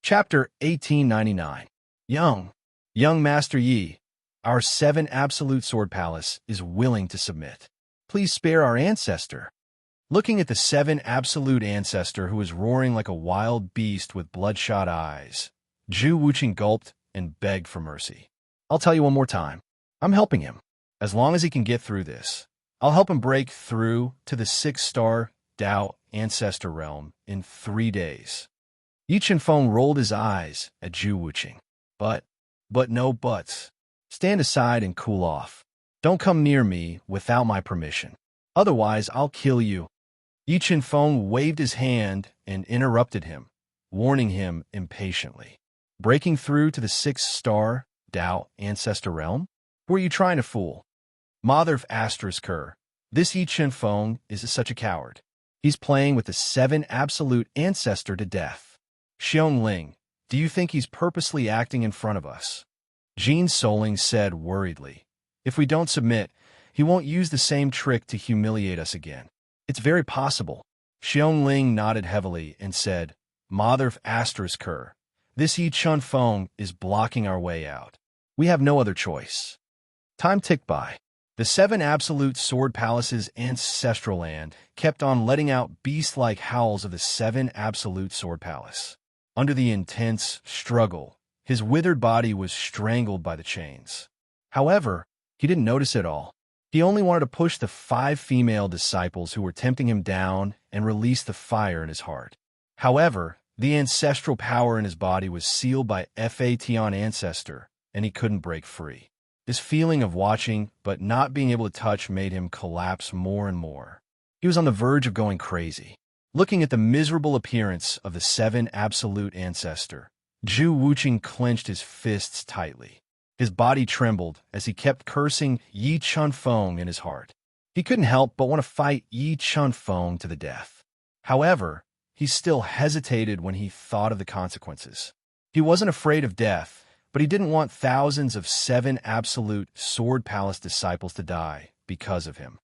Chapter 1899. Young Master Yi, our 7 Absolute Sword Palace is willing to submit. Please spare our ancestor. Looking at the 7 Absolute Ancestor who was roaring like a wild beast with bloodshot eyes, Zhu Wuqing gulped and begged for mercy. I'll tell you one more time. I'm helping him. As long as he can get through this, I'll help him break through to the 6-star Dao Ancestor realm in 3 days. Yi Qinfeng rolled his eyes at Zhu Wuqing. But no buts. Stand aside and cool off. Don't come near me without my permission. Otherwise, I'll kill you. Yi Qinfeng waved his hand and interrupted him, warning him impatiently. Breaking through to the 6-star Dao Ancestor realm? Who are you trying to fool? Mother of Asterisker, this Yi Qinfeng is such a coward. He's playing with the 7 Absolute Ancestor to death. Xiongling, do you think he's purposely acting in front of us? Jean Soling said worriedly. If we don't submit, he won't use the same trick to humiliate us again. It's very possible. Xiongling nodded heavily and said, Mother of Asterisker, this Yi Qinfeng is blocking our way out. We have no other choice. Time ticked by. The 7 Absolute Sword Palace's ancestral land kept on letting out beast-like howls of the 7 Absolute Sword Palace. Under the intense struggle, his withered body was strangled by the chains. However, he didn't notice it all. He only wanted to push the 5 female disciples who were tempting him down and release the fire in his heart. However, the ancestral power in his body was sealed by Fation Ancestor, and he couldn't break free. This feeling of watching but not being able to touch made him collapse more and more. He was on the verge of going crazy. Looking at the miserable appearance of the 7 Absolute Ancestor, Zhu Wuqing clenched his fists tightly. His body trembled as he kept cursing Yi Qinfeng in his heart. He couldn't help but want to fight Yi Qinfeng to the death. However, he still hesitated when he thought of the consequences. He wasn't afraid of death, but he didn't want thousands of 7 Absolute Sword Palace disciples to die because of him.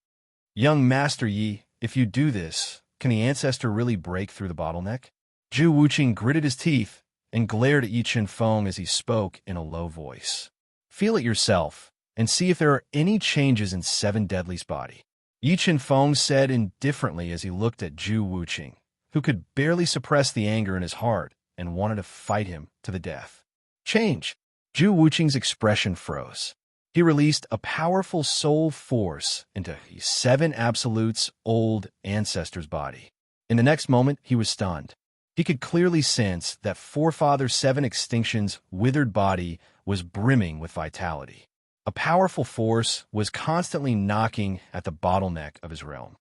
Young Master Yi, if you do this, can the ancestor really break through the bottleneck? Zhu Wuqing gritted his teeth and glared at Yi Qinfeng as he spoke in a low voice. Feel it yourself and see if there are any changes in 7 Deadly's body. Yi Qinfeng said indifferently as he looked at Zhu Wuqing, who could barely suppress the anger in his heart and wanted to fight him to the death. Change. Zhu Wuqing's expression froze. He released a powerful soul force into 7 Absolute's old ancestor's body. In the next moment, he was stunned. He could clearly sense that Forefather 7 Extinction's withered body was brimming with vitality. A powerful force was constantly knocking at the bottleneck of his realm.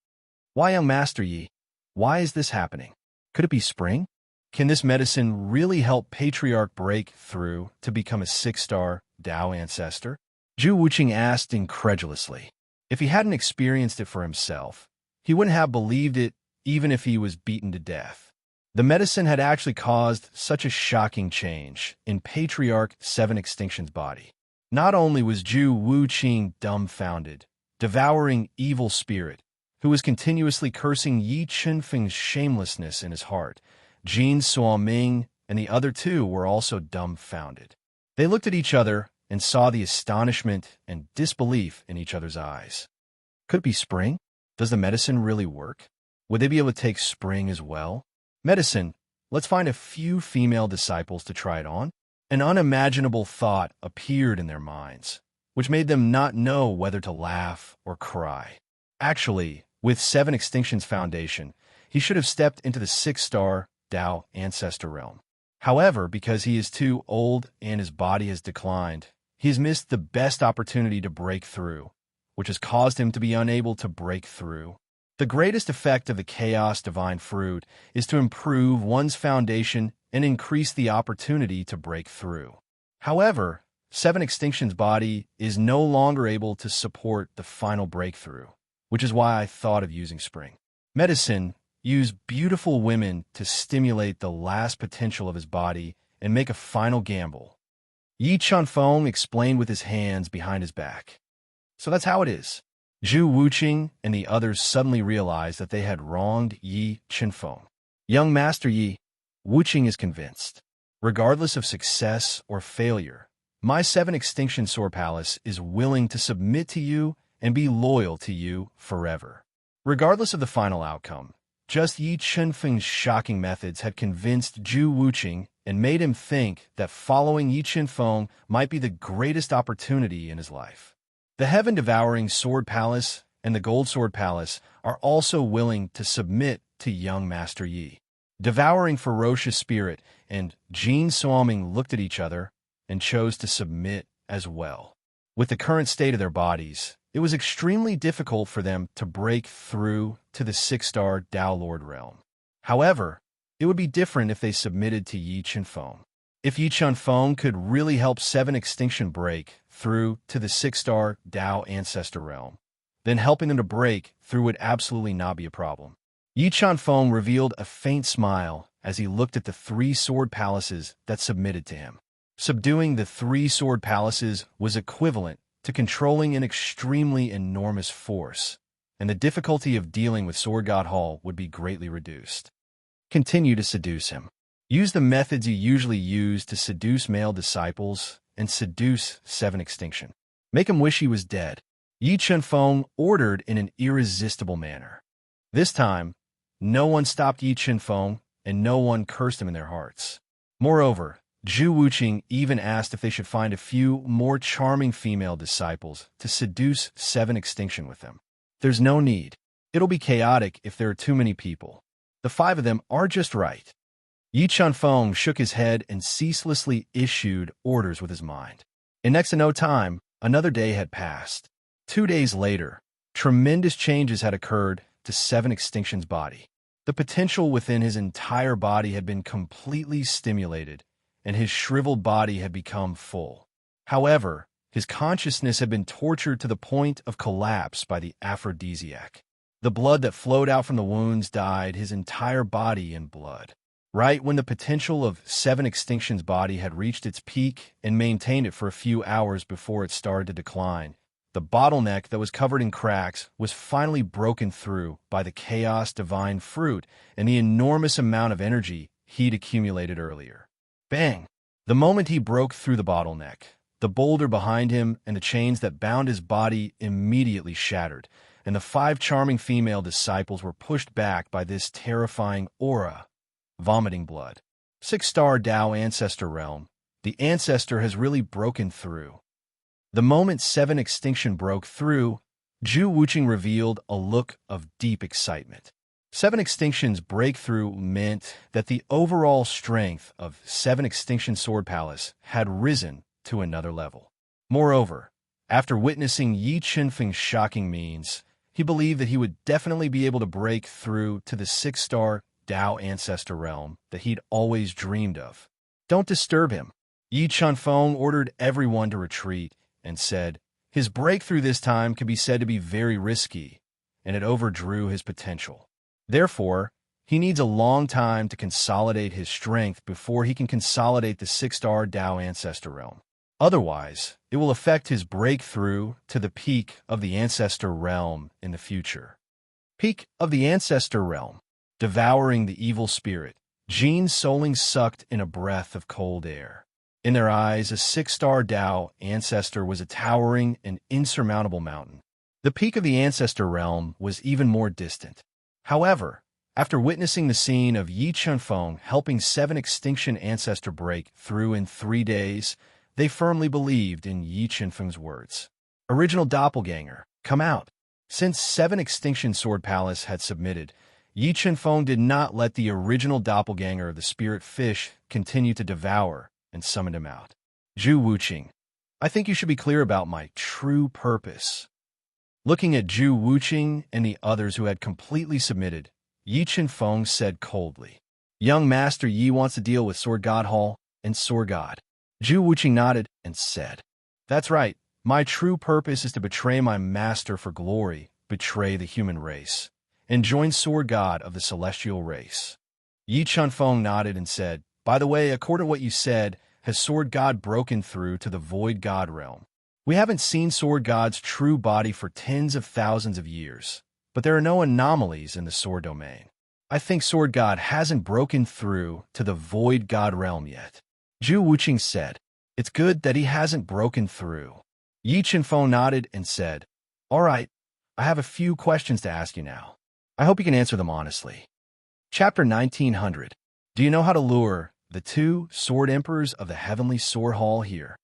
Why, young Master Yi? Why is this happening? Could it be spring? Can this medicine really help Patriarch break through to become a 6-star Dao Ancestor? Zhu Wuqing asked incredulously. If he hadn't experienced it for himself, he wouldn't have believed it even if he was beaten to death. The medicine had actually caused such a shocking change in Patriarch 7 Extinction's body. Not only was Zhu Wuqing dumbfounded, devouring evil spirit, who was continuously cursing Yi Qinfeng's shamelessness in his heart, Jin Suoming and the other 2 were also dumbfounded. They looked at each other and saw the astonishment and disbelief in each other's eyes. Could it be spring? Does the medicine really work? Would they be able to take spring as well? Medicine, let's find a few female disciples to try it on. An unimaginable thought appeared in their minds, which made them not know whether to laugh or cry. Actually, with 7 Extinction's foundation, he should have stepped into the 6-star Dao Ancestor realm. However, because he is too old and his body has declined, he has missed the best opportunity to break through, which has caused him to be unable to break through. The greatest effect of the Chaos Divine Fruit is to improve one's foundation and increase the opportunity to break through. However, 7 Extinction's body is no longer able to support the final breakthrough, which is why I thought of using spring. Medicine, use beautiful women to stimulate the last potential of his body and make a final gamble. Yi Qinfeng explained with his hands behind his back. So that's how it is. Zhu Wuqing and the others suddenly realized that they had wronged Yi Qinfeng. Young Master Yi, Wuqing is convinced. Regardless of success or failure, my 7 Extinction Sword Palace is willing to submit to you and be loyal to you forever. Regardless of the final outcome, just Yi Chunfeng's shocking methods had convinced Zhu Wuqing and made him think that following Yi Chunfeng might be the greatest opportunity in his life. The Heaven-Devouring Sword Palace and the Gold Sword Palace are also willing to submit to young Master Yi. Devouring Ferocious Spirit and Jin Suoming looked at each other and chose to submit as well. With the current state of their bodies, it was extremely difficult for them to break through to the 6-star Dao Lord realm. However, it would be different if they submitted to Yi Chunfeng. If Yi Chunfeng could really help 7 Extinction break through to the 6-star Dao Ancestor realm, then helping them to break through would absolutely not be a problem. Yi Chunfeng revealed a faint smile as he looked at the 3 sword palaces that submitted to him. Subduing the 3 sword palaces was equivalent to controlling an extremely enormous force, and the difficulty of dealing with Sword God Hall would be greatly reduced. Continue to seduce him. Use the methods you usually use to seduce male disciples and seduce 7 Extinction. Make him wish he was dead. Yi Chunfeng ordered in an irresistible manner. This time, no one stopped Yi Chunfeng, and no one cursed him in their hearts. Moreover, Zhu Wuqing even asked if they should find a few more charming female disciples to seduce 7 Extinction with them. There's no need. It'll be chaotic if there are too many people. The 5 of them are just right. Yi Chunfeng shook his head and ceaselessly issued orders with his mind. In next to no time, another day had passed. 2 days later, tremendous changes had occurred to 7 Extinction's body. The potential within his entire body had been completely stimulated, and his shriveled body had become full. However, his consciousness had been tortured to the point of collapse by the aphrodisiac. The blood that flowed out from the wounds dyed his entire body in blood. Right when the potential of 7 Extinction's body had reached its peak and maintained it for a few hours before it started to decline, the bottleneck that was covered in cracks was finally broken through by the Chaos Divine Fruit and the enormous amount of energy he'd accumulated earlier. Bang! The moment he broke through the bottleneck, the boulder behind him and the chains that bound his body immediately shattered, and the 5 charming female disciples were pushed back by this terrifying aura, vomiting blood. 6-star Dao Ancestor Realm, the Ancestor has really broken through. The moment 7 Extinction broke through, Zhu Wuqing revealed a look of deep excitement. 7 Extinction's breakthrough meant that the overall strength of 7 Extinction Sword Palace had risen to another level. Moreover, after witnessing Yi Chunfeng's shocking means, he believed that he would definitely be able to break through to the 6-star Dao Ancestor Realm that he'd always dreamed of. Don't disturb him. Yi Chunfeng ordered everyone to retreat and said, his breakthrough this time could be said to be very risky, and it overdrew his potential. Therefore, he needs a long time to consolidate his strength before he can consolidate the 6-star Dao Ancestor Realm. Otherwise, it will affect his breakthrough to the peak of the Ancestor Realm in the future. Peak of the Ancestor Realm. Devouring the evil spirit, Jin's souling sucked in a breath of cold air. In their eyes, a 6-star Dao Ancestor was a towering and insurmountable mountain. The peak of the Ancestor Realm was even more distant. However, after witnessing the scene of Yi Chunfeng helping 7 Extinction Ancestor break through in 3 days, they firmly believed in Yi Chunfeng's words. Original Doppelganger, come out. Since 7 Extinction Sword Palace had submitted, Yi Chunfeng did not let the original doppelganger of the spirit fish continue to devour and summoned him out. Zhu Wuqing, I think you should be clear about my true purpose. Looking at Zhu Wuqing and the others who had completely submitted, Yi Chunfeng said coldly, young Master Yi wants to deal with Sword God Hall and Sword God. Zhu Wuqing nodded and said, that's right, my true purpose is to betray my master for glory, betray the human race, and join Sword God of the celestial race. Yi Chunfeng nodded and said, by the way, according to what you said, has Sword God broken through to the Void God realm? We haven't seen Sword God's true body for tens of thousands of years, but there are no anomalies in the Sword domain. I think Sword God hasn't broken through to the Void God realm yet. Zhu Wuqing said. It's good that he hasn't broken through. Yi Chenfeng nodded and said, All right, I have a few questions to ask you now. I hope you can answer them honestly. Chapter 1900. Do you know how to lure the two sword emperors of the Heavenly Sword Hall here?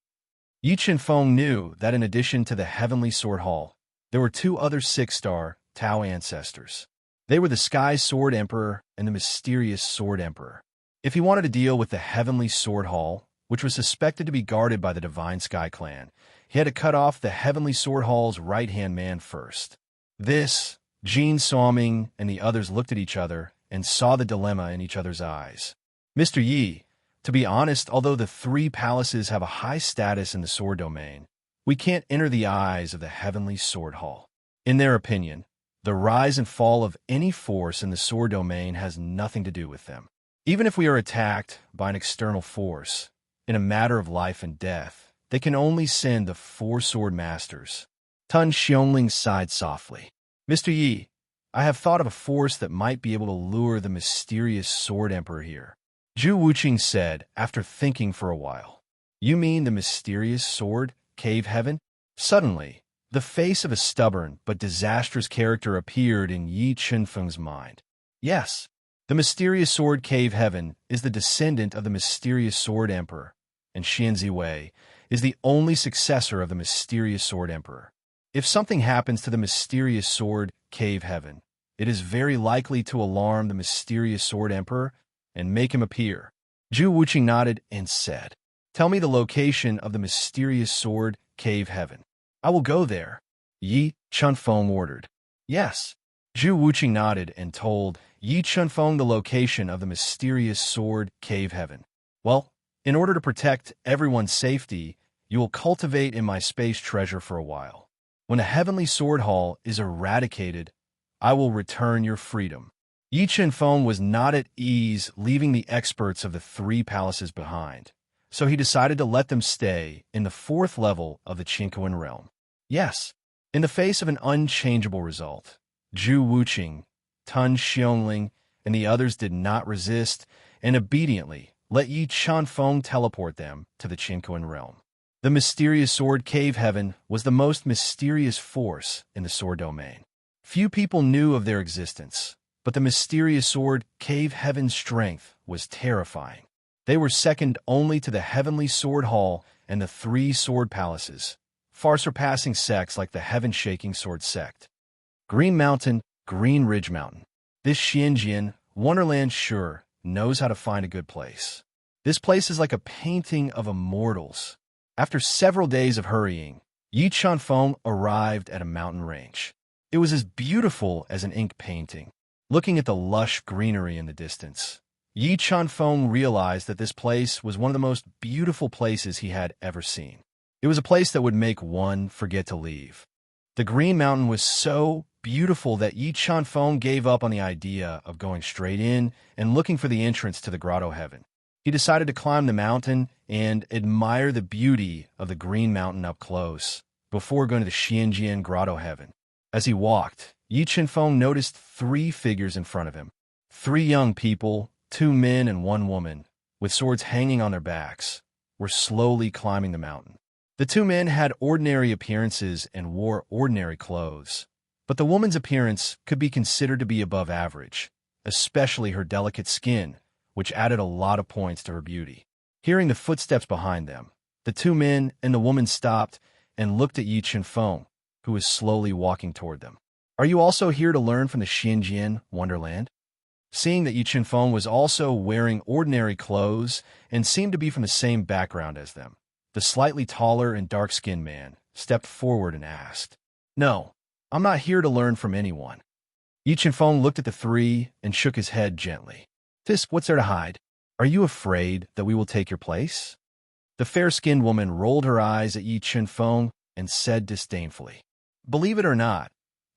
Yi Chenfeng knew that in addition to the Heavenly Sword Hall, there were two other six-star Tao ancestors. They were the Sky Sword Emperor and the Mysterious Sword Emperor. If he wanted to deal with the Heavenly Sword Hall, which was suspected to be guarded by the Divine Sky Clan, he had to cut off the Heavenly Sword Hall's right-hand man first. This, Jin Suoming and the others looked at each other and saw the dilemma in each other's eyes. Mr. Yi, to be honest, although the three palaces have a high status in the sword domain, we can't enter the eyes of the Heavenly Sword Hall. In their opinion, the rise and fall of any force in the sword domain has nothing to do with them. Even if we are attacked by an external force, in a matter of life and death, they can only send the four sword masters. Tun Xiongling sighed softly. Mr. Yi, I have thought of a force that might be able to lure the mysterious sword emperor here. Zhu Wuqing said after thinking for a while. You mean the mysterious sword, cave heaven? Suddenly, the face of a stubborn but disastrous character appeared in Yi Chenfeng's mind. Yes, the mysterious sword cave heaven is the descendant of the mysterious sword emperor, and Xian Ziwei is the only successor of the mysterious sword emperor. If something happens to the mysterious sword cave heaven, it is very likely to alarm the mysterious sword emperor and make him appear. Zhu Wuqing nodded and said, Tell me the location of the mysterious sword cave heaven. I will go there. Yi Chenfeng ordered. Yes. Zhu Wuqing nodded and told Yi Chenfeng the location of the mysterious sword cave heaven. Well, in order to protect everyone's safety, you will cultivate in my space treasure for a while. When the Heavenly Sword Hall is eradicated, I will return your freedom. Yi Chenfeng was not at ease leaving the experts of the three palaces behind, so he decided to let them stay in the fourth level of the Qinquan realm. Yes, in the face of an unchangeable result, Zhu Wuqing, Tun Xiongling, and the others did not resist and obediently let Yi Chenfeng teleport them to the Qinquan realm. The mysterious sword cave heaven was the most mysterious force in the sword domain. Few people knew of their existence, but the mysterious sword cave heaven's strength was terrifying. They were second only to the Heavenly Sword Hall and the three sword palaces, far surpassing sects like the heaven-shaking sword sect. Green Mountain, Green Ridge Mountain. This Xianjian, Wonderland sure knows how to find a good place. This place is like a painting of immortals. After several days of hurrying, Yi Chenfeng arrived at a mountain range. It was as beautiful as an ink painting. Looking at the lush greenery in the distance, Yi Chenfeng realized that this place was one of the most beautiful places he had ever seen. It was a place that would make one forget to leave. The Green Mountain was so beautiful that Yi Chenfeng gave up on the idea of going straight in and looking for the entrance to the Grotto Heaven. He decided to climb the mountain and admire the beauty of the Green Mountain up close before going to the Xianjian Grotto Heaven. As he walked, Yi Chenfeng noticed three figures in front of him. Three young people, two men and one woman, with swords hanging on their backs, were slowly climbing the mountain. The two men had ordinary appearances and wore ordinary clothes, but the woman's appearance could be considered to be above average, especially her delicate skin, which added a lot of points to her beauty. Hearing the footsteps behind them, the two men and the woman stopped and looked at Yi Chenfeng, who was slowly walking toward them. Are you also here to learn from the Xianjian Wonderland? Seeing that Yi Chenfeng was also wearing ordinary clothes and seemed to be from the same background as them, the slightly taller and dark-skinned man stepped forward and asked, No, I'm not here to learn from anyone. Yi Chenfeng looked at the three and shook his head gently. Fisk, what's there to hide? Are you afraid that we will take your place? The fair-skinned woman rolled her eyes at Yi Chenfeng and said disdainfully, Believe it or not,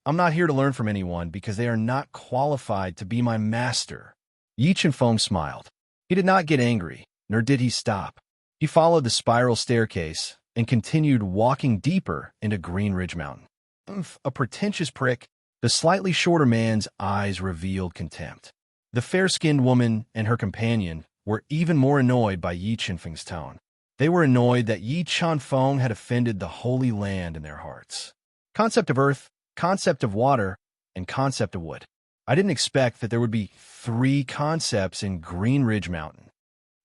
I'm not here to learn from anyone because they are not qualified to be my master. Yi Chenfeng smiled. He did not get angry, nor did he stop. He followed the spiral staircase and continued walking deeper into Green Ridge Mountain. A pretentious prick. The slightly shorter man's eyes revealed contempt. The fair-skinned woman and her companion were even more annoyed by Yi Qinfeng's tone. They were annoyed that Yi Chanfeng had offended the Holy Land in their hearts. Concept of earth, concept of water, and concept of wood. I didn't expect that there would be 3 concepts in Green Ridge Mountain.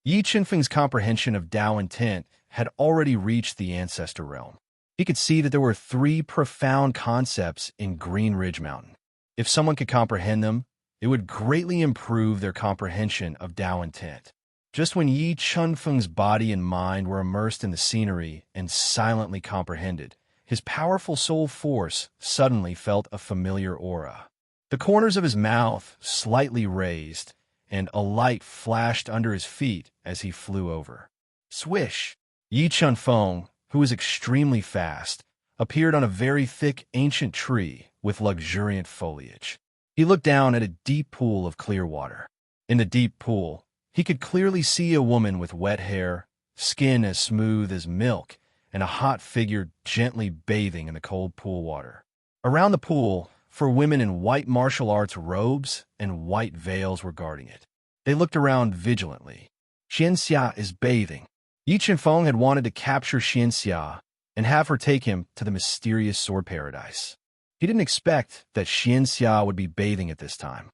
Yi Qinfeng's comprehension of Tao intent had already reached the ancestor realm. He could see that there were 3 profound concepts in Green Ridge Mountain. If someone could comprehend them, it would greatly improve their comprehension of Tao intent. Just when Yi Qinfeng's body and mind were immersed in the scenery and silently comprehended, his powerful soul force suddenly felt a familiar aura. The corners of his mouth slightly raised, and a light flashed under his feet as he flew over. Swish! Yi Qinfeng, who was extremely fast, appeared on a very thick ancient tree with luxuriant foliage. He looked down at a deep pool of clear water. In the deep pool, he could clearly see a woman with wet hair, skin as smooth as milk, and a hot figure gently bathing in the cold pool water. Around the pool, 4 women in white martial arts robes and white veils were guarding it. They looked around vigilantly. Xianxia is bathing. Yi Qinfeng had wanted to capture Xianxia and have her take him to the mysterious sword paradise. He didn't expect that Xianxia would be bathing at this time.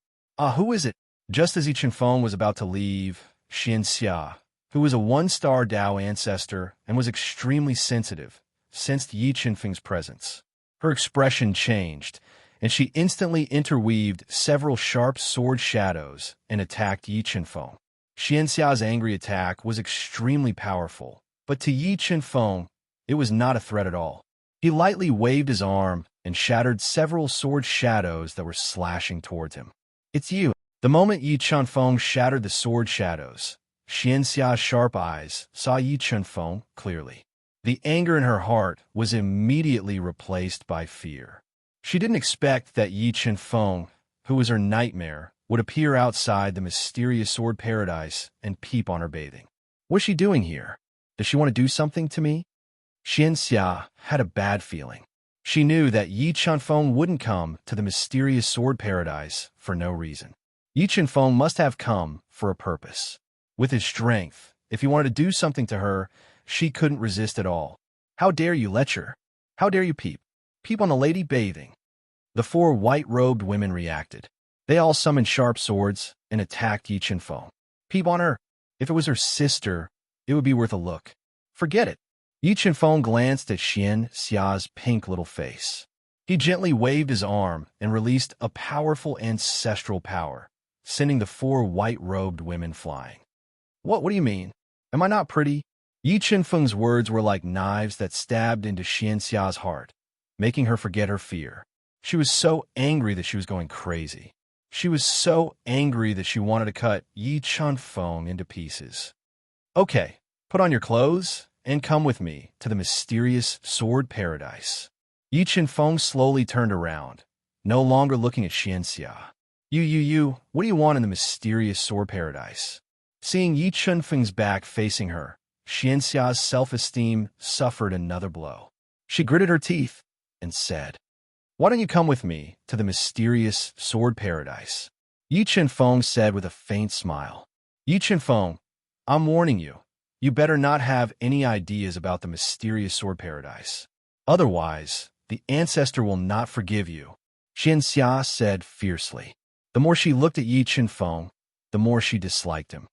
Who is it? Just as Yi Qinfeng was about to leave, Xianxia, who was a 1-star Tao ancestor and was extremely sensitive, sensed Yi Qinfeng's presence. Her expression changed, and she instantly interweaved several sharp sword shadows and attacked Yi Qinfeng. Xianxia's angry attack was extremely powerful, but to Yi Qinfeng, it was not a threat at all. He lightly waved his arm and shattered several sword shadows that were slashing towards him. It's you. The moment Yi Qinfeng shattered the sword shadows, Xianxia's sharp eyes saw Yi Qinfeng clearly. The anger in her heart was immediately replaced by fear. She didn't expect that Yi Qinfeng, who was her nightmare, would appear outside the mysterious sword paradise and peep on her bathing. What's she doing here? Does she want to do something to me? Xianxia had a bad feeling. She knew that Yi Qinfeng wouldn't come to the mysterious sword paradise for no reason. Yi Qinfeng must have come for a purpose. With his strength, if he wanted to do something to her, she couldn't resist at all. How dare you lecher? How dare you peep? Peep on the lady bathing. The 4 white-robed women reacted. They all summoned sharp swords and attacked Yi Qinfeng. Peep on her. If it was her sister, it would be worth a look. Forget it. Yi Qinfeng glanced at Xianxia's pink little face. He gently waved his arm and released a powerful ancestral power, sending the 4 white-robed women flying. What do you mean? Am I not pretty? Yi Qinfeng's words were like knives that stabbed into Xianxia's heart, making her forget her fear. She was so angry that she was going crazy. She was so angry that she wanted to cut Yi Qinfeng into pieces. Okay, put on your clothes and come with me to the mysterious sword paradise. Yi Qinfeng slowly turned around, no longer looking at Xianxia. You, what do you want in the mysterious sword paradise? Seeing Yi Qinfeng's back facing her, Xianxia's self-esteem suffered another blow. She gritted her teeth and said, "Why don't you come with me to the mysterious sword paradise?" Yi Qinfeng said with a faint smile. Yi Qinfeng, I'm warning you. You better not have any ideas about the mysterious sword paradise. Otherwise, the ancestor will not forgive you, Xianxia said fiercely. The more she looked at Yi Qinfeng, the more she disliked him.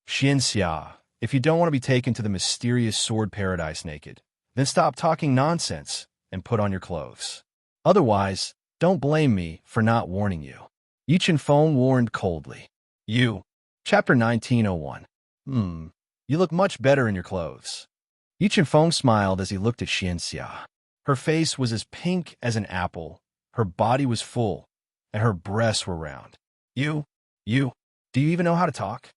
Xianxia, if you don't want to be taken to the mysterious sword paradise naked, then stop talking nonsense and put on your clothes. Otherwise, don't blame me for not warning you. Yi Qinfeng warned coldly. You. Chapter 1901. You look much better in your clothes. Yi Qinfeng smiled as he looked at Xianxia. Her face was as pink as an apple, her body was full, and her breasts were round. You, do you even know how to talk?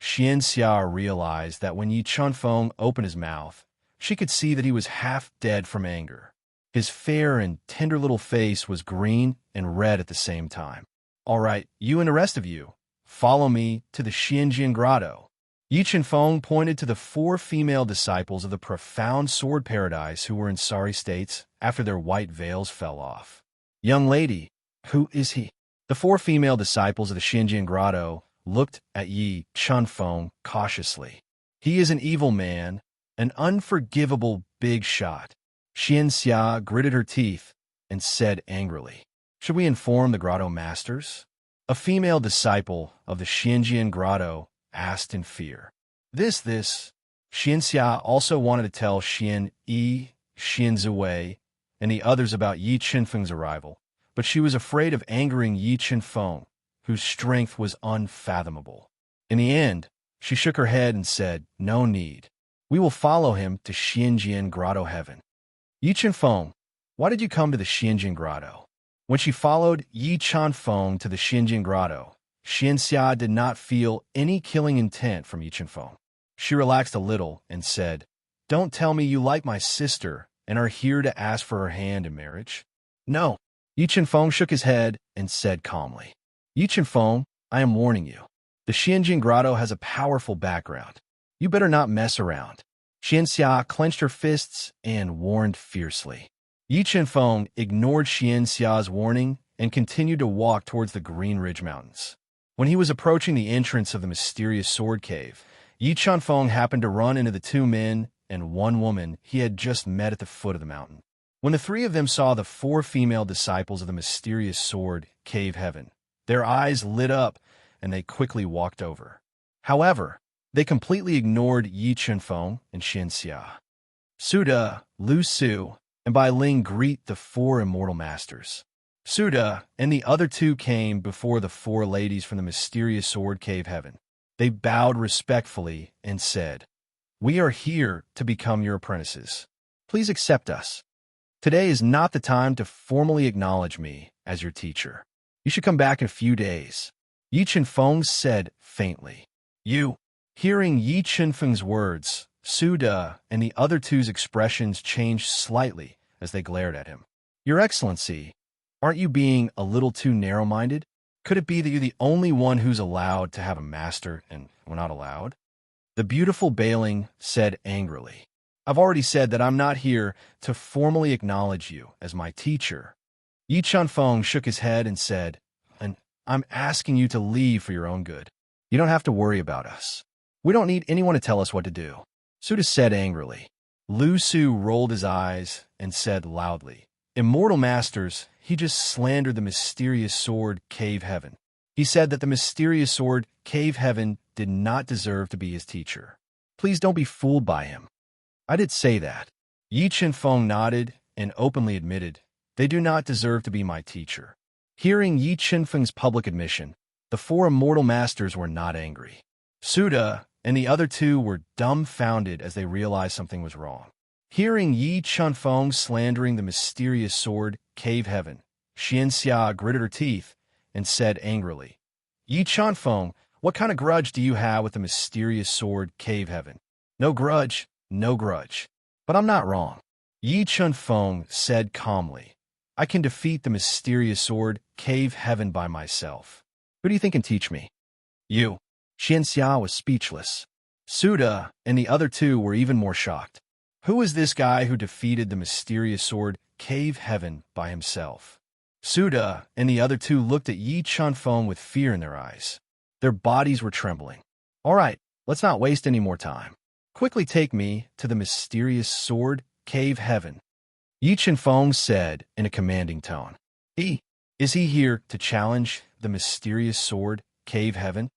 Xianxia realized that when Yi Qinfeng opened his mouth, she could see that he was half dead from anger. His fair and tender little face was green and red at the same time. All right, you and the rest of you, follow me to the Xianjian Grotto. Yi Qinfeng pointed to the 4 female disciples of the profound sword paradise who were in sorry states after their white veils fell off. Young lady, who is he? The 4 female disciples of the Xianjian Grotto looked at Yi Chunfeng cautiously. He is an evil man, an unforgivable big shot. Xianxia gritted her teeth and said angrily, "Should we inform the grotto masters?" A female disciple of the Xianjian grotto asked in fear. This. Xianxia also wanted to tell Xian Yi, Xian Ziwei, and the others about Yi Qinfeng's arrival, but she was afraid of angering Yi Qinfeng, whose strength was unfathomable. In the end, she shook her head and said, "No need. We will follow him to Xianjian Grotto Heaven." Yi Qinfeng, why did you come to the Xianjian Grotto? When she followed Yi Qinfeng to the Xianjian Grotto, Xianxia did not feel any killing intent from Yi Qinfeng. She relaxed a little and said, "Don't tell me you like my sister and are here to ask for her hand in marriage." "No." Yi Qinfeng shook his head and said calmly, "Yi Qinfeng, I am warning you. The Xianjian Grotto has a powerful background. You better not mess around." Xianxia clenched her fists and warned fiercely. Yi Qinfeng ignored Xianxia's warning and continued to walk towards the Green Ridge Mountains. When he was approaching the entrance of the mysterious sword cave, Yi Qinfeng happened to run into the two men and one woman he had just met at the foot of the mountain. When the three of them saw the four female disciples of the mysterious sword cave heaven, their eyes lit up and they quickly walked over. However, they completely ignored Yi Qinfeng and Xianxia. Suda, Lu Su, and Bai Ling greet the four immortal masters. Suda and the other two came before the four ladies from the mysterious sword cave heaven. They bowed respectfully and said, "We are here to become your apprentices. Please accept us. Today is not the time to formally acknowledge me as your teacher. You should come back in a few days." Yi Qinfeng said faintly. "You." Hearing Yi Qinfeng's words, Suda and the other two's expressions changed slightly as they glared at him. "Your Excellency, aren't you being a little too narrow-minded? Could it be that you're the only one who's allowed to have a master and we're not allowed?" The beautiful Bailing said angrily, "I've already said that I'm not here to formally acknowledge you as my teacher." Yi Qinfeng shook his head and said, "And I'm asking you to leave for your own good. You don't have to worry about us. We don't need anyone to tell us what to do." Suda said angrily. Lu Su rolled his eyes and said loudly, "Immortal Masters, he just slandered the mysterious sword cave heaven. He said that the mysterious sword cave heaven did not deserve to be his teacher. Please don't be fooled by him." "I did say that." Yi Qinfeng nodded and openly admitted, "They do not deserve to be my teacher." Hearing Yi Qinfeng's public admission, the four immortal masters were not angry. Suda and the other two were dumbfounded as they realized something was wrong. Hearing Yi Qinfeng slandering the mysterious sword cave heaven, Xianxia gritted her teeth and said angrily, "Yi Qinfeng, what kind of grudge do you have with the mysterious sword cave heaven?" "No grudge, no grudge. But I'm not wrong." Yi Qinfeng said calmly, "I can defeat the mysterious sword cave heaven by myself. Who do you think can teach me?" "You." Xianxia was speechless. Suda and the other two were even more shocked. Who is this guy who defeated the mysterious sword cave heaven by himself? Suda and the other two looked at Yi Qinfeng with fear in their eyes. Their bodies were trembling. "All right, let's not waste any more time. Quickly take me to the mysterious sword cave heaven," Yi Qinfeng said in a commanding tone. Is he here to challenge the mysterious sword cave heaven?"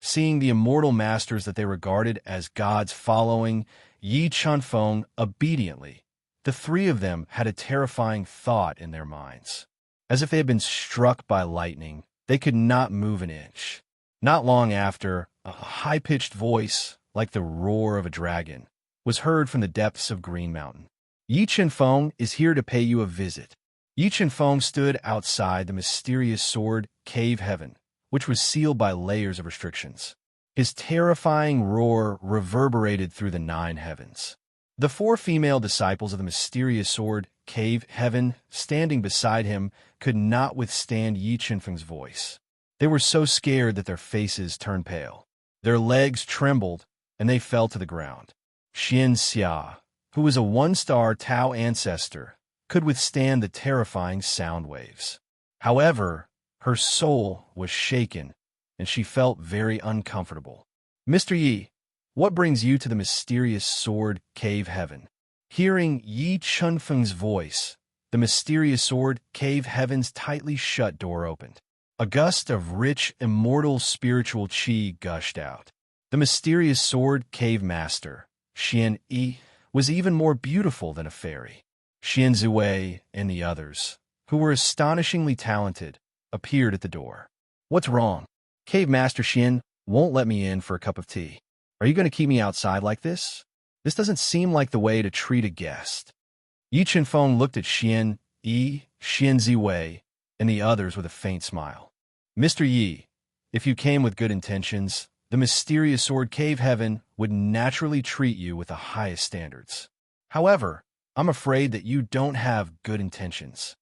Seeing the immortal masters that they regarded as gods following Yi Qinfeng obediently, the three of them had a terrifying thought in their minds. As if they had been struck by lightning, they could not move an inch. Not long after, a high-pitched voice, like the roar of a dragon, was heard from the depths of Green Mountain. "Yi Qinfeng is here to pay you a visit." Yi Qinfeng stood outside the mysterious sword cave heaven, which was sealed by layers of restrictions. His terrifying roar reverberated through the 9 heavens. The 4 female disciples of the mysterious sword cave heaven, standing beside him, could not withstand Yi Qinfeng's voice. They were so scared that their faces turned pale. Their legs trembled, and they fell to the ground. Xianxia, who was a 1-star Tao ancestor, could withstand the terrifying sound waves. However, her soul was shaken and she felt very uncomfortable. Mr. Yi, what brings you to the mysterious sword cave heaven? Hearing Yi Chunfeng's voice, the mysterious sword cave heaven's tightly shut door opened. A gust of rich, immortal spiritual qi gushed out. The mysterious sword cave master, Xian Yi, was even more beautiful than a fairy. Xian Ziwei and the others, who were astonishingly talented, appeared at the door. What's wrong? Cave Master Xian won't let me in for a cup of tea. Are you going to keep me outside like this? This doesn't seem like the way to treat a guest. Yi Chenfeng looked at Xian Yi, Xian Ziwei, and the others with a faint smile. Mr. Yi, if you came with good intentions, the mysterious sword cave heaven would naturally treat you with the highest standards. However, I'm afraid that you don't have good intentions.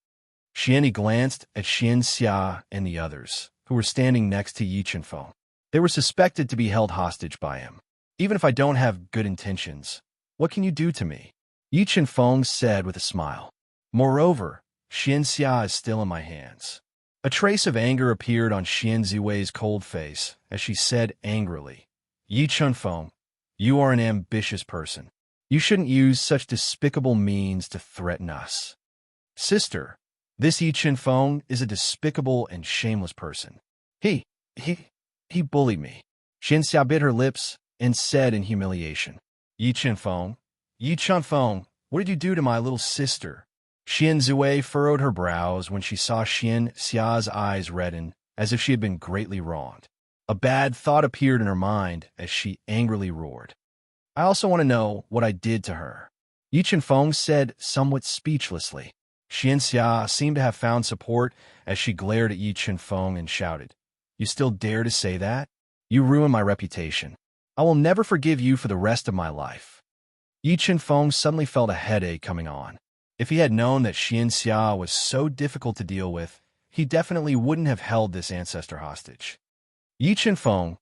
Xian glanced at Xian Xia and the others, who were standing next to Yi Chenfeng. They were suspected to be held hostage by him. Even if I don't have good intentions, what can you do to me? Yi Chenfeng said with a smile. Moreover, Xian Xia is still in my hands. A trace of anger appeared on Xian Ziwei's cold face as she said angrily, Yi Chenfeng, you are an ambitious person. You shouldn't use such despicable means to threaten us. Sister, this Yi Chenfeng is a despicable and shameless person. He bullied me. Xian Xia bit her lips and said in humiliation, Yi Chenfeng, what did you do to my little sister? Xian Ziwei furrowed her brows when she saw Xian Xia's eyes redden, as if she had been greatly wronged. A bad thought appeared in her mind as she angrily roared. I also want to know what I did to her. Yi Chenfeng said somewhat speechlessly. Xian Xia seemed to have found support as she glared at Yi Chenfeng and shouted, You still dare to say that? You ruined my reputation. I will never forgive you for the rest of my life. Yi Chenfeng suddenly felt a headache coming on. If he had known that Xian Xia was so difficult to deal with, he definitely wouldn't have held this ancestor hostage. Yi Chenfeng,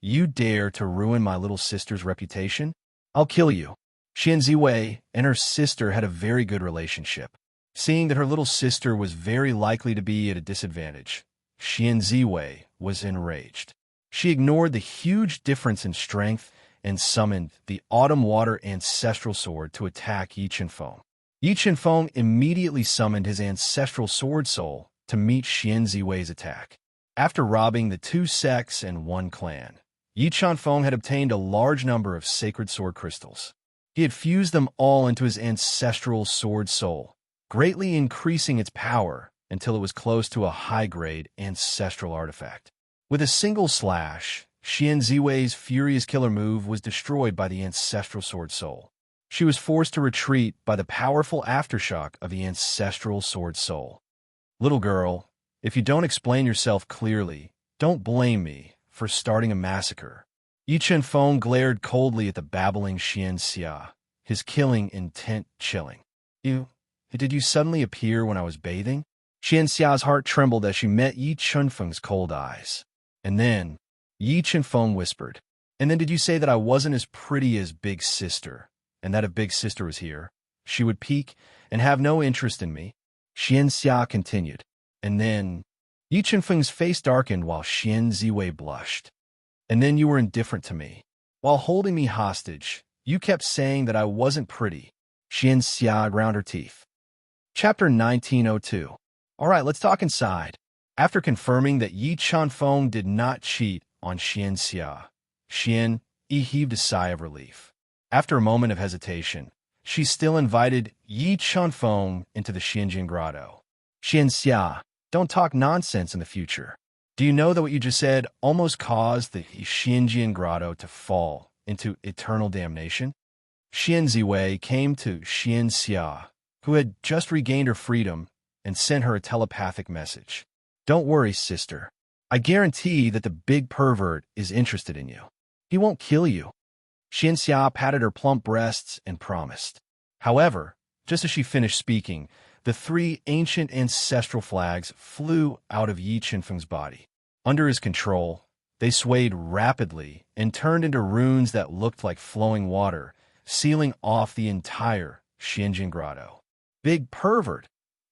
you dare to ruin my little sister's reputation? I'll kill you. Xian Ziwei and her sister had a very good relationship. Seeing that her little sister was very likely to be at a disadvantage, Xian Ziwei was enraged. She ignored the huge difference in strength and summoned the Autumn Water Ancestral Sword to attack Yi Chenfeng. Yi Chenfeng immediately summoned his ancestral sword soul to meet Xian Ziwei's attack. After robbing the 2 sects and 1 clan, Yi Chenfeng had obtained a large number of sacred sword crystals. He had fused them all into his ancestral sword soul, greatly increasing its power until it was close to a high-grade ancestral artifact. With a single slash, Xian Ziwei's furious killer move was destroyed by the ancestral sword soul. She was forced to retreat by the powerful aftershock of the ancestral sword soul. Little girl, if you don't explain yourself clearly, don't blame me for starting a massacre. Yi Chenfeng glared coldly at the babbling Xian Xia, his killing intent chilling. Did you suddenly appear when I was bathing? Xian Xia's heart trembled as she met Yi Chenfeng's cold eyes. And then, Yi Chenfeng whispered, and then did you say that I wasn't as pretty as Big Sister, and that if Big Sister was here, she would peek and have no interest in me? Xian Xia continued. And then, Yi Chenfeng's face darkened while Xian Ziwei blushed. And then you were indifferent to me. While holding me hostage, you kept saying that I wasn't pretty. Xian Xia ground her teeth. Chapter 1902. All right, let's talk inside. After confirming that Yi Chenfeng did not cheat on Xian Xia, Xian Yi heaved a sigh of relief. After a moment of hesitation, she still invited Yi Chenfeng into the Xianjin Grotto. Xian Xia, don't talk nonsense in the future. Do you know that what you just said almost caused the Xianjin Grotto to fall into eternal damnation? Xian Ziwei came to Xian Xia, who had just regained her freedom, and sent her a telepathic message. Don't worry, sister. I guarantee that the big pervert is interested in you. He won't kill you. Xian Xia patted her plump breasts and promised. However, just as she finished speaking, the 3 ancient ancestral flags flew out of Yi Chenfeng's body. Under his control, they swayed rapidly and turned into runes that looked like flowing water, sealing off the entire Xianjin Grotto. Big pervert!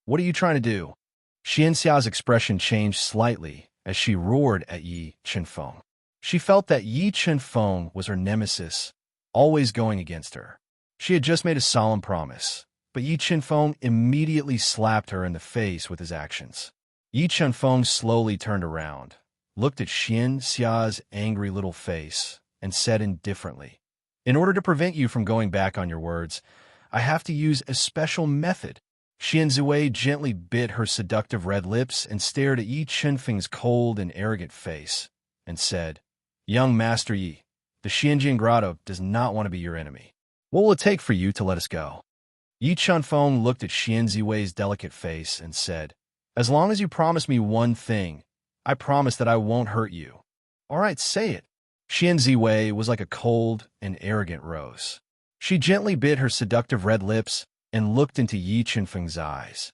What are you trying to do? Xian Xia's expression changed slightly as she roared at Yi Chenfeng. She felt that Yi Chenfeng was her nemesis, always going against her. She had just made a solemn promise, but Yi Chenfeng immediately slapped her in the face with his actions. Yi Chenfeng slowly turned around, looked at Xian Xia's angry little face, and said indifferently, "In order to prevent you from going back on your words, I have to use a special method." Xian Zhui gently bit her seductive red lips and stared at Yi Chenfeng's cold and arrogant face, and said, "Young Master Yi, the Xianjian Grotto does not want to be your enemy. What will it take for you to let us go?" Yi Chenfeng looked at Xian Ziwei's delicate face and said, "As long as you promise me one thing, I promise that I won't hurt you." "All right, say it." Xian Ziwei was like a cold and arrogant rose. She gently bit her seductive red lips and looked into Yi Chenfeng's eyes.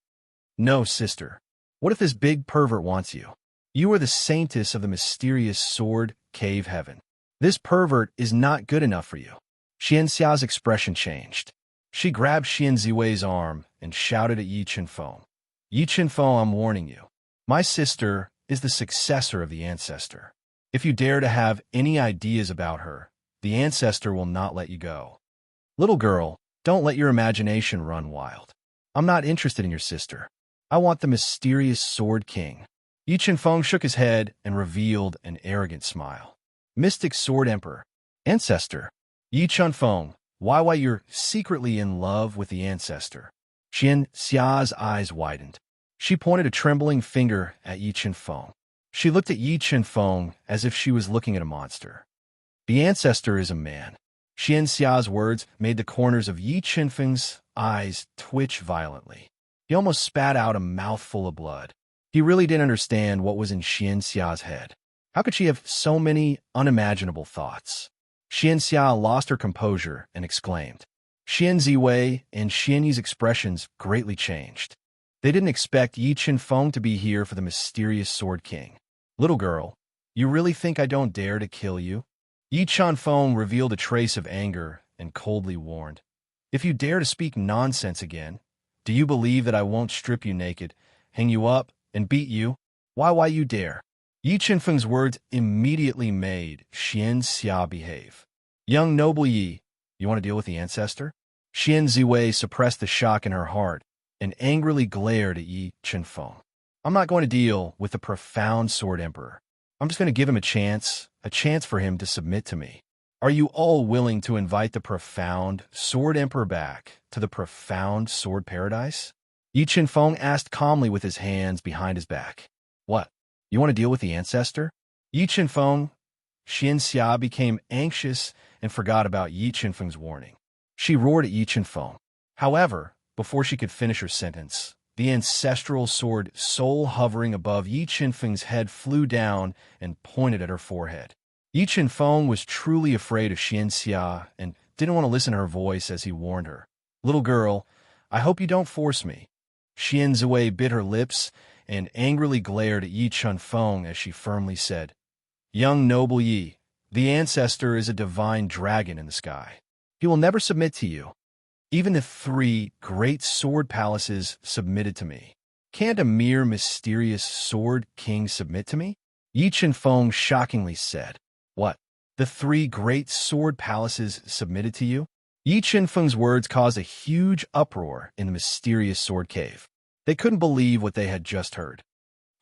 "No, sister. What if this big pervert wants you? You are the saintess of the mysterious sword cave heaven. This pervert is not good enough for you." Xian Xia's expression changed. She grabbed Xian Ziwei's arm and shouted at Yi Chenfeng, "Yi Chenfeng, I'm warning you. My sister is the successor of the ancestor. If you dare to have any ideas about her, the ancestor will not let you go. Little girl, don't let your imagination run wild. I'm not interested in your sister. I want the mysterious Sword King." Yi Chenfeng shook his head and revealed an arrogant smile. "Mystic Sword Emperor. Ancestor. Yi Chenfeng, why you're secretly in love with the ancestor?" Xian Xia's eyes widened. She pointed a trembling finger at Yi Chenfeng. She looked at Yi Chenfeng as if she was looking at a monster. "The ancestor is a man." Xian Xia's words made the corners of Yi Chenfeng's eyes twitch violently. He almost spat out a mouthful of blood. He really didn't understand what was in Xian Xia's head. How could she have so many unimaginable thoughts? Xian Xia lost her composure and exclaimed. Xian Ziwei and Xian Yi's expressions greatly changed. They didn't expect Yi Chenfeng to be here for the mysterious Sword King. "Little girl, you really think I don't dare to kill you?" Yi Chenfeng revealed a trace of anger and coldly warned, "If you dare to speak nonsense again, do you believe that I won't strip you naked, hang you up, and beat you? Why you dare?" Yi Chenfeng's words immediately made Xian Xia behave. "Young noble Yi, you want to deal with the ancestor?" Xian Ziwei suppressed the shock in her heart and angrily glared at Yi Chenfeng. "I'm not going to deal with the profound Sword Emperor. I'm just going to give him a chance for him to submit to me. Are you all willing to invite the profound Sword Emperor back to the profound Sword Paradise?" Yi Chenfeng asked calmly with his hands behind his back. "What? You want to deal with the ancestor?" Yi Chenfeng, Xian Xia became anxious and forgot about Yi Chenfeng's warning. She roared at Yi Chenfeng. However, before she could finish her sentence, the ancestral sword soul hovering above Yi Chenfeng's head flew down and pointed at her forehead. Yi Chenfeng was truly afraid of Xian Xia and didn't want to listen to her voice as he warned her. "Little girl, I hope you don't force me." Xian Zhui bit her lips and angrily glared at Yi Chenfeng as she firmly said, "Young noble Yi, the ancestor is a divine dragon in the sky. He will never submit to you. Even if 3 great sword palaces submitted to me, can't a mere mysterious sword king submit to me?" Yi Chenfeng shockingly said. "What? The 3 great sword palaces submitted to you?" Yi Chenfeng's words caused a huge uproar in the mysterious sword cave. They couldn't believe what they had just heard.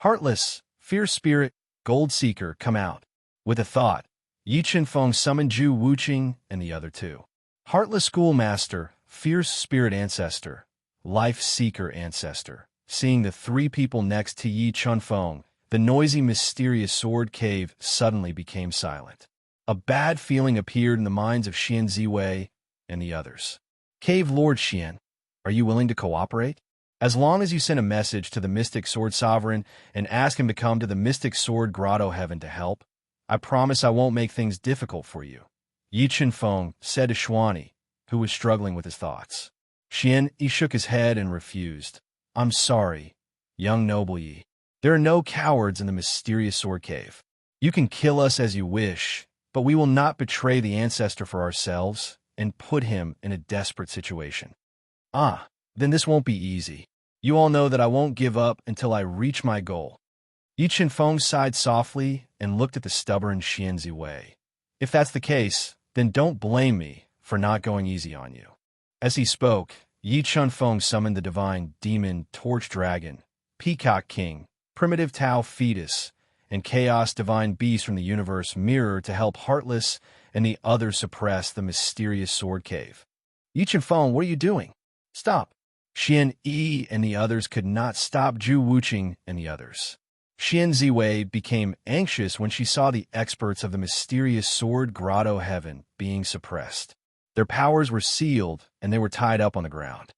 "Heartless, fierce spirit, gold seeker, come out." With a thought, Yi Chenfeng summoned Zhu Wuqing and the other 2. Heartless schoolmaster, fierce spirit ancestor, life seeker ancestor. Seeing the 3 people next to Yi Chenfeng, the noisy, mysterious sword cave suddenly became silent. A bad feeling appeared in the minds of Xian Ziwei and the others. "Cave Lord Xian, are you willing to cooperate? As long as you send a message to the Mystic Sword Sovereign and ask him to come to the Mystic Sword Grotto Heaven to help, I promise I won't make things difficult for you," Yi Chenfeng said to Xuani, who was struggling with his thoughts. Xian Yi shook his head and refused. "I'm sorry, young noble Yi. There are no cowards in the mysterious sword cave. You can kill us as you wish, but we will not betray the ancestor for ourselves and put him in a desperate situation." "Ah, then this won't be easy. You all know that I won't give up until I reach my goal." Yi Qinfeng sighed softly and looked at the stubborn Xian Ziwei. If that's the case, then don't blame me for not going easy on you. As he spoke, Yi Qinfeng summoned the divine demon Torch Dragon, Peacock King, primitive Tao Fetus, and Chaos Divine Beast from the universe Mirror to help Heartless and the others suppress the mysterious sword cave. Yi Qinfeng, what are you doing? Stop. Xian Yi and the others could not stop Zhu Wuqing and the others. Xian Ziwei became anxious when she saw the experts of the mysterious sword grotto heaven being suppressed. Their powers were sealed and they were tied up on the ground.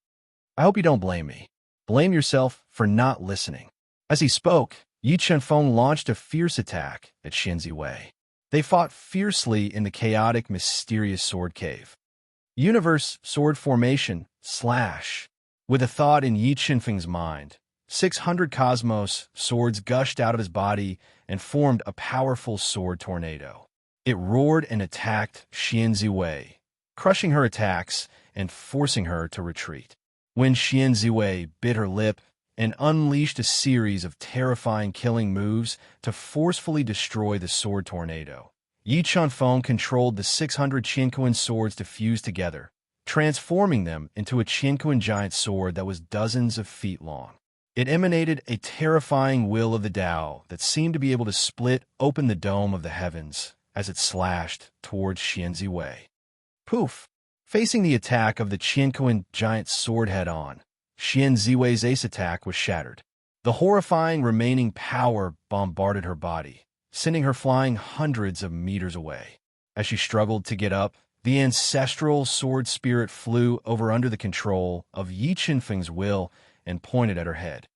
I hope you don't blame me. Blame yourself for not listening. As he spoke, Yi Qinfeng launched a fierce attack at Xian Ziwei. They fought fiercely in the chaotic, mysterious sword cave. Universe sword formation slash. With a thought in Yi Qinfeng's mind, 600 cosmos swords gushed out of his body and formed a powerful sword tornado. It roared and attacked Xian Ziwei, crushing her attacks and forcing her to retreat. When Xian Ziwei bit her lip and unleashed a series of terrifying killing moves to forcefully destroy the sword tornado, Yi Qinfeng controlled the 600 Qianquan swords to fuse together, transforming them into a Qianquan giant sword that was dozens of feet long. It emanated a terrifying will of the Tao that seemed to be able to split open the dome of the heavens as it slashed towards Xian Ziwei. Poof! Facing the attack of the Qianquan giant sword head-on, Xian Ziwei's ace attack was shattered. The horrifying remaining power bombarded her body, sending her flying hundreds of meters away. As she struggled to get up, the ancestral sword spirit flew over under the control of Yi Qinfeng's will and pointed at her head.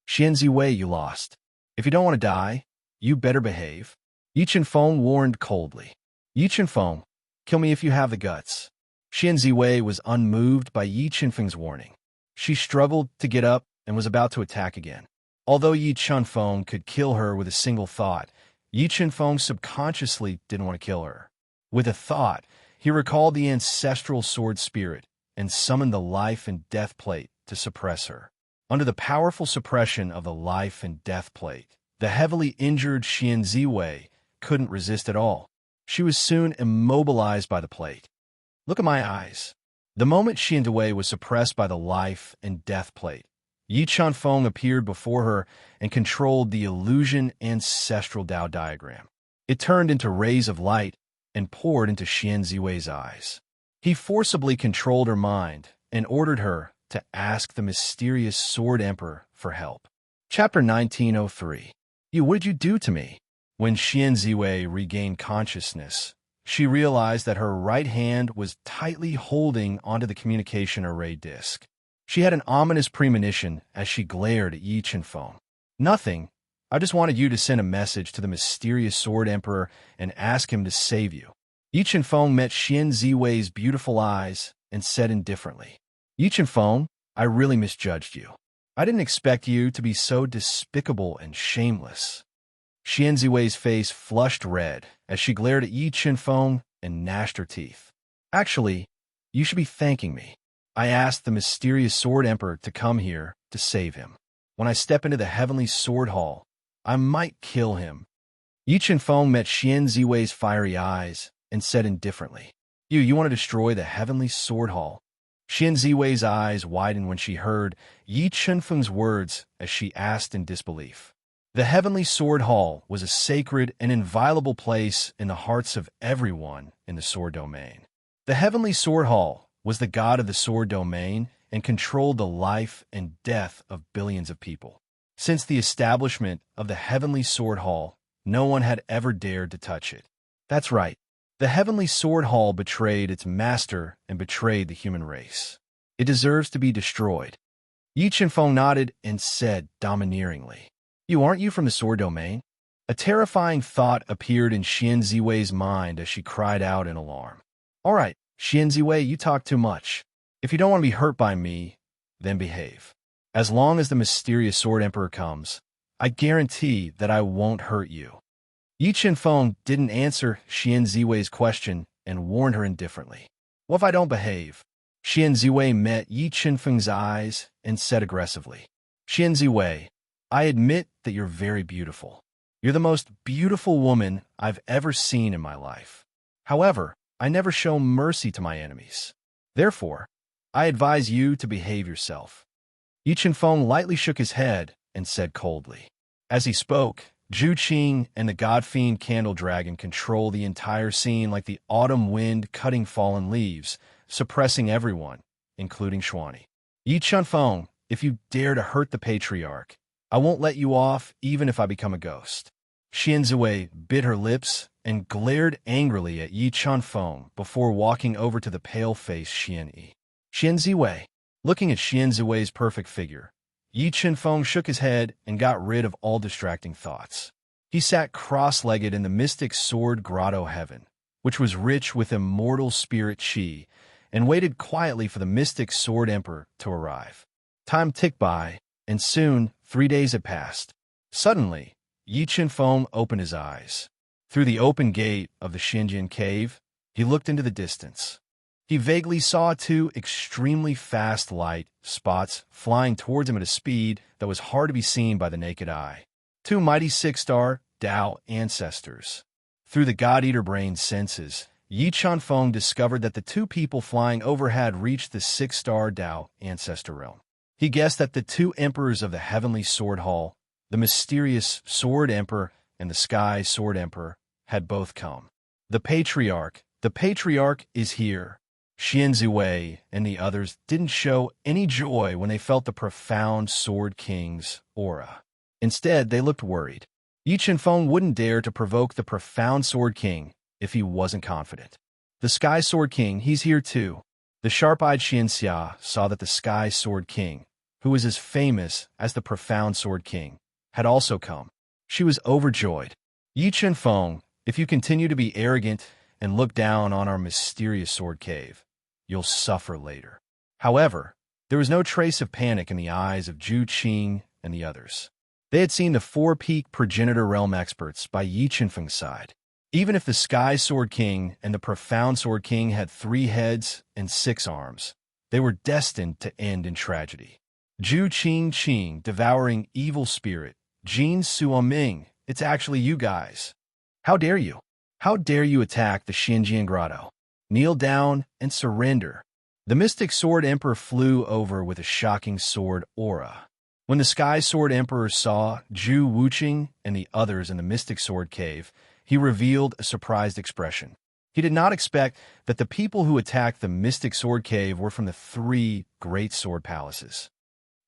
Xian Ziwei, you lost. If you don't want to die, you better behave. Yi Qinfeng warned coldly. Yi Qinfeng, kill me if you have the guts. Xian Ziwei was unmoved by Yi Qinfeng's warning. She struggled to get up and was about to attack again. Although Yi Qinfeng could kill her with a single thought, Yi Qinfeng subconsciously didn't want to kill her. With a thought, he recalled the ancestral sword spirit and summoned the life and death plate to suppress her. Under the powerful suppression of the life and death plate, the heavily injured Xian Ziwei couldn't resist at all. She was soon immobilized by the plate. Look at my eyes. The moment Xian Ziwei was suppressed by the life and death plate, Yi Qinfeng appeared before her and controlled the illusion ancestral Tao diagram. It turned into rays of light and poured into Xian Ziwei's eyes. He forcibly controlled her mind and ordered her to ask the mysterious Sword Emperor for help. Chapter 1903. What did you do to me? When Xian Ziwei regained consciousness, she realized that her right hand was tightly holding onto the communication array disk. She had an ominous premonition as she glared at Yi Qinfeng. Nothing. I just wanted you to send a message to the mysterious Sword Emperor and ask him to save you. Yi Qinfeng met Xian Ziwei's beautiful eyes and said indifferently, Yi Qinfeng, I really misjudged you. I didn't expect you to be so despicable and shameless. Xian Ziwei's face flushed red as she glared at Yi Qinfeng and gnashed her teeth. Actually, you should be thanking me. I asked the mysterious Sword Emperor to come here to save him. When I step into the Heavenly Sword Hall, I might kill him. Yi Qinfeng met Xian Ziwei's fiery eyes and said indifferently, You want to destroy the Heavenly Sword Hall? Xian Ziwei's eyes widened when she heard Yi Qinfeng's words as she asked in disbelief. The Heavenly Sword Hall was a sacred and inviolable place in the hearts of everyone in the sword domain. The Heavenly Sword Hall was the god of the sword domain and controlled the life and death of billions of people. Since the establishment of the Heavenly Sword Hall, no one had ever dared to touch it. That's right. The Heavenly Sword Hall betrayed its master and betrayed the human race. It deserves to be destroyed. Yi Qinfeng nodded and said domineeringly, Aren't you from the sword domain? A terrifying thought appeared in Xian Ziwei's mind as she cried out in alarm. All right, Xian Ziwei, you talk too much. If you don't want to be hurt by me, then behave. As long as the mysterious Sword Emperor comes, I guarantee that I won't hurt you. Yi Qinfeng didn't answer Xian Ziwei's question and warned her indifferently. What if I don't behave? Xian Ziwei met Yi Qinfeng's eyes and said aggressively, Xian Ziwei, I admit that you're very beautiful. You're the most beautiful woman I've ever seen in my life. However, I never show mercy to my enemies. Therefore, I advise you to behave yourself." Yi Chenfeng lightly shook his head and said coldly. As he spoke, Zhu Qing and the God-fiend Candle Dragon control the entire scene like the autumn wind cutting fallen leaves, suppressing everyone, including Xuani. "Yi Chenfeng, if you dare to hurt the patriarch, I won't let you off even if I become a ghost." Xian Zui bit her lips and glared angrily at Yi Chenfeng before walking over to the pale-faced Xian Yi. Xian Zui, looking at Xian Zui's perfect figure, Yi Chenfeng shook his head and got rid of all distracting thoughts. He sat cross-legged in the mystic sword grotto heaven, which was rich with immortal spirit qi, and waited quietly for the mystic sword emperor to arrive. Time ticked by, and soon 3 days had passed. Suddenly, Yi Chenfeng opened his eyes. Through the open gate of the Xinjian cave, he looked into the distance. He vaguely saw 2 extremely fast light spots flying towards him at a speed that was hard to be seen by the naked eye. 2 mighty 6-star Dao ancestors. Through the God-Eater brain's senses, Yi Chenfeng discovered that the 2 people flying over had reached the 6-star Dao ancestor realm. He guessed that the 2 emperors of the Heavenly Sword Hall, the mysterious Sword Emperor and the Sky Sword Emperor, had both come. The patriarch is here." Xian Zui and the others didn't show any joy when they felt the profound Sword King's aura. Instead, they looked worried. Yi Chenfeng wouldn't dare to provoke the profound Sword King if he wasn't confident. "The Sky Sword King, he's here too." The sharp-eyed Xian Xia saw that the Sky Sword King, who was as famous as the profound Sword King, had also come. She was overjoyed. "Yi Chenfeng, if you continue to be arrogant and look down on our mysterious sword cave, you'll suffer later." However, there was no trace of panic in the eyes of Zhu Qing and the others. They had seen the 4-peak progenitor realm experts by Yi Chenfeng's side. Even if the Sky Sword King and the Profound Sword King had 3 heads and 6 arms, they were destined to end in tragedy. Zhu Qing, devouring evil spirit. Jin Suoming, it's actually you guys. How dare you? How dare you attack the Xinjiang Grotto? Kneel down and surrender. The Mystic Sword Emperor flew over with a shocking sword aura. When the Sky Sword Emperor saw Zhu Wuqing and the others in the Mystic Sword Cave, he revealed a surprised expression. He did not expect that the people who attacked the Mystic Sword Cave were from the 3 great sword palaces.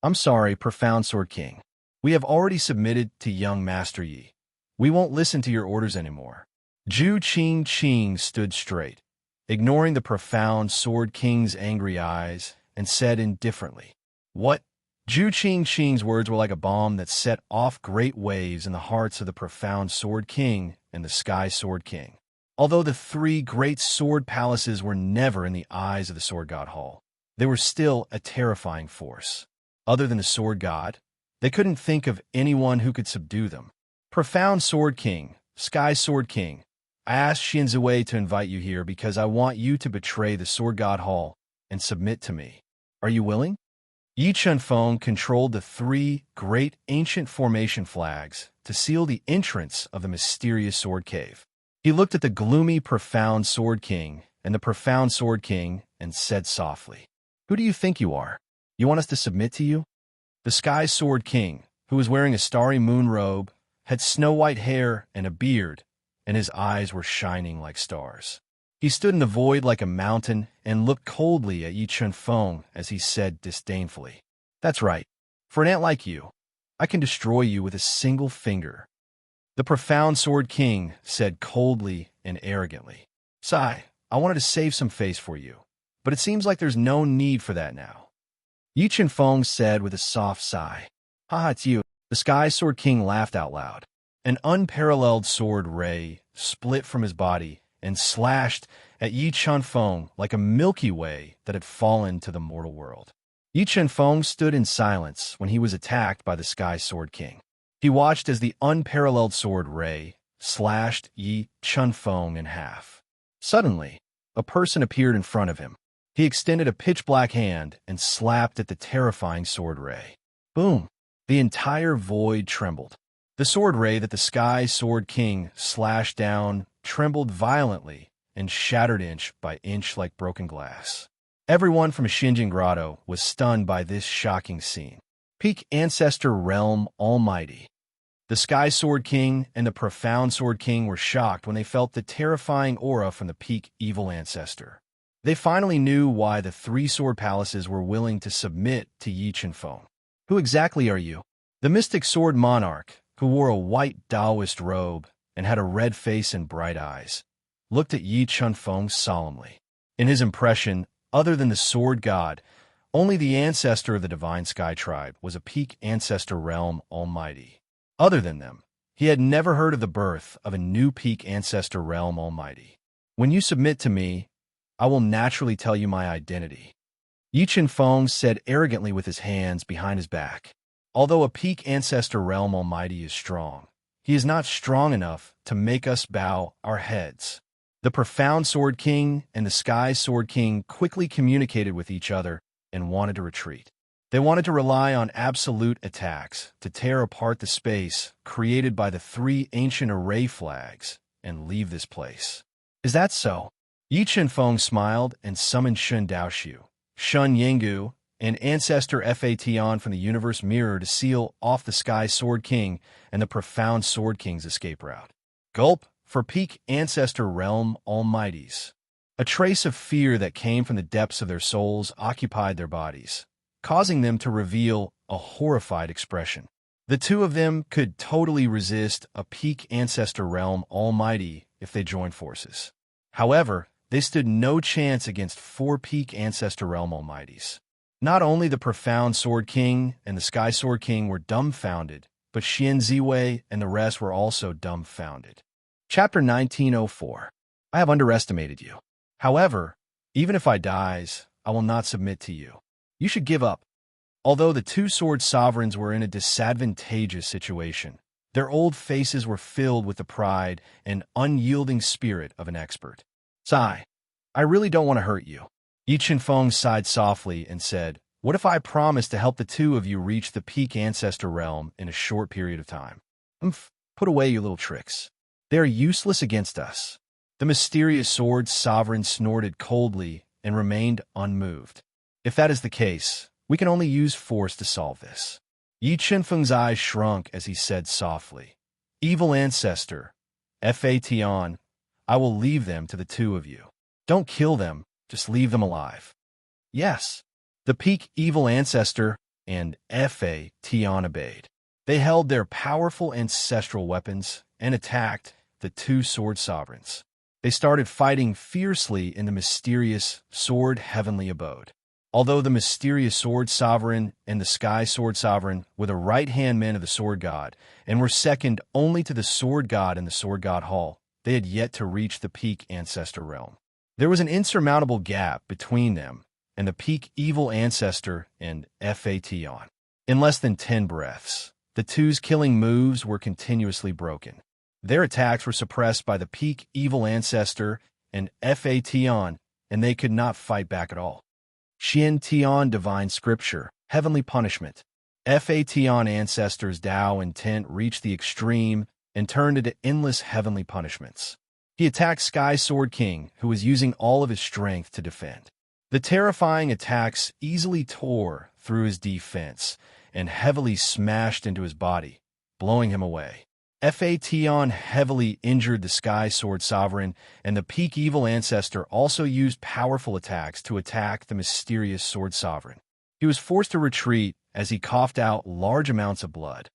"I'm sorry, Profound Sword King. We have already submitted to young Master Yi. We won't listen to your orders anymore." Zhu Qing stood straight, ignoring the Profound Sword King's angry eyes, and said indifferently, "What?" Zhu Qing's words were like a bomb that set off great waves in the hearts of the Profound Sword King and the Sky Sword King. Although the 3 great sword palaces were never in the eyes of the Sword God Hall, they were still a terrifying force. Other than the Sword God, they couldn't think of anyone who could subdue them. "Profound Sword King, Sky Sword King, I asked Xian Zui to invite you here because I want you to betray the Sword God Hall and submit to me. Are you willing?" Yi Chenfeng controlled the 3 great ancient formation flags to seal the entrance of the mysterious sword cave. He looked at the gloomy Profound Sword King and the Profound Sword King and said softly, "Who do you think you are? You want us to submit to you?" The Sky Sword King, who was wearing a starry moon robe, had snow-white hair and a beard, and his eyes were shining like stars. He stood in the void like a mountain and looked coldly at Yi Chenfeng as he said disdainfully, "That's right. For an ant like you, I can destroy you with a single finger." The Profound Sword King said coldly and arrogantly, "Sai, I wanted to save some face for you, but it seems like there's no need for that now." Yi Chenfeng said with a soft sigh, "Haha, it's you." The Sky Sword King laughed out loud. An unparalleled sword ray split from his body and slashed at Yi Chenfeng like a Milky Way that had fallen to the mortal world. Yi Chenfeng stood in silence when he was attacked by the Sky Sword King. He watched as the unparalleled sword ray slashed Yi Chenfeng in half. Suddenly, a person appeared in front of him. He extended a pitch-black hand and slapped at the terrifying sword ray. Boom! The entire void trembled. The sword ray that the Sky Sword King slashed down trembled violently and shattered inch by inch like broken glass. Everyone from Shinjin Grotto was stunned by this shocking scene. Peak Ancestor Realm Almighty. The Sky Sword King and the Profound Sword King were shocked when they felt the terrifying aura from the Peak Evil Ancestor. They finally knew why the three sword palaces were willing to submit to Yi Qianfeng. Who exactly are you? The Mystic Sword Monarch, who wore a white Taoist robe and had a red face and bright eyes, looked at Yi Qianfeng solemnly. In his impression, other than the Sword God, only the ancestor of the Divine Sky Tribe was a Peak Ancestor Realm Almighty. Other than them, he had never heard of the birth of a new Peak Ancestor Realm Almighty. When you submit to me, I will naturally tell you my identity, Yi Qianfeng said arrogantly with his hands behind his back. Although a Peak Ancestor Realm Almighty is strong, he is not strong enough to make us bow our heads. The Profound Sword King and the Sky Sword King quickly communicated with each other and wanted to retreat. They wanted to rely on absolute attacks to tear apart the space created by the three ancient array flags and leave this place. Is that so? Yi Qianfeng smiled and summoned Shun Daoxiu, Shun Yanggu, and Ancestor Fa Tian from the Universe Mirror to seal off the Sky Sword King and the Profound Sword King's escape route. Gulp for Peak Ancestor Realm Almighties. A trace of fear that came from the depths of their souls occupied their bodies, causing them to reveal a horrified expression. The two of them could totally resist a Peak Ancestor Realm Almighty if they joined forces. However, they stood no chance against four Peak Ancestor Realm Almighties. Not only the Profound Sword King and the Sky Sword King were dumbfounded, but Xian Ziwei and the rest were also dumbfounded. Chapter 1904. I have underestimated you. However, even if I dies, I will not submit to you. You should give up. Although the two sword sovereigns were in a disadvantageous situation, their old faces were filled with the pride and unyielding spirit of an expert. Sigh. I really don't want to hurt you. Yi Qianfeng sighed softly and said, what if I promise to help the two of you reach the Peak Ancestor Realm in a short period of time? Put away your little tricks. They are useless against us. The mysterious sword sovereign snorted coldly and remained unmoved. If that is the case, we can only use force to solve this. Yi Qianfeng's eyes shrunk as he said softly, Evil Ancestor, Fa Tian, I will leave them to the two of you. Don't kill them, just leave them alive. Yes. The Peak Evil Ancestor and Fa Tian obeyed. They held their powerful ancestral weapons and attacked the two sword sovereigns. They started fighting fiercely in the mysterious Sword Heavenly Abode. Although the mysterious Sword Sovereign and the Sky Sword Sovereign were the right-hand men of the Sword God and were second only to the Sword God in the Sword God Hall, they had yet to reach the Peak Ancestor Realm. There was an insurmountable gap between them and the Peak Evil Ancestor and Fa Tian. In less than 10 breaths, the two's killing moves were continuously broken. Their attacks were suppressed by the Peak Evil Ancestor and Fa Tian, and they could not fight back at all. Xian Tian Divine Scripture, Heavenly Punishment. Fa Tian Ancestor's Tao intent reached the extreme and turned into endless heavenly punishments. He attacked Sky Sword King, who was using all of his strength to defend. The terrifying attacks easily tore through his defense and heavily smashed into his body, blowing him away. Fa Tian heavily injured the Sky Sword Sovereign, and the Peak Evil Ancestor also used powerful attacks to attack the mysterious Sword Sovereign. He was forced to retreat as he coughed out large amounts of blood.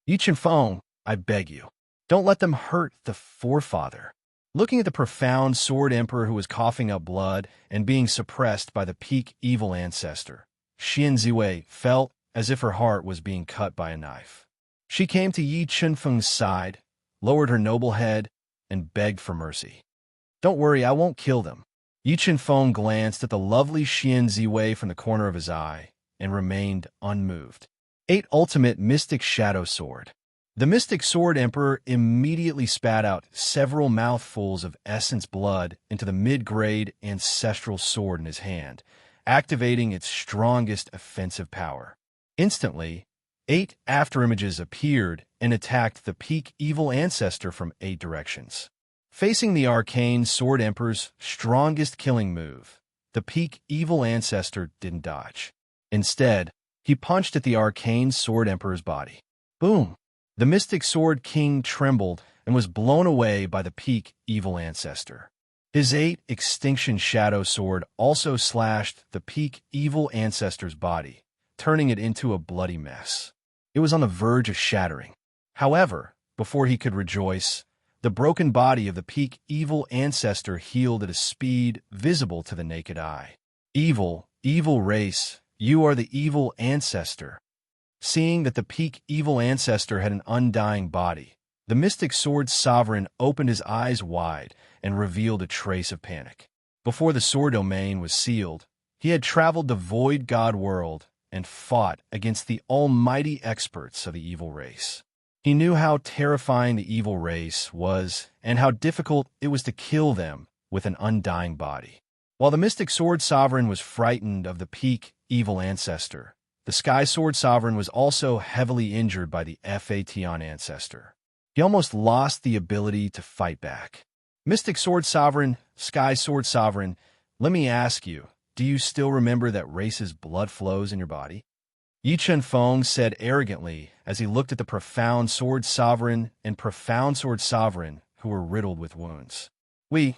Yi Qianfeng, I beg you, don't let them hurt the forefather. Looking at the Profound Sword Emperor who was coughing up blood and being suppressed by the Peak Evil Ancestor, Xian Ziwei felt as if her heart was being cut by a knife. She came to Yi Qianfeng's side, lowered her noble head, and begged for mercy. Don't worry, I won't kill them. Yi Qianfeng glanced at the lovely Xian Ziwei from the corner of his eye and remained unmoved. 8 Ultimate Mystic Shadow Sword. The Mystic Sword Emperor immediately spat out several mouthfuls of essence blood into the mid-grade ancestral sword in his hand, activating its strongest offensive power. Instantly, 8 afterimages appeared and attacked the peak evil ancestor from 8 directions. Facing the arcane Sword Emperor's strongest killing move, the peak evil ancestor didn't dodge. Instead, he punched at the arcane Sword Emperor's body. Boom! The Mystic Sword King trembled and was blown away by the peak evil ancestor. His 8 Extinction Shadow Sword also slashed the peak evil ancestor's body, turning it into a bloody mess. It was on the verge of shattering. However, before he could rejoice, the broken body of the peak evil ancestor healed at a speed visible to the naked eye. Evil, evil race, you are the evil ancestor. Seeing that the peak evil ancestor had an undying body, the Mystic Sword Sovereign opened his eyes wide and revealed a trace of panic. Before the sword domain was sealed, he had traveled the Void God world and fought against the almighty experts of the evil race. He knew how terrifying the evil race was and how difficult it was to kill them with an undying body. While the Mystic Sword Sovereign was frightened of the peak evil ancestor, the Sky Sword Sovereign was also heavily injured by the Phaeton ancestor. He almost lost the ability to fight back. Mystic Sword Sovereign, Sky Sword Sovereign, let me ask you, do you still remember that race's blood flows in your body? Yi Chen-Feng said arrogantly as he looked at the Profound Sword Sovereign and Profound Sword Sovereign who were riddled with wounds. The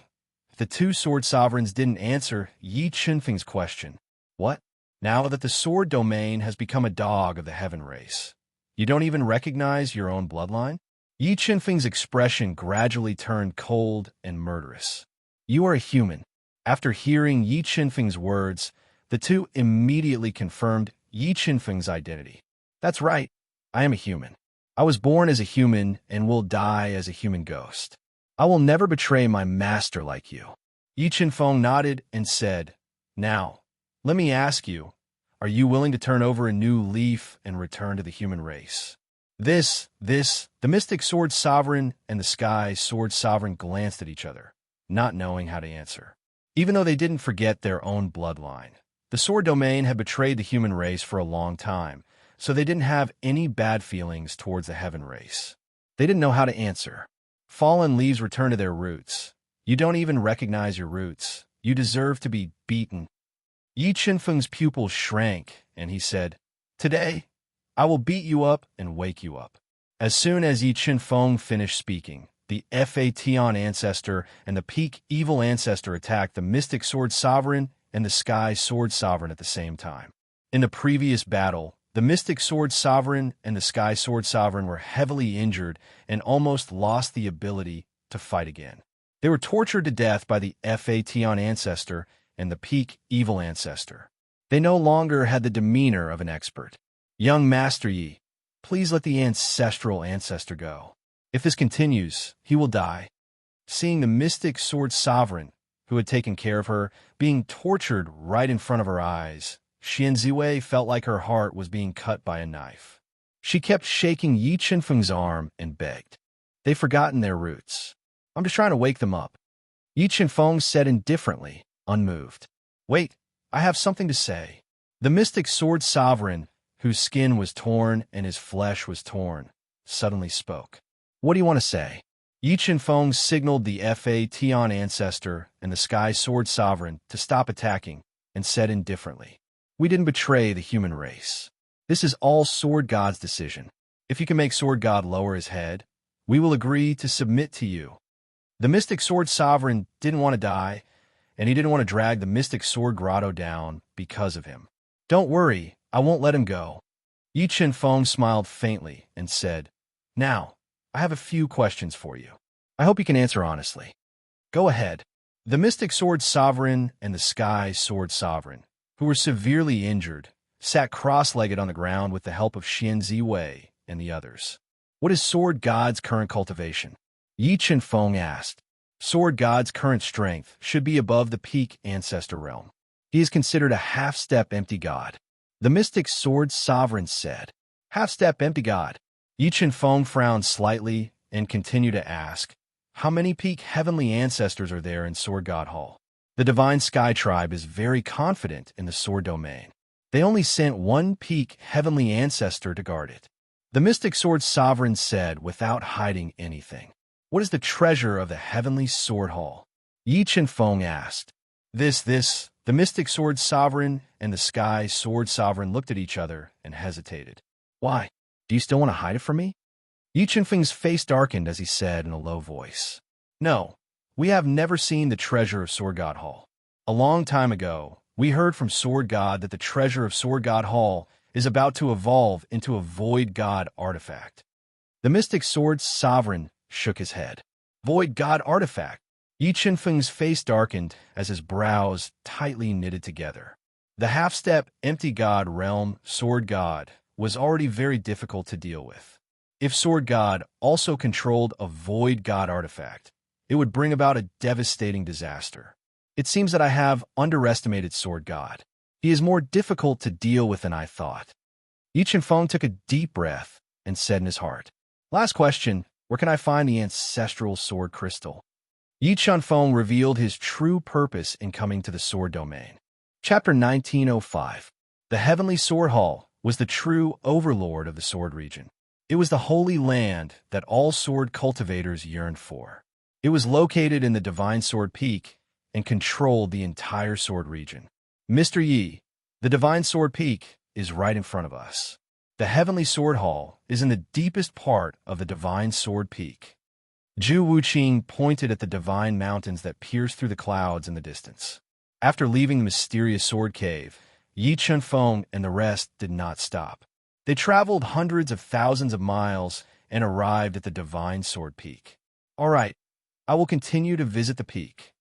2 Sword Sovereigns didn't answer Yi Chen-Feng's question. What? Now that the sword domain has become a dog of the heaven race, you don't even recognize your own bloodline? Yi Chen-Feng's expression gradually turned cold and murderous. You are a human. After hearing Yi Chen-Feng's words, the 2 immediately confirmed Yi Chen-Feng's identity. That's right, I am a human. I was born as a human and will die as a human ghost. I will never betray my master like you. Yi Chen-Feng nodded and said, Now, let me ask you, are you willing to turn over a new leaf and return to the human race? The Mystic Sword Sovereign and the Sky Sword Sovereign glanced at each other, not knowing how to answer. Even though they didn't forget their own bloodline, the sword domain had betrayed the human race for a long time, so they didn't have any bad feelings towards the heaven race. They didn't know how to answer. Fallen leaves return to their roots. You don't even recognize your roots. You deserve to be beaten. Yi Chen-Feng's pupils shrank, and he said, Today, I will beat you up and wake you up. As soon as Yi Chen-Feng finished speaking, the Phaeton ancestor and the peak evil ancestor attacked the Mystic Sword Sovereign and the Sky Sword Sovereign at the same time. In the previous battle, the Mystic Sword Sovereign and the Sky Sword Sovereign were heavily injured and almost lost the ability to fight again. They were tortured to death by the Phaeton ancestor and the peak evil ancestor. They no longer had the demeanor of an expert. Young Master Yi, please let the ancestral ancestor go. If this continues, he will die. Seeing the Mystic Sword Sovereign, who had taken care of her, being tortured right in front of her eyes, Xian Ziwei felt like her heart was being cut by a knife. She kept shaking Yi Chen-Feng's arm and begged. They've forgotten their roots. I'm just trying to wake them up. Yi Chen-Feng said indifferently, unmoved. Wait, I have something to say. The Mystic Sword Sovereign, whose skin was torn and his flesh was torn, suddenly spoke. What do you want to say? Yi Chen-Feng signaled the Phaeton ancestor and the Sky Sword Sovereign to stop attacking and said indifferently, We didn't betray the human race. This is all Sword God's decision. If you can make Sword God lower his head, we will agree to submit to you. The Mystic Sword Sovereign didn't want to die, and he didn't want to drag the Mystic Sword Grotto down because of him. Don't worry, I won't let him go. Yi Chen-Feng smiled faintly and said, Now, I have a few questions for you. I hope you can answer honestly. Go ahead. The Mystic Sword Sovereign and the Sky Sword Sovereign, who were severely injured, sat cross-legged on the ground with the help of Xian Ziwei and the others. What is Sword God's current cultivation? Yi Chen-Feng asked. Sword God's current strength should be above the peak ancestor realm. He is considered a half-step empty god. The Mystic Sword Sovereign said. Half-step empty god. Yi Chen-Feng frowned slightly and continued to ask, How many peak heavenly ancestors are there in Sword God Hall? The Divine Sky Tribe is very confident in the sword domain. They only sent one peak heavenly ancestor to guard it. The mystic sword sovereign said without hiding anything. What is the treasure of the heavenly sword hall? Yi Chen-feng asked. The mystic sword sovereign and the sky sword sovereign looked at each other and hesitated. Why? Do you still want to hide it from me? Yi Chen-feng's face darkened as he said in a low voice. No, we have never seen the treasure of Sword God Hall. A long time ago, we heard from Sword God that the treasure of Sword God Hall is about to evolve into a Void God artifact. The mystic sword sovereign shook his head. Void God artifact. Yi Chen-feng's face darkened as his brows tightly knitted together. The half-step empty god realm, Sword God, was already very difficult to deal with. If Sword God also controlled a Void God artifact, it would bring about a devastating disaster. It seems that I have underestimated Sword God. He is more difficult to deal with than I thought. Yi Chen-feng took a deep breath and said in his heart, Last question, where can I find the ancestral sword crystal? Yi Chen-feng revealed his true purpose in coming to the sword domain. Chapter 1905. The Heavenly Sword Hall was the true overlord of the sword region. It was the holy land that all sword cultivators yearned for. It was located in the Divine Sword Peak and controlled the entire sword region. Mr. Yi, the Divine Sword Peak is right in front of us. The Heavenly Sword Hall is in the deepest part of the Divine Sword Peak. Zhu Wuqing pointed at the divine mountains that pierced through the clouds in the distance. After leaving the mysterious sword cave, Yi Chen-feng and the rest did not stop. They traveled hundreds of thousands of miles and arrived at the Divine Sword Peak. All right, I will continue to visit the peak.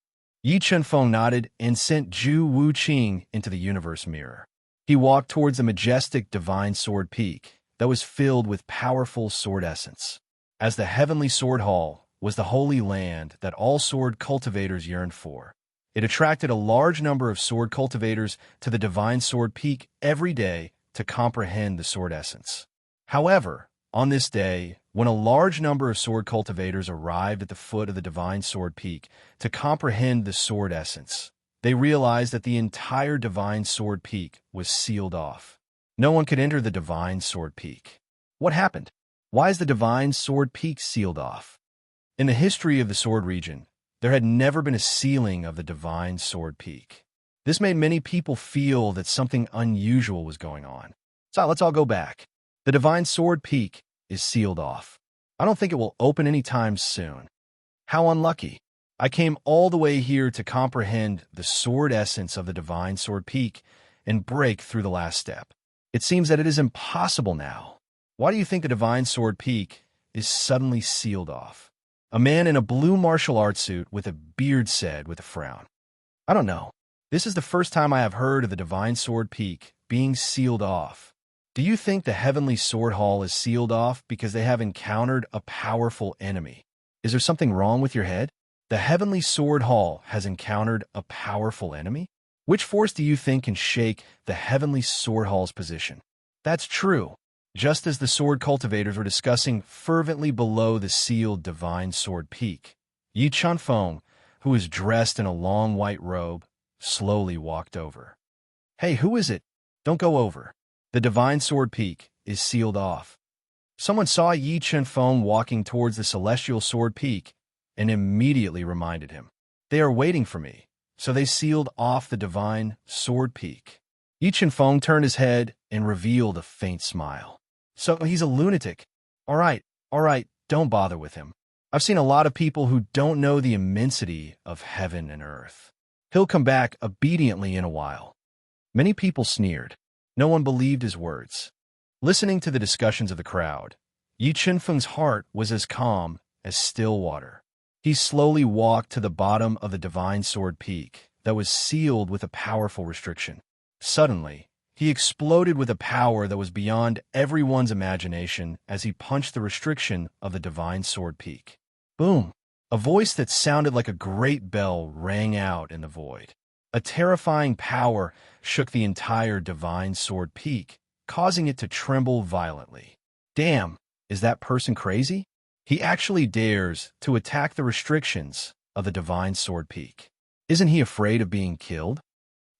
Yi Chen-feng nodded and sent Zhu Wuqing into the universe mirror. He walked towards the majestic Divine Sword Peak that was filled with powerful sword essence. As the Heavenly Sword Hall was the holy land that all sword cultivators yearned for, it attracted a large number of sword cultivators to the Divine Sword Peak every day to comprehend the sword essence. However, on this day, when a large number of sword cultivators arrived at the foot of the Divine Sword Peak to comprehend the sword essence, they realized that the entire Divine Sword Peak was sealed off. No one could enter the Divine Sword Peak. What happened? Why is the Divine Sword Peak sealed off? In the history of the Sword region, there had never been a sealing of the Divine Sword Peak. This made many people feel that something unusual was going on. So let's all go back. The Divine Sword Peak is sealed off. I don't think it will open anytime soon. How unlucky. I came all the way here to comprehend the sword essence of the Divine Sword Peak and break through the last step. It seems that it is impossible now. Why do you think the Divine Sword Peak is suddenly sealed off? A man in a blue martial arts suit with a beard said with a frown. I don't know. This is the first time I have heard of the Divine Sword Peak being sealed off. Do you think the Heavenly Sword Hall is sealed off because they have encountered a powerful enemy? Is there something wrong with your head? The Heavenly Sword Hall has encountered a powerful enemy? Which force do you think can shake the Heavenly Sword Hall's position? That's true. Just as the sword cultivators were discussing fervently below the sealed Divine Sword Peak, Yi Chen-feng, who was dressed in a long white robe, slowly walked over. Hey, who is it? Don't go over. The Divine Sword Peak is sealed off. Someone saw Yi Chen-feng walking towards the Celestial Sword Peak and immediately reminded him. They are waiting for me, so they sealed off the Divine Sword Peak. Yi Chen-feng turned his head and revealed a faint smile. So he's a lunatic. All right, don't bother with him. I've seen a lot of people who don't know the immensity of heaven and earth. He'll come back obediently in a while. Many people sneered. No one believed his words. Listening to the discussions of the crowd, Yi Chen-feng's heart was as calm as still water. He slowly walked to the bottom of the Divine Sword Peak that was sealed with a powerful restriction. Suddenly, he exploded with a power that was beyond everyone's imagination as he punched the restriction of the Divine Sword Peak. Boom! A voice that sounded like a great bell rang out in the void. A terrifying power shook the entire Divine Sword Peak, causing it to tremble violently. Damn, is that person crazy? He actually dares to attack the restrictions of the Divine Sword Peak. Isn't he afraid of being killed?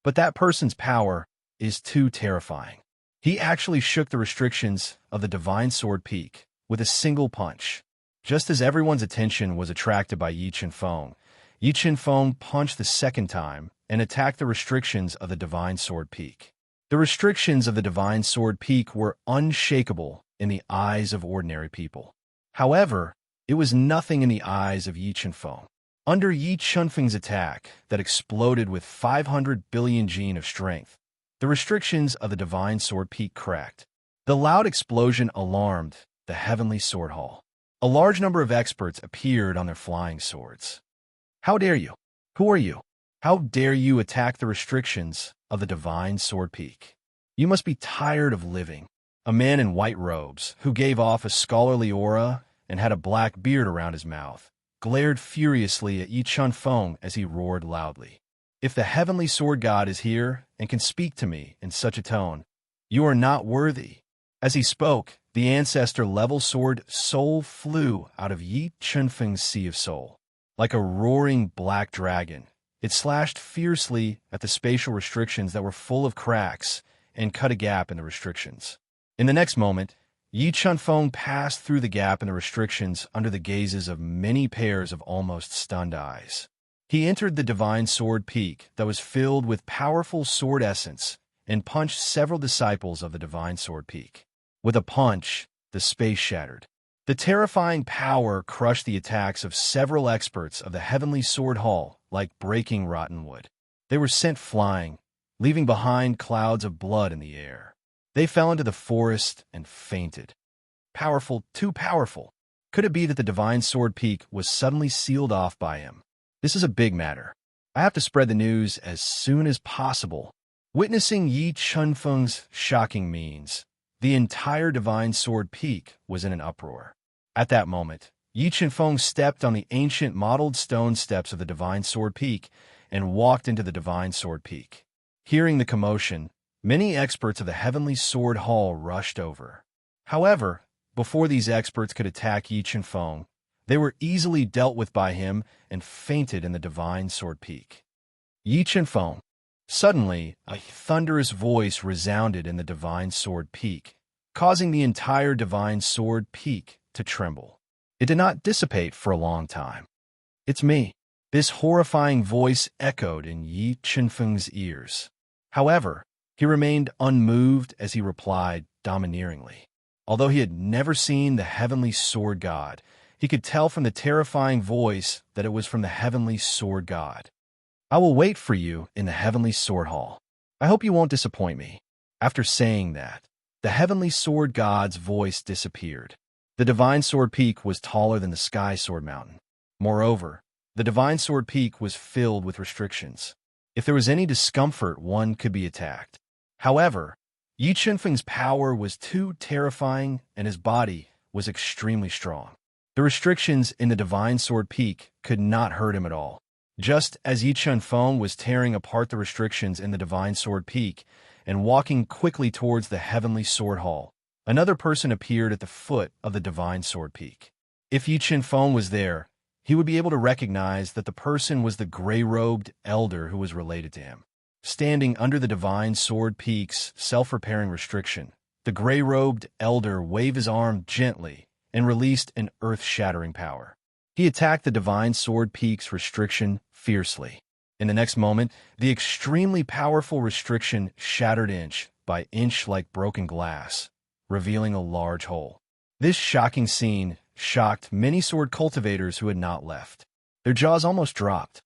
But that person's power is too terrifying. He actually shook the restrictions of the Divine Sword Peak with a single punch. Just as everyone's attention was attracted by Yi Chen-feng, Yi Chen-feng punched the second time and attacked the restrictions of the Divine Sword Peak. The restrictions of the Divine Sword Peak were unshakable in the eyes of ordinary people. However, it was nothing in the eyes of Yi Chen-feng. Under Yi Chen-feng's attack that exploded with 500 billion gene of strength, the restrictions of the Divine Sword Peak cracked. The loud explosion alarmed the Heavenly Sword Hall. A large number of experts appeared on their flying swords. "How dare you? Who are you? How dare you attack the restrictions of the Divine Sword Peak? You must be tired of living." A man in white robes, who gave off a scholarly aura and had a black beard around his mouth, glared furiously at Yi Chen-feng as he roared loudly. "If the Heavenly Sword God is here and can speak to me in such a tone, you are not worthy." As he spoke, the ancestor level sword soul flew out of Yi Chen-feng's sea of soul. Like a roaring black dragon, it slashed fiercely at the spatial restrictions that were full of cracks and cut a gap in the restrictions. In the next moment, Yi Chen-feng passed through the gap in the restrictions under the gazes of many pairs of almost stunned eyes. He entered the Divine Sword Peak that was filled with powerful sword essence and punched several disciples of the Divine Sword Peak. With a punch, the space shattered. The terrifying power crushed the attacks of several experts of the Heavenly Sword Hall like breaking rotten wood. They were sent flying, leaving behind clouds of blood in the air. They fell into the forest and fainted. Powerful, too powerful. Could it be that the Divine Sword Peak was suddenly sealed off by him? This is a big matter. I have to spread the news as soon as possible. Witnessing Yi Chen-feng's shocking means, the entire Divine Sword Peak was in an uproar. At that moment, Yi Chen-feng stepped on the ancient mottled stone steps of the Divine Sword Peak and walked into the Divine Sword Peak. Hearing the commotion, many experts of the Heavenly Sword Hall rushed over. However, before these experts could attack Yi Chen-feng, they were easily dealt with by him and fainted in the Divine Sword Peak. Yi Chen-feng. Suddenly, a thunderous voice resounded in the Divine Sword Peak, causing the entire Divine Sword Peak to tremble. It did not dissipate for a long time. "It's me." This horrifying voice echoed in Yi Chen-feng's ears. However, he remained unmoved as he replied domineeringly. Although he had never seen the Heavenly Sword God, he could tell from the terrifying voice that it was from the Heavenly Sword God. "I will wait for you in the Heavenly Sword Hall. I hope you won't disappoint me." After saying that, the Heavenly Sword God's voice disappeared. The Divine Sword Peak was taller than the Sky Sword Mountain. Moreover, the Divine Sword Peak was filled with restrictions. If there was any discomfort, one could be attacked. However, Yi Chen-feng's power was too terrifying and his body was extremely strong. The restrictions in the Divine Sword Peak could not hurt him at all. Just as Yi Chen-feng was tearing apart the restrictions in the Divine Sword Peak and walking quickly towards the Heavenly Sword Hall, another person appeared at the foot of the Divine Sword Peak. If Yi Chen-feng was there, he would be able to recognize that the person was the gray-robed elder who was related to him. Standing under the Divine Sword Peak's self-repairing restriction, the gray-robed elder waved his arm gently and released an earth-shattering power. He attacked the Divine Sword Peak's restriction fiercely. In the next moment, the extremely powerful restriction shattered inch by inch like broken glass, revealing a large hole. This shocking scene shocked many sword cultivators who had not left. Their jaws almost dropped.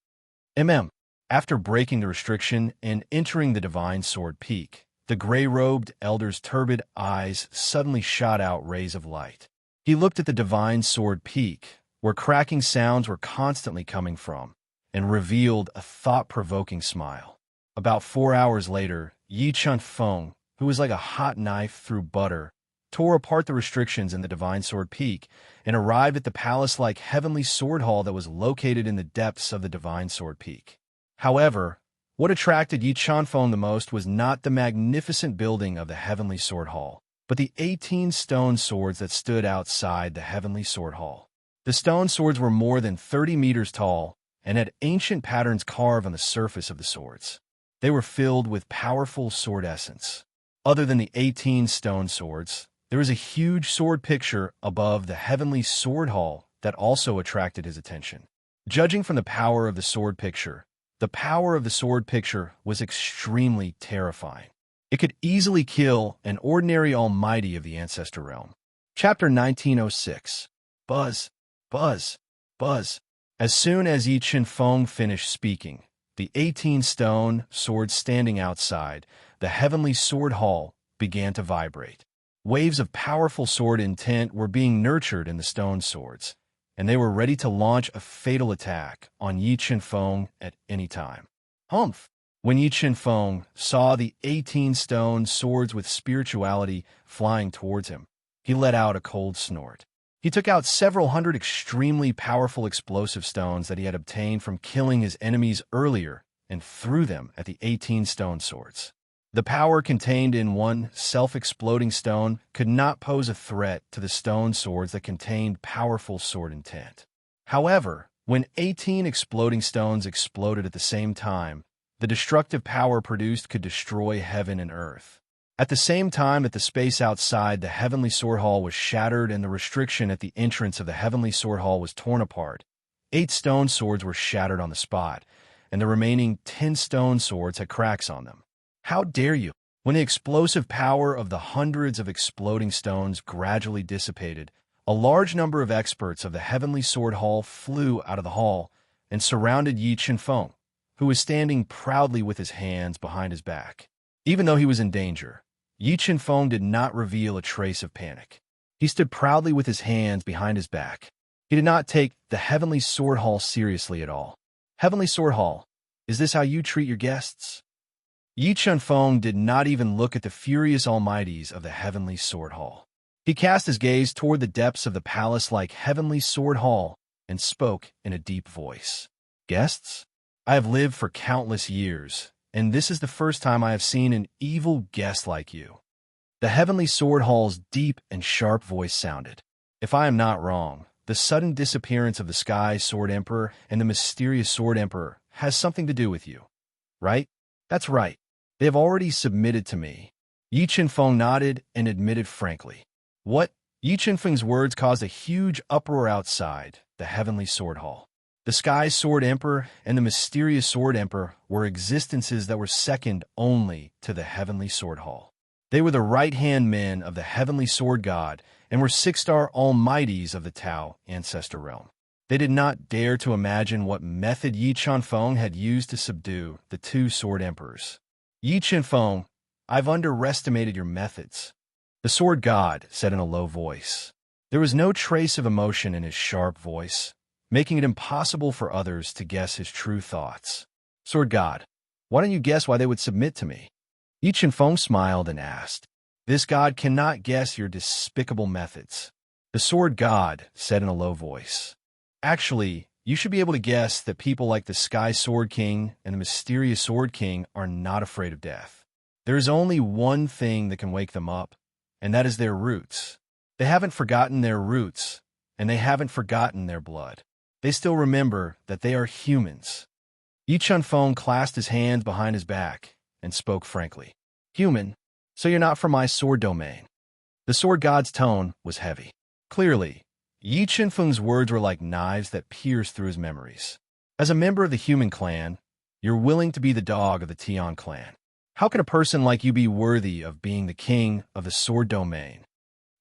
After breaking the restriction and entering the Divine Sword Peak, the gray-robed elder's turbid eyes suddenly shot out rays of light. He looked at the Divine Sword Peak, where cracking sounds were constantly coming from, and revealed a thought-provoking smile. About 4 hours later, Yi Chen-feng, who was like a hot knife through butter, tore apart the restrictions in the Divine Sword Peak and arrived at the palace-like Heavenly Sword Hall that was located in the depths of the Divine Sword Peak. However, what attracted Yi Chen-feng the most was not the magnificent building of the Heavenly Sword Hall, but the 18 stone swords that stood outside the Heavenly Sword Hall. The stone swords were more than 30 meters tall and had ancient patterns carved on the surface of the swords. They were filled with powerful sword essence. Other than the 18 stone swords, there was a huge sword picture above the heavenly sword hall that also attracted his attention. Judging from the power of the sword picture, was extremely terrifying. It could easily kill an ordinary almighty of the ancestor realm. Chapter 1906. Buzz, buzz, buzz. As soon as Yi Qinfeng finished speaking, the 18 stone swords standing outside the heavenly sword hall began to vibrate. Waves of powerful sword intent were being nurtured in the stone swords, and they were ready to launch a fatal attack on Yi Qinfeng at any time. Humph! When Yi Qinfeng saw the 18 stone swords with spirituality flying towards him, he let out a cold snort. He took out several hundred extremely powerful explosive stones that he had obtained from killing his enemies earlier and threw them at the 18 stone swords. The power contained in one self-exploding stone could not pose a threat to the stone swords that contained powerful sword intent. However, when 18 exploding stones exploded at the same time, the destructive power produced could destroy heaven and earth. At the same time that the space outside the heavenly sword hall was shattered and the restriction at the entrance of the heavenly sword hall was torn apart, 8 stone swords were shattered on the spot, and the remaining 10 stone swords had cracks on them. How dare you! When the explosive power of the hundreds of exploding stones gradually dissipated, a large number of experts of the heavenly sword hall flew out of the hall and surrounded Yi Qinfeng, who was standing proudly with his hands behind his back. Even though he was in danger, Yi Qinfeng did not reveal a trace of panic. He stood proudly with his hands behind his back. He did not take the heavenly sword hall seriously at all. Heavenly sword hall, is this how you treat your guests? Yi Qinfeng did not even look at the furious almighties of the heavenly sword hall. He cast his gaze toward the depths of the palace-like heavenly sword hall and spoke in a deep voice. Guests? I have lived for countless years, and this is the first time I have seen an evil guest like you. The heavenly sword hall's deep and sharp voice sounded. If I am not wrong, the sudden disappearance of the Sky Sword Emperor and the mysterious Sword Emperor has something to do with you, right? That's right. They have already submitted to me. Yi Qinfeng nodded and admitted frankly. What? Yi Qinfeng's words caused a huge uproar outside the heavenly sword hall. The Sky Sword Emperor and the mysterious Sword Emperor were existences that were second only to the heavenly sword hall. They were the right-hand men of the heavenly sword god and were 6-star almighties of the Tao ancestor realm. They did not dare to imagine what method Yi Qinfeng had used to subdue the 2 sword emperors. Yi Qinfeng, I've underestimated your methods, the sword god said in a low voice. There was no trace of emotion in his sharp voice, making it impossible for others to guess his true thoughts. Sword god, why don't you guess why they would submit to me? Yi Qinfeng smiled and asked. This god cannot guess your despicable methods, the sword god said in a low voice. Actually, you should be able to guess that people like the Sky Sword King and the Mysterious Sword King are not afraid of death. There is only one thing that can wake them up, and that is their roots. They haven't forgotten their roots, and they haven't forgotten their blood. They still remember that they are humans. Yi Qinfeng clasped his hands behind his back and spoke frankly. Human, so you're not from my sword domain. The sword god's tone was heavy. Clearly, Yi Qinfeng's words were like knives that pierced through his memories. As a member of the human clan, you're willing to be the dog of the Tian clan. How can a person like you be worthy of being the king of the sword domain?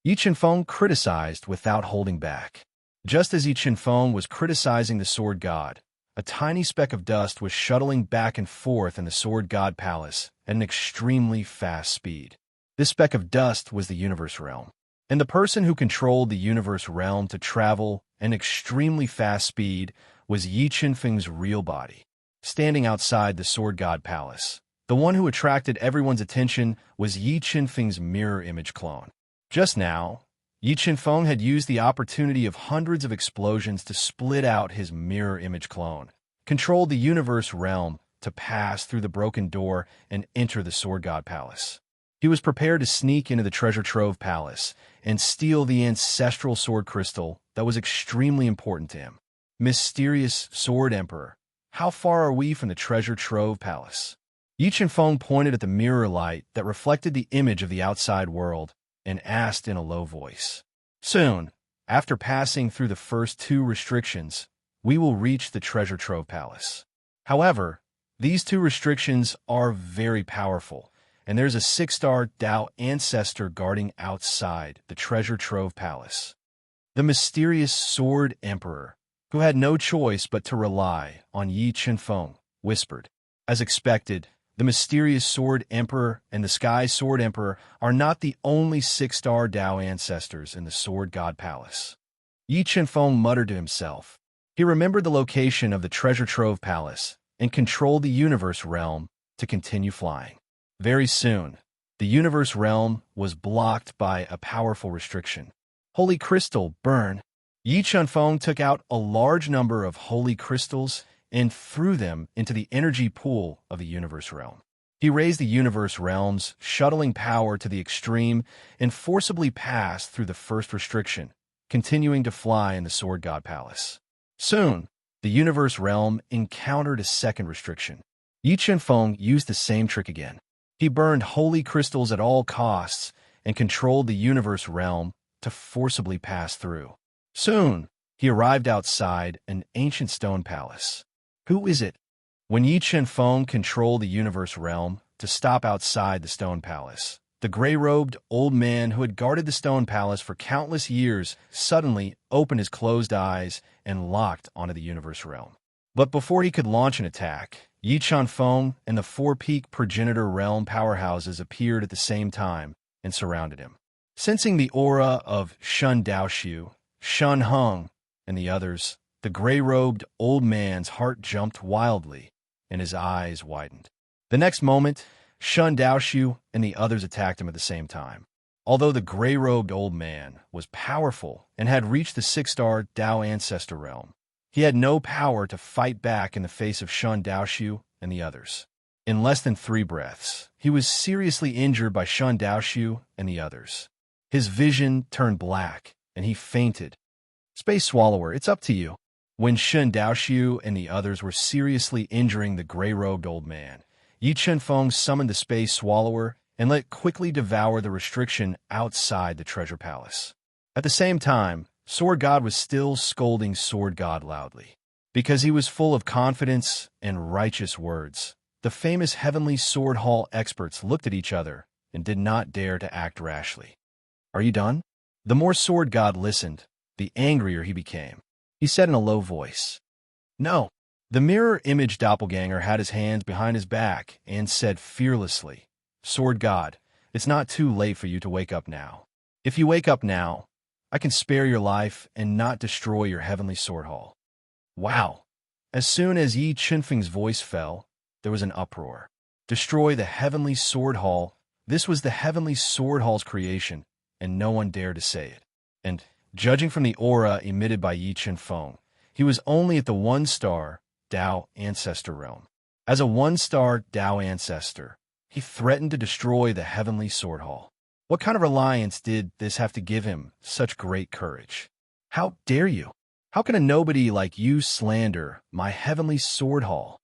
Yi Qinfeng criticized without holding back. Just as Yi Qinfeng was criticizing the sword god, a tiny speck of dust was shuttling back and forth in the sword god palace at an extremely fast speed. This speck of dust was the universe realm, and the person who controlled the universe realm to travel at an extremely fast speed was Yi Qinfeng's real body. Standing outside the sword god palace, the one who attracted everyone's attention was Yi Qinfeng's mirror image clone. Just now, Yi Qinfeng had used the opportunity of hundreds of explosions to split out his mirror image clone, controlled the universe realm to pass through the broken door and enter the sword god palace. He was prepared to sneak into the treasure trove palace and steal the ancestral sword crystal that was extremely important to him. Mysterious Sword Emperor, how far are we from the treasure trove palace? Yi Chenfeng pointed at the mirror light that reflected the image of the outside world and asked in a low voice. Soon, after passing through the first 2 restrictions, we will reach the treasure trove palace. However, these 2 restrictions are very powerful, and there's a 6-star Tao ancestor guarding outside the treasure trove palace. The mysterious Sword Emperor, who had no choice but to rely on Yi Chenfeng, whispered. As expected, the mysterious Sword Emperor and the Sky Sword Emperor are not the only 6-star Tao ancestors in the Sword God Palace. Yi Chenfeng muttered to himself. He remembered the location of the Treasure Trove Palace and controlled the Universe Realm to continue flying. Very soon, the Universe Realm was blocked by a powerful restriction. Holy Crystal, burn! Yi Chenfeng took out a large number of holy crystals and threw them into the energy pool of the Universe Realm. He raised the Universe Realm's shuttling power to the extreme and forcibly passed through the first restriction, continuing to fly in the Sword God Palace. Soon, the Universe Realm encountered a second restriction. Yi Chenfeng used the same trick again. He burned holy crystals at all costs and controlled the Universe Realm to forcibly pass through. Soon, he arrived outside an ancient stone palace. Who is it? When Yi Chenfeng controlled the Universe Realm to stop outside the stone palace, the gray-robed old man who had guarded the stone palace for countless years suddenly opened his closed eyes and locked onto the Universe Realm. But before he could launch an attack, Yi Chenfeng and the 4-peak progenitor realm powerhouses appeared at the same time and surrounded him. Sensing the aura of Shun Daoxiu, Shun Heng, and the others, the gray-robed old man's heart jumped wildly, and his eyes widened. The next moment, Shun Daoxiu and the others attacked him at the same time. Although the gray-robed old man was powerful and had reached the 6-star Tao Ancestor realm, he had no power to fight back in the face of Shun Daoxiu and the others. In less than 3 breaths, he was seriously injured by Shun Daoxiu and the others. His vision turned black, and he fainted. Space Swallower, it's up to you. When Shun Daoxiu and the others were seriously injuring the gray-robed old man, Yi Chenfeng summoned the Space Swallower and let it quickly devour the restriction outside the treasure palace. At the same time, Sword God was still scolding Sword God loudly. Because he was full of confidence and righteous words, the famous Heavenly Sword Hall experts looked at each other and did not dare to act rashly. Are you done? The more Sword God listened, the angrier he became. He said in a low voice, No. The mirror image doppelganger had his hands behind his back and said fearlessly, Sword God, it's not too late for you to wake up now. If you wake up now, I can spare your life and not destroy your heavenly sword hall. Wow. As soon as Yi Chenfeng's voice fell, there was an uproar. Destroy the heavenly sword hall. This was the heavenly sword hall's creation, and no one dared to say it. And, judging from the aura emitted by Yi Chenfeng, he was only at the 1-star Tao Ancestor realm. As a 1-star Tao Ancestor, he threatened to destroy the heavenly sword hall. What kind of reliance did this have to give him such great courage? How dare you? How can a nobody like you slander my heavenly sword hall?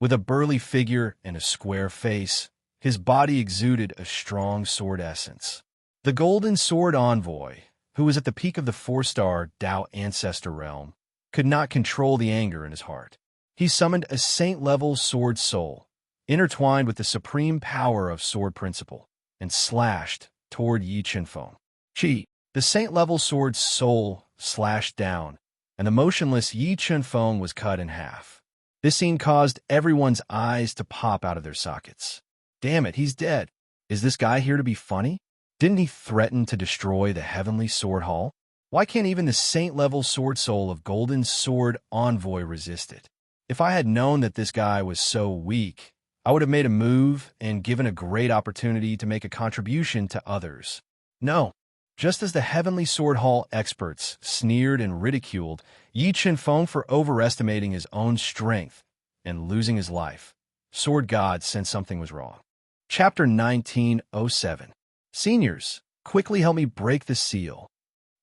With a burly figure and a square face, his body exuded a strong sword essence. The Golden Sword Envoy, who was at the peak of the 4-star Tao Ancestor realm, could not control the anger in his heart. He summoned a saint-level sword soul, intertwined with the supreme power of sword principle, and slashed toward Yi Chenfeng. The saint-level sword soul slashed down, and the motionless Yi Chenfeng was cut in half. This scene caused everyone's eyes to pop out of their sockets. Damn it, he's dead. Is this guy here to be funny? Didn't he threaten to destroy the heavenly sword hall? Why can't even the saint-level sword soul of Golden Sword Envoy resist it? If I had known that this guy was so weak, I would have made a move and given a great opportunity to make a contribution to others. No. Just as the Heavenly Sword Hall experts sneered and ridiculed Yi Chenfeng for overestimating his own strength and losing his life, Sword God sensed something was wrong. Chapter 1907. Seniors, quickly help me break the seal.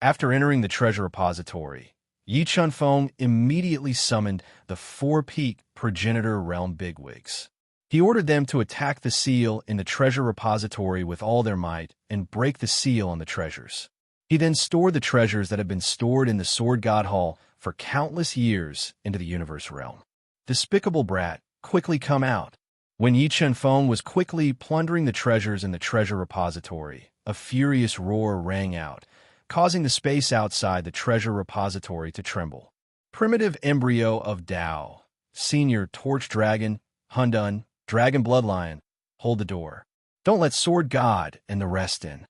After entering the treasure repository, Yi Chenfeng immediately summoned the 4-peak progenitor realm bigwigs. He ordered them to attack the seal in the treasure repository with all their might and break the seal on the treasures. He then stored the treasures that had been stored in the Sword God Hall for countless years into the universe realm. Despicable brat, quickly come out. When Yi Chunfeng was quickly plundering the treasures in the treasure repository, a furious roar rang out, causing the space outside the treasure repository to tremble. Primitive embryo of Tao, senior torch dragon, Hundun, dragon bloodlion, hold the door. Don't let Sword God and the rest in.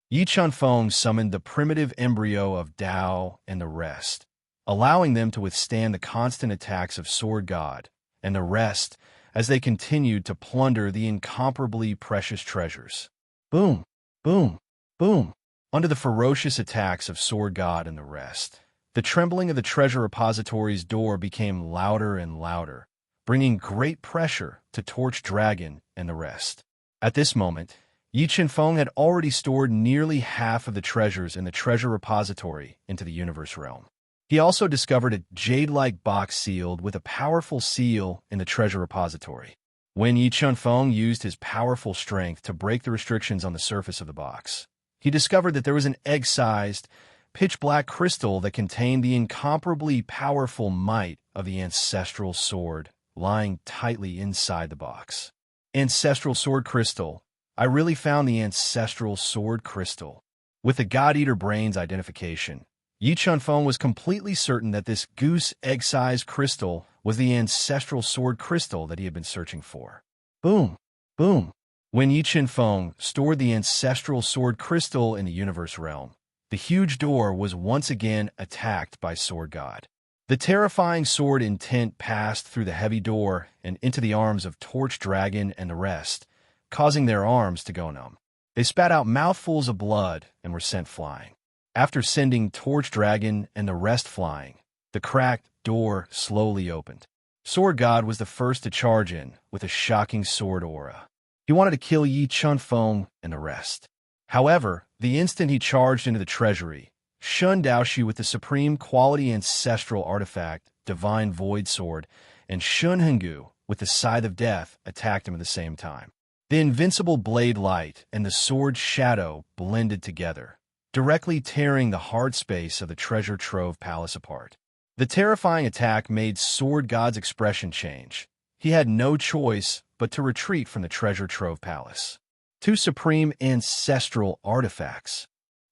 Yi Chunfeng summoned the primitive embryo of Tao and the rest, allowing them to withstand the constant attacks of Sword God and the rest as they continued to plunder the incomparably precious treasures. Boom, boom, boom. Under the ferocious attacks of Sword God and the rest, the trembling of the treasure repository's door became louder and louder, bringing great pressure to Torch Dragon and the rest. At this moment, Yi Chunfeng had already stored nearly half of the treasures in the treasure repository into the universe realm. He also discovered a jade-like box sealed with a powerful seal in the treasure repository. When Yi Chunfeng used his powerful strength to break the restrictions on the surface of the box, he discovered that there was an egg-sized, pitch-black crystal that contained the incomparably powerful might of the ancestral sword lying tightly inside the box. Ancestral sword crystal. I really found the ancestral sword crystal. With the God-Eater Brain's identification, Yi Chunfeng was completely certain that this goose egg-sized crystal was the ancestral sword crystal that he had been searching for. Boom, boom. When Yi Chunfeng stored the ancestral sword crystal in the universe realm, the huge door was once again attacked by Sword God. The terrifying sword intent passed through the heavy door and into the arms of Torch Dragon and the rest, causing their arms to go numb. They spat out mouthfuls of blood and were sent flying. After sending Torch Dragon and the rest flying, the cracked door slowly opened. Sword God was the first to charge in with a shocking sword aura. He wanted to kill Yi Chunfeng and the rest. However, the instant he charged into the treasury, Shun Daoshi with the supreme quality ancestral artifact, Divine Void Sword, and Shun Hengu with the Scythe of Death attacked him at the same time. The invincible blade light and the sword shadow blended together, directly tearing the hard space of the treasure trove palace apart. The terrifying attack made Sword God's expression change. He had no choice but to retreat from the treasure trove palace. Two supreme ancestral artifacts.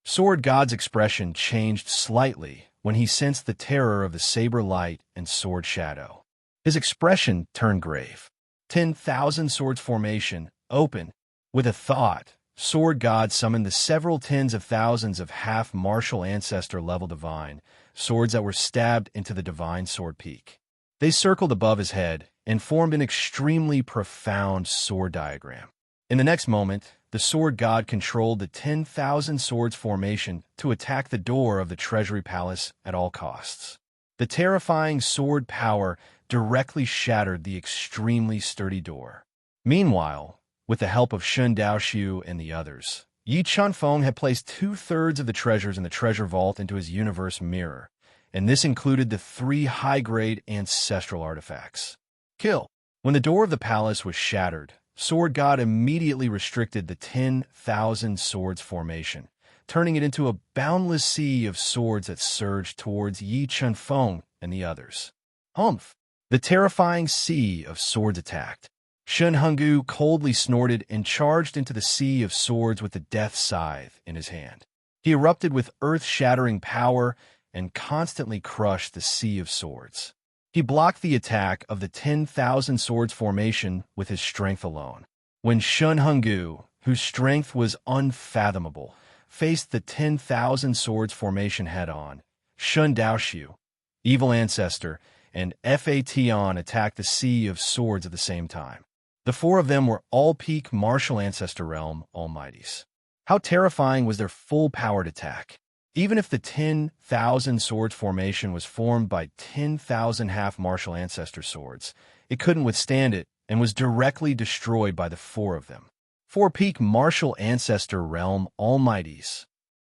Sword God's expression changed slightly when he sensed the terror of the saber light and sword shadow. His expression turned grave. 10,000 swords formation, open. With a thought, Sword God summoned the several tens of thousands of half-martial ancestor-level divine swords that were stabbed into the divine sword peak. They circled above his head and formed an extremely profound sword diagram. In the next moment, the Sword God controlled the 10,000 swords formation to attack the door of the treasury palace at all costs. The terrifying sword power directly shattered the extremely sturdy door. Meanwhile, with the help of Shun Daoxiu and the others, Yi Chunfeng had placed 2/3 of the treasures in the treasure vault into his universe mirror, and this included the 3 high-grade ancestral artifacts. Kill. When the door of the palace was shattered, Sword God immediately restricted the 10,000 swords formation, turning it into a boundless sea of swords that surged towards Yi Chunfeng and the others. Humph! The terrifying sea of swords attacked. Shun Hengu coldly snorted and charged into the sea of swords with the death scythe in his hand. He erupted with earth-shattering power and constantly crushed the sea of swords. He blocked the attack of the 10,000 swords formation with his strength alone. When Shun Hengu, whose strength was unfathomable, faced the 10,000 swords formation head-on, Shun Daoxiu, evil ancestor, and Fa Tian attacked the sea of swords at the same time. The 4 of them were all-peak martial ancestor realm almighties. How terrifying was their full-powered attack! Even if the 10,000 swords formation was formed by 10,000 half-martial ancestor swords, it couldn't withstand it and was directly destroyed by the 4 of them. 4 peak martial ancestor realm almighties.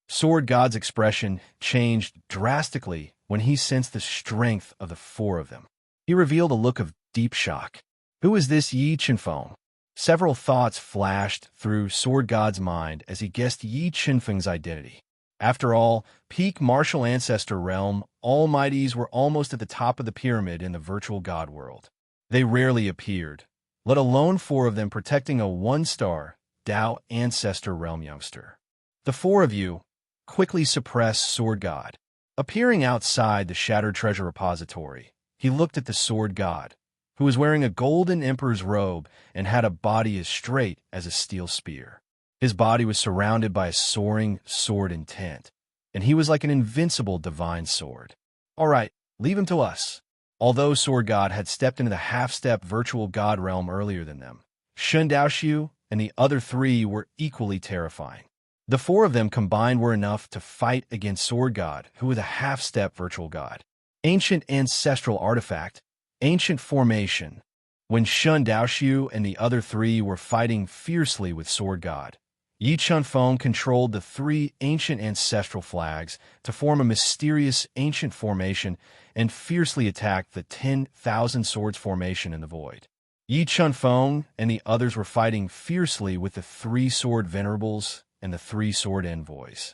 Sword God's expression changed drastically when he sensed the strength of the 4 of them. He revealed a look of deep shock. Who is this Yi Chenfeng? Several thoughts flashed through Sword God's mind as he guessed Yi Chenfeng's identity. After all, peak martial ancestor realm, almighties were almost at the top of the pyramid in the virtual god world. They rarely appeared, let alone four of them protecting a one-star Dao ancestor realm youngster. The four of you quickly suppressed Sword God. Appearing outside the Shattered Treasure Repository, he looked at the Sword God, who was wearing a golden emperor's robe and had a body as straight as a steel spear. His body was surrounded by a soaring sword intent, and he was like an invincible divine sword. All right, leave him to us. Although Sword God had stepped into the half-step virtual god realm earlier than them, Shun Daoxiu and the other three were equally terrifying. The four of them combined were enough to fight against Sword God, who was a half-step virtual god. Ancient ancestral artifact, ancient formation. When Shun Daoxiu and the other three were fighting fiercely with Sword God, Yi Chenfeng controlled the three ancient ancestral flags to form a mysterious ancient formation and fiercely attacked the 10,000 swords formation in the void. Yi Chenfeng and the others were fighting fiercely with the three-sword venerables and the three-sword envoys.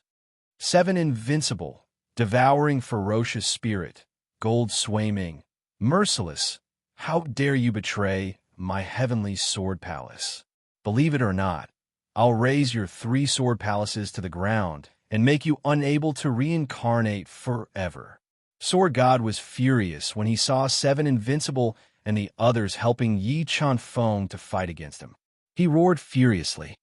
7 invincible, devouring ferocious spirit, gold swaiming, merciless. How dare you betray my heavenly sword palace? Believe it or not, I'll raise your 3 sword palaces to the ground and make you unable to reincarnate forever. Sword God was furious when he saw 7 invincible and the others helping Yi Chenfeng to fight against him. He roared furiously.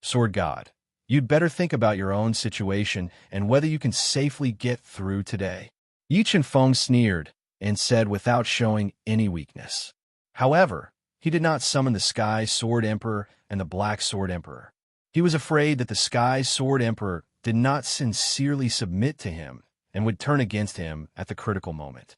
Sword God, you'd better think about your own situation and whether you can safely get through today. Yi Chenfeng sneered and said without showing any weakness. However, he did not summon the Sky Sword Emperor and the Black Sword Emperor. He was afraid that the Sky Sword Emperor did not sincerely submit to him and would turn against him at the critical moment.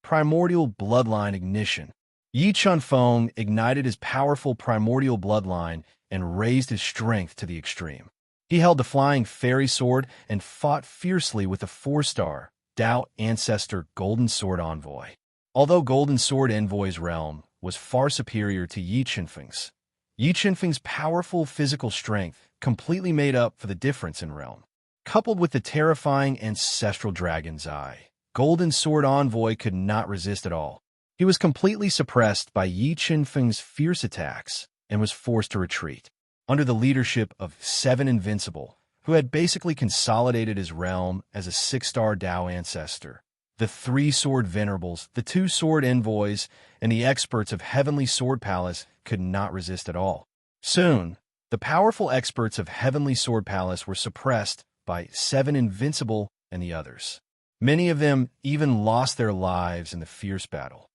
Primordial Bloodline Ignition. Yi Chenfeng ignited his powerful primordial bloodline and raised his strength to the extreme. He held the flying fairy sword and fought fiercely with the 4-star Dao ancestor Golden Sword Envoy. Although Golden Sword Envoy's realm was far superior to Yi Chenfeng's powerful physical strength completely made up for the difference in realm. Coupled with the terrifying ancestral dragon's eye, Golden Sword Envoy could not resist at all. He was completely suppressed by Yi Chenfeng's fierce attacks and was forced to retreat. Under the leadership of 7 Invincible, who had basically consolidated his realm as a 6-star Dao ancestor, the 3-sword venerables, the 2-sword envoys, and the experts of Heavenly Sword Palace could not resist at all. Soon, the powerful experts of Heavenly Sword Palace were suppressed by 7 Invincible and the others. Many of them even lost their lives in the fierce battle.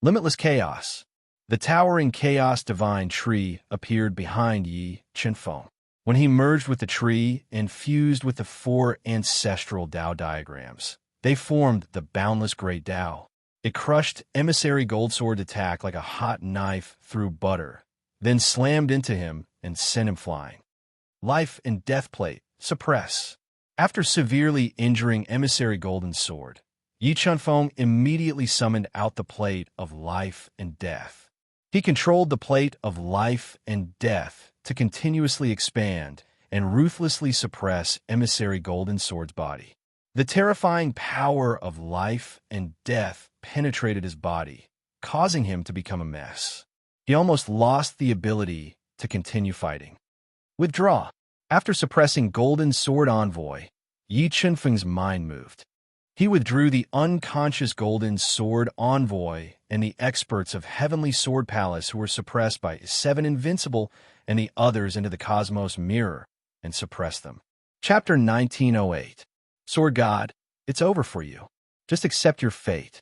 Limitless Chaos. The towering Chaos Divine Tree appeared behind Yi Chenfeng. When he merged with the tree and fused with the 4 ancestral Dao diagrams, they formed the Boundless Great Dao. It crushed Emissary Goldsword's attack like a hot knife through butter, then slammed into him and sent him flying. Life and Death Plate. Suppress. After severely injuring Emissary Golden Sword, Yi Chenfeng immediately summoned out the Plate of Life and Death. He controlled the Plate of Life and Death to continuously expand and ruthlessly suppress Emissary Golden Sword's body. The terrifying power of life and death penetrated his body, causing him to become a mess. He almost lost the ability to continue fighting. Withdraw. After suppressing Golden Sword Envoy, Yi Chenfeng's mind moved. He withdrew the unconscious Golden Sword Envoy and the experts of Heavenly Sword Palace who were suppressed by 7 Invincible and the others into the Cosmos Mirror and suppressed them. Chapter 1908. Sword God, it's over for you. Just accept your fate.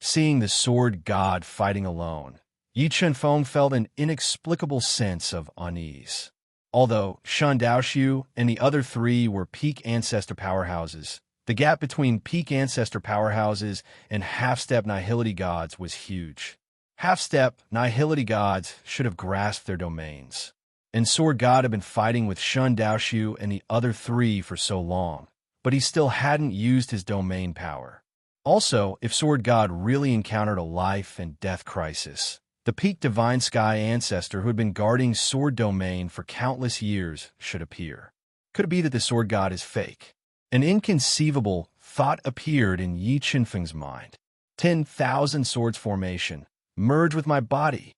Seeing the Sword God fighting alone, Yi Chenfeng felt an inexplicable sense of unease. Although Shun Daoxiu and the other 3 were peak ancestor powerhouses, the gap between peak ancestor powerhouses and half-step nihility gods was huge. Half-step nihility gods should have grasped their domains. And Sword God had been fighting with Shun Daoxiu and the other 3 for so long, but he still hadn't used his domain power. Also, if Sword God really encountered a life and death crisis, The peak divine sky ancestor who had been guarding sword domain for countless years should appear. Could it be that the sword god is fake? An inconceivable thought appeared in Yi Qinfeng's mind. 10,000 swords formation. Merge with my body.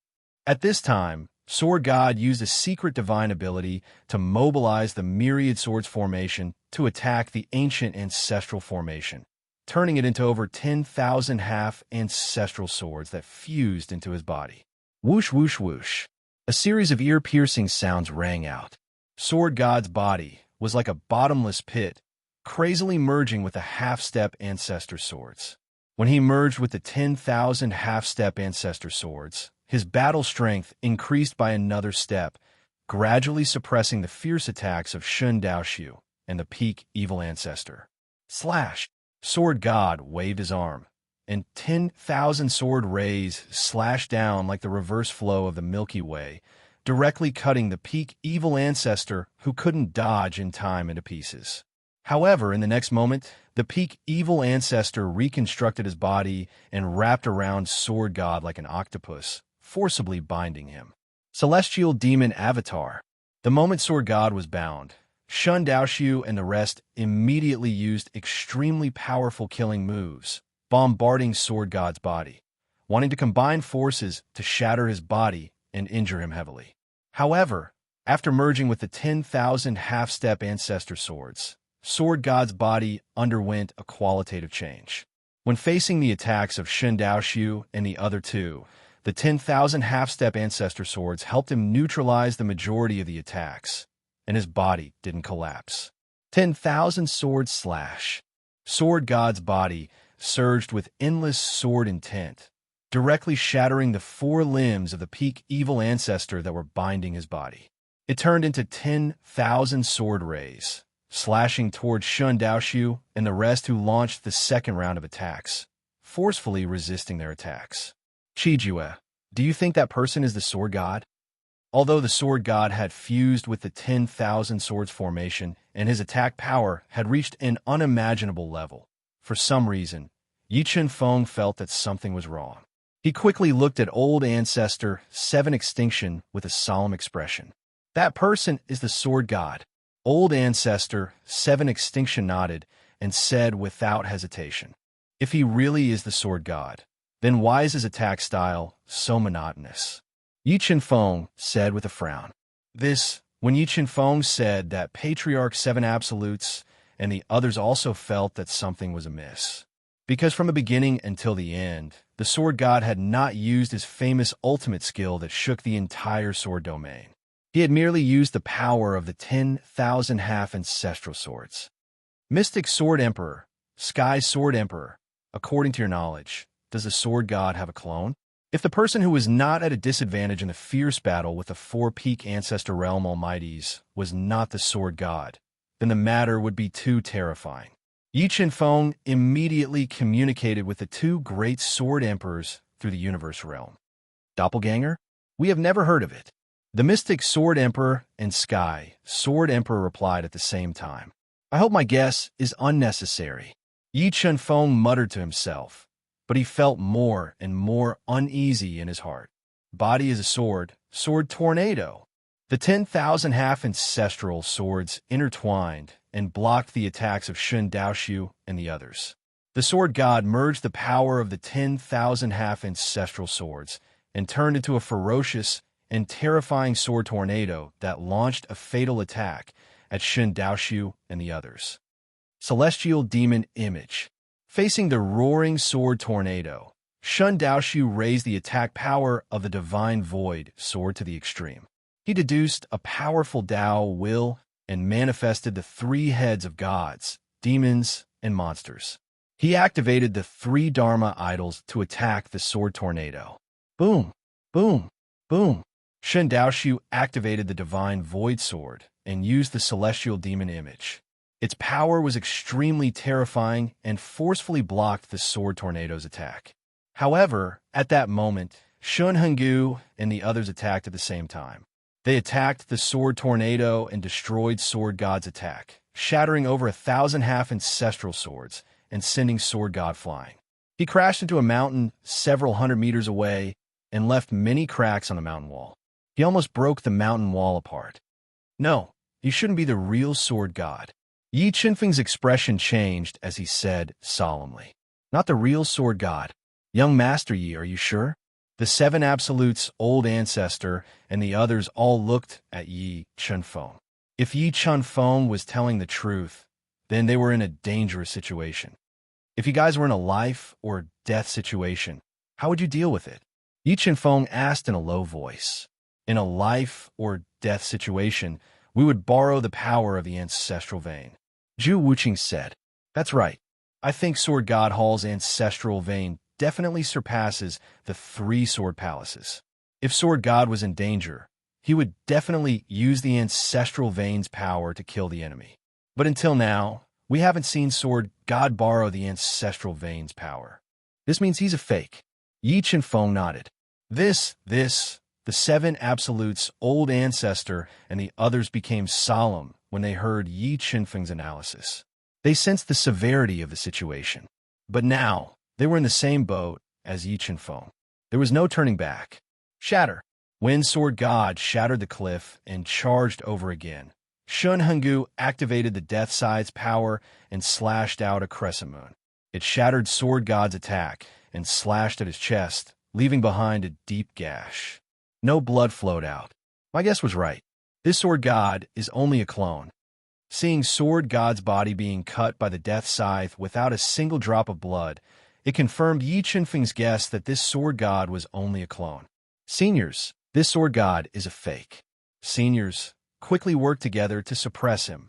At this time, Sword God used a secret divine ability to mobilize the myriad swords formation to attack the ancient ancestral formation, turning it into over 10,000 half-ancestral swords that fused into his body. Whoosh, whoosh, whoosh. A series of ear-piercing sounds rang out. Sword God's body was like a bottomless pit, crazily merging with the half-step ancestor swords. When he merged with the 10,000 half-step ancestor swords, his battle strength increased by another step, gradually suppressing the fierce attacks of Shun Daoxiu and the peak evil ancestor. Slash! Sword God waved his arm, and 10,000 sword rays slashed down like the reverse flow of the Milky Way, directly cutting the peak evil ancestor who couldn't dodge in time into pieces. However, in the next moment, the peak evil ancestor reconstructed his body and wrapped around Sword God like an octopus, forcibly binding him. Celestial Demon Avatar. The moment Sword God was bound, Shun Daoxiu and the rest immediately used extremely powerful killing moves, bombarding Sword God's body, wanting to combine forces to shatter his body and injure him heavily. However, after merging with the 10,000 half-step ancestor swords, Sword God's body underwent a qualitative change. When facing the attacks of Shun Daoxiu and the other two, the 10,000 half-step ancestor swords helped him neutralize the majority of the attacks, and his body didn't collapse. 10,000 swords slash. Sword God's body surged with endless sword intent, directly shattering the four limbs of the peak evil ancestor that were binding his body. It turned into 10,000 sword rays, slashing towards Shun Daoxiu and the rest who launched the second round of attacks, forcefully resisting their attacks. Qijue, do you think that person is the Sword God? Although the Sword God had fused with the 10,000 swords formation and his attack power had reached an unimaginable level, for some reason, Yi Qinfeng felt that something was wrong. He quickly looked at Old Ancestor 7 Extinction with a solemn expression. That person is the Sword God. Old Ancestor 7 Extinction nodded and said without hesitation, if he really is the Sword God, then why is his attack style so monotonous? Yi Qinfeng said with a frown. When Yi Qinfeng said that Patriarch 7 Absolutes and the others also felt that something was amiss. Because from the beginning until the end, the Sword God had not used his famous ultimate skill that shook the entire sword domain. He had merely used the power of the 10,000 half-ancestral swords. Mystic Sword Emperor, Sky Sword Emperor, according to your knowledge, does the Sword God have a clone? If the person who was not at a disadvantage in the fierce battle with the 4 peak ancestor realm almighties was not the Sword God, then the matter would be too terrifying. Yi Qinfeng immediately communicated with the 2 great Sword Emperors through the universe realm. Doppelganger? We have never heard of it. The Mystic Sword Emperor and Sky Sword Emperor replied at the same time. I hope my guess is unnecessary. Yi Qinfeng muttered to himself, but he felt more and more uneasy in his heart. Body is a sword tornado. The 10,000 half-ancestral swords intertwined and blocked the attacks of Shun Daoxiu and the others. The Sword God merged the power of the 10,000 half-ancestral swords and turned into a ferocious and terrifying sword tornado that launched a fatal attack at Shun Daoxiu and the others. Celestial Demon Image. Facing the roaring sword tornado, Shun Daoxiu raised the attack power of the Divine Void sword to the extreme. He deduced a powerful Dao will and manifested the 3 heads of gods, demons, and monsters. He activated the 3 Dharma idols to attack the sword tornado. Boom! Boom! Boom! Shun Daoxiu activated the Divine Void sword and used the Celestial Demon Image. Its power was extremely terrifying and forcefully blocked the sword tornado's attack. However, at that moment, Shun Henggu and the others attacked at the same time. They attacked the sword tornado and destroyed Sword God's attack, shattering over 1,000 half-ancestral swords and sending Sword God flying. He crashed into a mountain several hundred meters away and left many cracks on the mountain wall. He almost broke the mountain wall apart. No, you shouldn't be the real sword god. Yi Qinfeng's expression changed as he said solemnly. Not the real sword god. Young Master Yi, are you sure? The seven absolutes' old ancestor and the others all looked at Yi Qinfeng. If Yi Qinfeng was telling the truth, then they were in a dangerous situation. If you guys were in a life or death situation, how would you deal with it? Yi Qinfeng asked in a low voice. In a life or death situation, we would borrow the power of the ancestral vein. Zhu Wuqing said, That's right. I think Sword God Hall's ancestral vein definitely surpasses the 3 sword palaces. If Sword God was in danger, he would definitely use the ancestral vein's power to kill the enemy. But until now, we haven't seen Sword God borrow the ancestral vein's power. This means he's a fake. Yi Qinfeng nodded. The 7 absolutes' old ancestor and the others became solemn when they heard Yi Qinfeng's analysis. They sensed the severity of the situation. But now, they were in the same boat as Yi Qinfeng. There was no turning back. Shatter. When Sword God shattered the cliff and charged over again, Shun Henggu activated the Death Side's power and slashed out a crescent moon. It shattered Sword God's attack and slashed at his chest, leaving behind a deep gash. No blood flowed out. My guess was right. This Sword God is only a clone. Seeing Sword God's body being cut by the Death Scythe without a single drop of blood, it confirmed Yi Qinfeng's guess that this Sword God was only a clone. Seniors, this Sword God is a fake. Seniors quickly worked together to suppress him.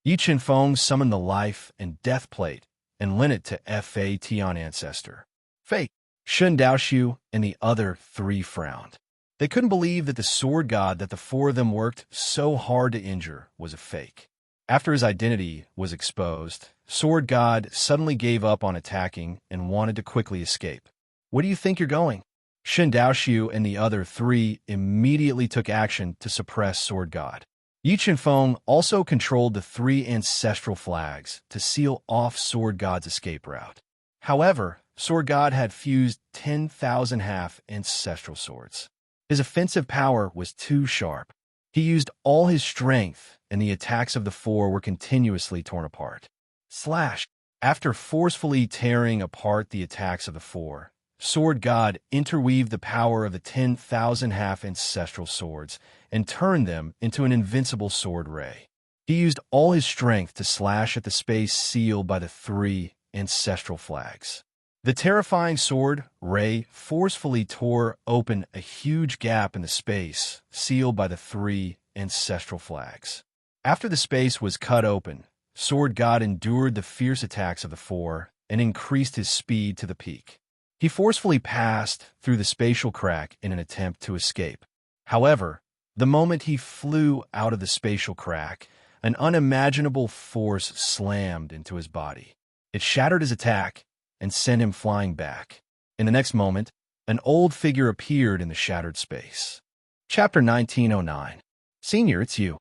Yi Qinfeng summoned the Life and Death Plate and lent it to Fa Tian Ancestor. Fake. Shun Daoxiu and the other 3 frowned. They couldn't believe that the Sword God that the 4 of them worked so hard to injure was a fake. After his identity was exposed, Sword God suddenly gave up on attacking and wanted to quickly escape. Where do you think you're going? Shun Daoxiu and the other 3 immediately took action to suppress Sword God. Yi Qinfeng also controlled the 3 ancestral flags to seal off Sword God's escape route. However, Sword God had fused 10,000 half ancestral swords. His offensive power was too sharp. He used all his strength, and the attacks of the 4 were continuously torn apart. Slash! After forcefully tearing apart the attacks of the 4, Sword God interweaved the power of the 10,000 half ancestral swords and turned them into an invincible sword ray. He used all his strength to slash at the space sealed by the 3 ancestral flags. The terrifying sword ray forcefully tore open a huge gap in the space sealed by the 3 ancestral flags. After the space was cut open, Sword God endured the fierce attacks of the 4 and increased his speed to the peak. He forcefully passed through the spatial crack in an attempt to escape. However, the moment he flew out of the spatial crack, an unimaginable force slammed into his body. It shattered his attack and sent him flying back. In the next moment, an old figure appeared in the shattered space. Chapter 1909. Senior, it's you.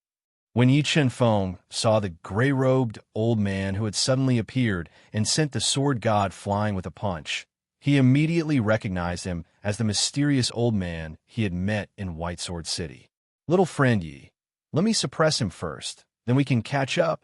When Yi Qinfeng saw the gray-robed old man who had suddenly appeared and sent the Sword God flying with a punch, he immediately recognized him as the mysterious old man he had met in White Sword City. Little friend Yi, let me suppress him first, then we can catch up.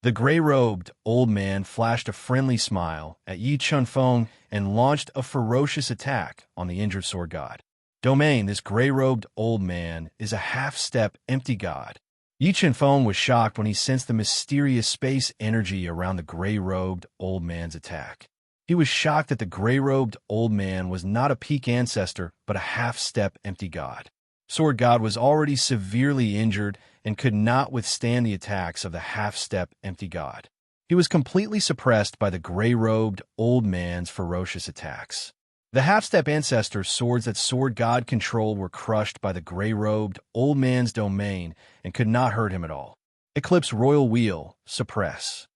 The gray-robed old man flashed a friendly smile at Yi Qinfeng and launched a ferocious attack on the injured Sword God. Domain, this gray-robed old man is a half-step empty god. Yi Qinfeng was shocked when he sensed the mysterious space energy around the gray-robed old man's attack. He was shocked that the gray-robed old man was not a peak ancestor, but a half-step empty god. Sword God was already severely injured and could not withstand the attacks of the half-step empty god. He was completely suppressed by the gray-robed old man's ferocious attacks. The half-step ancestor swords that Sword God controlled were crushed by the gray-robed old man's domain and could not hurt him at all. Eclipse Royal Wheel, suppress.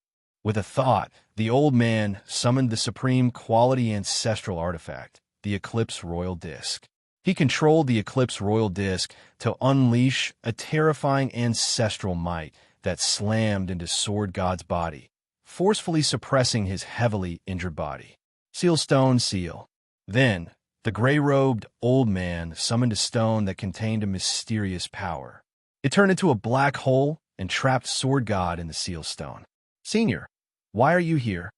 With a thought, the old man summoned the supreme quality ancestral artifact, the Eclipse Royal Disc. He controlled the Eclipse Royal Disc to unleash a terrifying ancestral might that slammed into Sword God's body, forcefully suppressing his heavily injured body. Sealstone Seal. Then, The gray-robed old man summoned a stone that contained a mysterious power. It turned into a black hole and trapped Sword God in the seal stone. Senior, why are you here?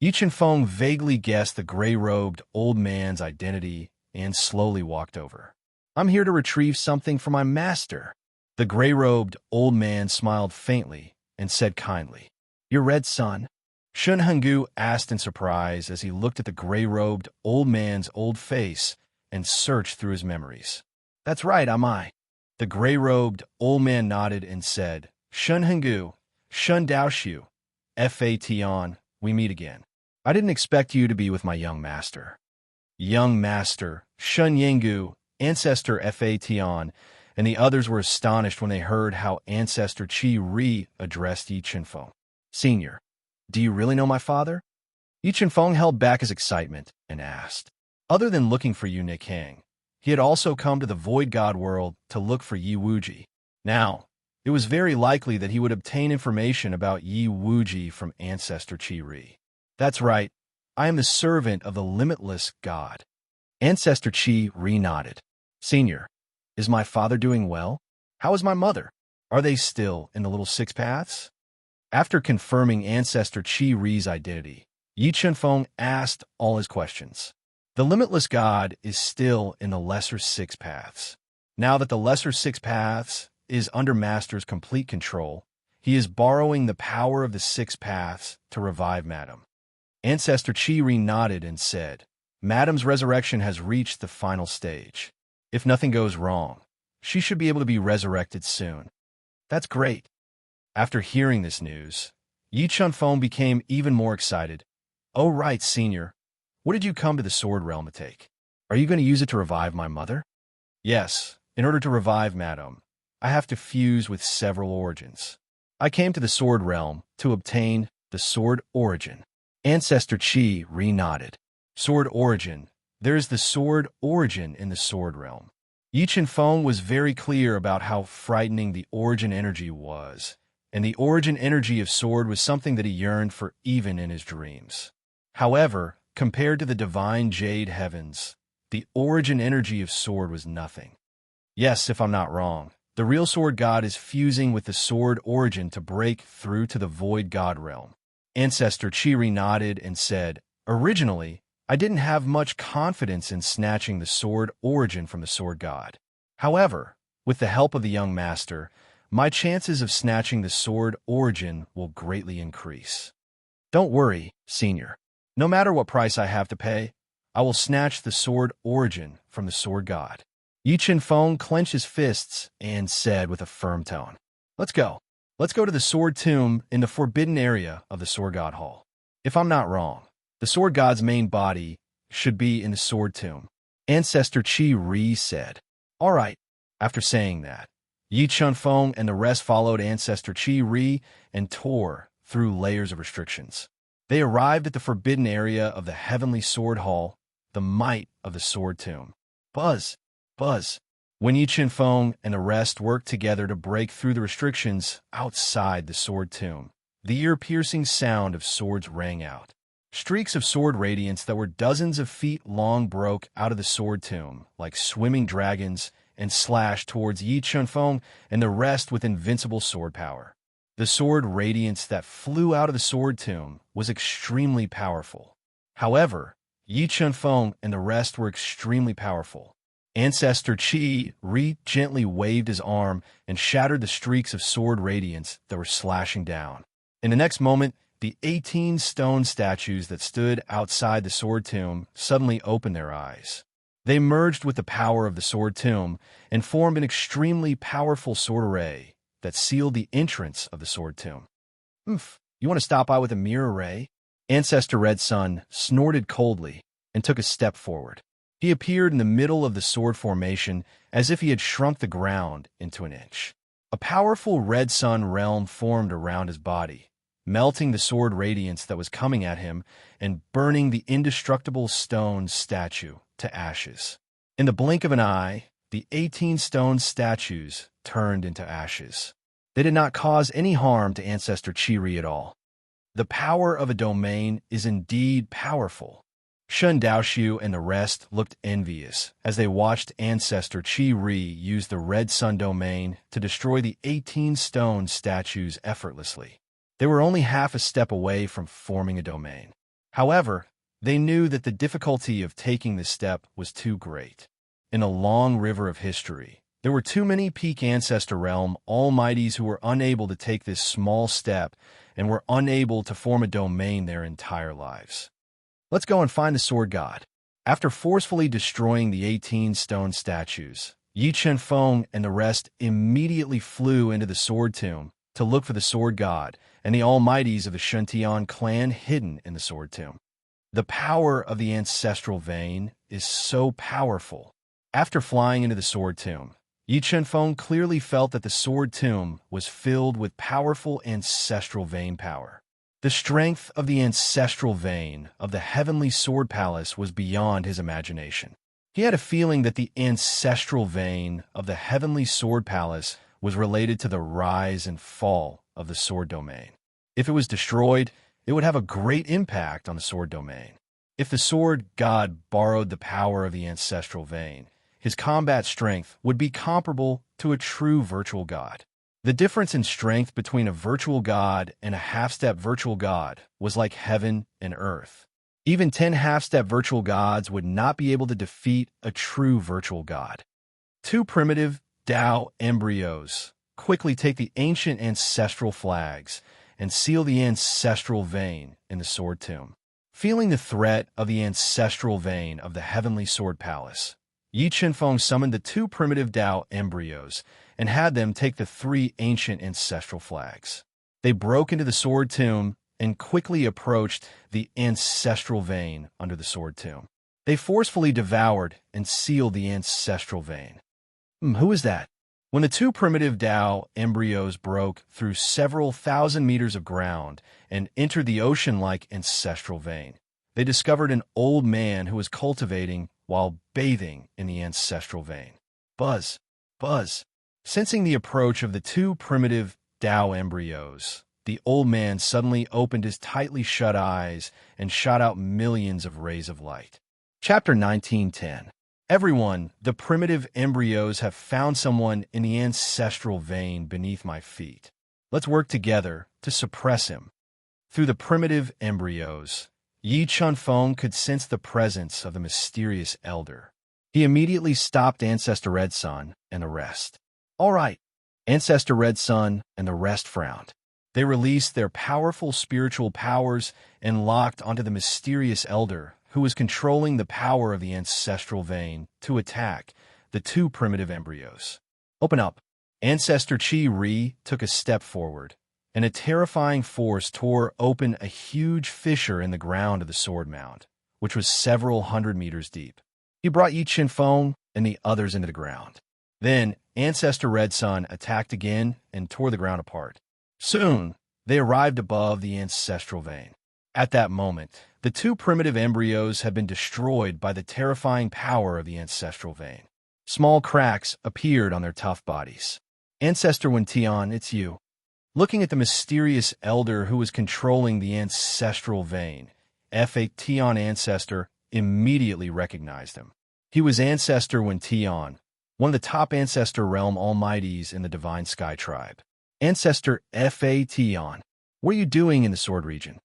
Yi Feng vaguely guessed the gray-robed old man's identity and slowly walked over. I'm here to retrieve something from my master. The gray-robed old man smiled faintly and said kindly, Your red son? Shun Henggu asked in surprise as he looked at the gray-robed old man's old face and searched through his memories. That's right, I'm I. The gray-robed old man nodded and said, Shun Henggu, Shun Daoshu, Fa Tian, we meet again. I didn't expect you to be with my young master. Young master, Shun Yengu, Ancestor Fa Tian, and the others were astonished when they heard how Ancestor Qi Ri addressed Yi Feng. Senior, do you really know my father? Yi Feng held back his excitement and asked. Other than looking for Yu Nikang, he had also come to the Void God world to look for Yi Wuji. Now, it was very likely that he would obtain information about Yi Wuji from Ancestor Qi Ri. That's right, I am the servant of the limitless God. Ancestor Qi Ri nodded. Senior, is my father doing well? How is my mother? Are they still in the little six paths? After confirming Ancestor Qi Ri's identity, Yi Feng asked all his questions. The limitless God is still in the lesser six paths. Now that the lesser six paths is under Master's complete control, he is borrowing the power of the six paths to revive Madam. Ancestor Qi Ri nodded and said, Madam's resurrection has reached the final stage. If nothing goes wrong, she should be able to be resurrected soon. That's great. After hearing this news, Yi Feng became even more excited. Oh right, Senior. What did you come to the Sword Realm to take? Are you going to use it to revive my mother? Yes, in order to revive Madam, I have to fuse with several origins. I came to the Sword Realm to obtain the Sword Origin. Ancestor Qi Ri nodded. Sword Origin. There is the Sword Origin in the Sword Realm. Yi Feng was very clear about how frightening the Origin energy was, and the Origin energy of Sword was something that he yearned for even in his dreams. However, compared to the divine Jade Heavens, the Origin energy of Sword was nothing. Yes, if I'm not wrong, the real Sword God is fusing with the Sword Origin to break through to the Void God realm. Ancestor Qi Ri nodded and said, Originally, I didn't have much confidence in snatching the Sword Origin from the Sword God. However, with the help of the young master, my chances of snatching the Sword Origin will greatly increase. Don't worry, Senior. No matter what price I have to pay, I will snatch the Sword Origin from the Sword God. Yi Feng clenched his fists and said with a firm tone, Let's go. Let's go to the Sword Tomb in the forbidden area of the Sword God Hall. If I'm not wrong, the Sword God's main body should be in the Sword Tomb. Ancestor Qi Ri said. All right. After saying that, Yi Feng and the rest followed Ancestor Qi Ri and tore through layers of restrictions. They arrived at the forbidden area of the Heavenly Sword Hall, the might of the Sword Tomb. Buzz! Buzz! When Yi Feng and the rest worked together to break through the restrictions outside the Sword Tomb, the ear-piercing sound of swords rang out. Streaks of sword radiance that were dozens of feet long broke out of the Sword Tomb like swimming dragons and slashed towards Yi Feng and the rest with invincible sword power. The sword radiance that flew out of the Sword Tomb was extremely powerful. However, Yi Feng and the rest were extremely powerful. Ancestor Qi Ri gently waved his arm and shattered the streaks of sword radiance that were slashing down. In the next moment, the 18 stone statues that stood outside the Sword Tomb suddenly opened their eyes. They merged with the power of the Sword Tomb and formed an extremely powerful sword array that sealed the entrance of the Sword Tomb. You want to stop by with a mirror array? Ancestor Red Sun snorted coldly and took a step forward. He appeared in the middle of the sword formation as if he had shrunk the ground into an inch. A powerful red sun realm formed around his body, melting the sword radiance that was coming at him and burning the indestructible stone statue to ashes. In the blink of an eye, the 18 stone statues turned into ashes. They did not cause any harm to Ancestor Qi Ri at all. The power of a domain is indeed powerful. Shun Daoshu and the rest looked envious as they watched Ancestor Chi Ri use the Red Sun domain to destroy the 18 stone statues effortlessly. They were only half a step away from forming a domain. However, they knew that the difficulty of taking this step was too great. In a long river of history, there were too many peak Ancestor Realm Almighties who were unable to take this small step and were unable to form a domain their entire lives. Let's go and find the Sword God. After forcefully destroying the 18 stone statues, Yi Chenfeng and the rest immediately flew into the Sword Tomb to look for the Sword God and the Almighties of the Shuntian clan hidden in the Sword Tomb. The power of the ancestral vein is so powerful. After flying into the Sword Tomb, Yi Chenfeng clearly felt that the Sword Tomb was filled with powerful ancestral vein power. The strength of the ancestral vein of the Heavenly Sword Palace was beyond his imagination. He had a feeling that the ancestral vein of the Heavenly Sword Palace was related to the rise and fall of the Sword Domain. If it was destroyed, it would have a great impact on the Sword Domain. If the Sword God borrowed the power of the ancestral vein, his combat strength would be comparable to a true virtual god. The difference in strength between a virtual god and a half-step virtual god was like heaven and earth. Even 10 half-step virtual gods would not be able to defeat a true virtual god. 2 primitive Tao embryos quickly take the ancient ancestral flags and seal the ancestral vein in the Sword Tomb. Feeling the threat of the ancestral vein of the Heavenly Sword Palace, Yi Chenfeng summoned the 2 primitive Tao embryos and had them take the 3 ancient ancestral flags. They broke into the Sword Tomb and quickly approached the ancestral vein under the Sword Tomb. They forcefully devoured and sealed the ancestral vein. Who is that? When the 2 primitive Tao embryos broke through several thousand meters of ground and entered the ocean-like ancestral vein, they discovered an old man who was cultivating while bathing in the ancestral vein. Buzz, buzz. Sensing the approach of the 2 primitive Tao embryos, the old man suddenly opened his tightly shut eyes and shot out millions of rays of light. Chapter 1910. Everyone, the primitive embryos have found someone in the ancestral vein beneath my feet. Let's work together to suppress him. Through the primitive embryos, Yi Chenfeng could sense the presence of the mysterious elder. He immediately stopped Ancestor Red Sun and the rest. All right, Ancestor Red Sun and the rest frowned. They released their powerful spiritual powers and locked onto the mysterious elder who was controlling the power of the ancestral vein to attack the 2 primitive embryos. Open up. Ancestor Chi Ri took a step forward, and a terrifying force tore open a huge fissure in the ground of the sword mound, which was several hundred meters deep. He brought Yi Chenfeng and the others into the ground. Then, Ancestor Red Sun attacked again and tore the ground apart. Soon, they arrived above the ancestral vein. At that moment, the 2 primitive embryos had been destroyed by the terrifying power of the ancestral vein. Small cracks appeared on their tough bodies. Ancestor Wentian, it's you. Looking at the mysterious elder who was controlling the ancestral vein, Fa Tian Ancestor immediately recognized him. He was Ancestor Wentian, one of the top Ancestor Realm Almighties in the Divine Sky Tribe. Ancestor Fa Tian, what are you doing in the Sword Region?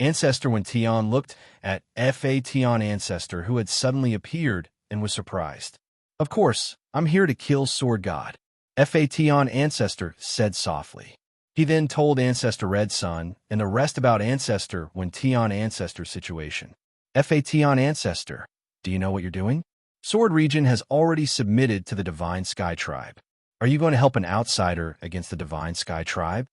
Ancestor Wentian looked at Fa Tian Ancestor who had suddenly appeared and was surprised. Of course, I'm here to kill Sword God, Fa Tian Ancestor said softly. He then told Ancestor Red Sun and the rest about Ancestor Wentian Ancestor's situation. Fa Tian Ancestor, do you know what you're doing? Sword Region has already submitted to the Divine Sky Tribe. Are you going to help an outsider against the Divine Sky Tribe?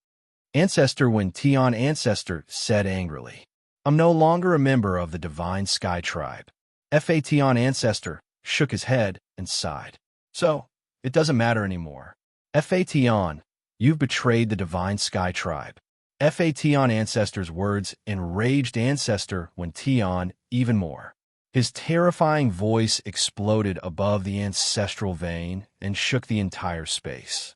Ancestor Wentian Ancestor said angrily. I'm no longer a member of the Divine Sky Tribe. Fa Tian Ancestor shook his head and sighed. So, it doesn't matter anymore. Fa Tian, you've betrayed the Divine Sky Tribe. Fa Tian Ancestor's words enraged Ancestor Wentian even more. His terrifying voice exploded above the ancestral vein and shook the entire space.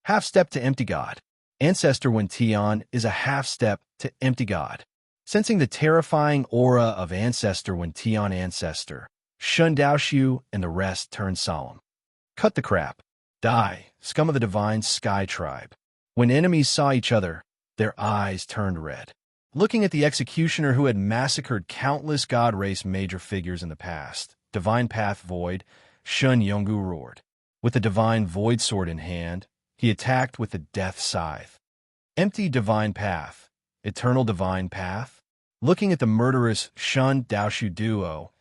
Half step to empty God. Ancestor Wentian is a half step to empty God. Sensing the terrifying aura of Ancestor when Tian Ancestor, Shun Daoshu and the rest turned solemn. Cut the crap. Die, scum of the divine sky tribe. When enemies saw each other, their eyes turned red. Looking at the executioner who had massacred countless god race major figures in the past, Divine Path Void, Shun Yonggu roared. With the divine void sword in hand, he attacked with the death scythe. Empty divine path, eternal divine path. Looking at the murderous Shun Daoshu duo,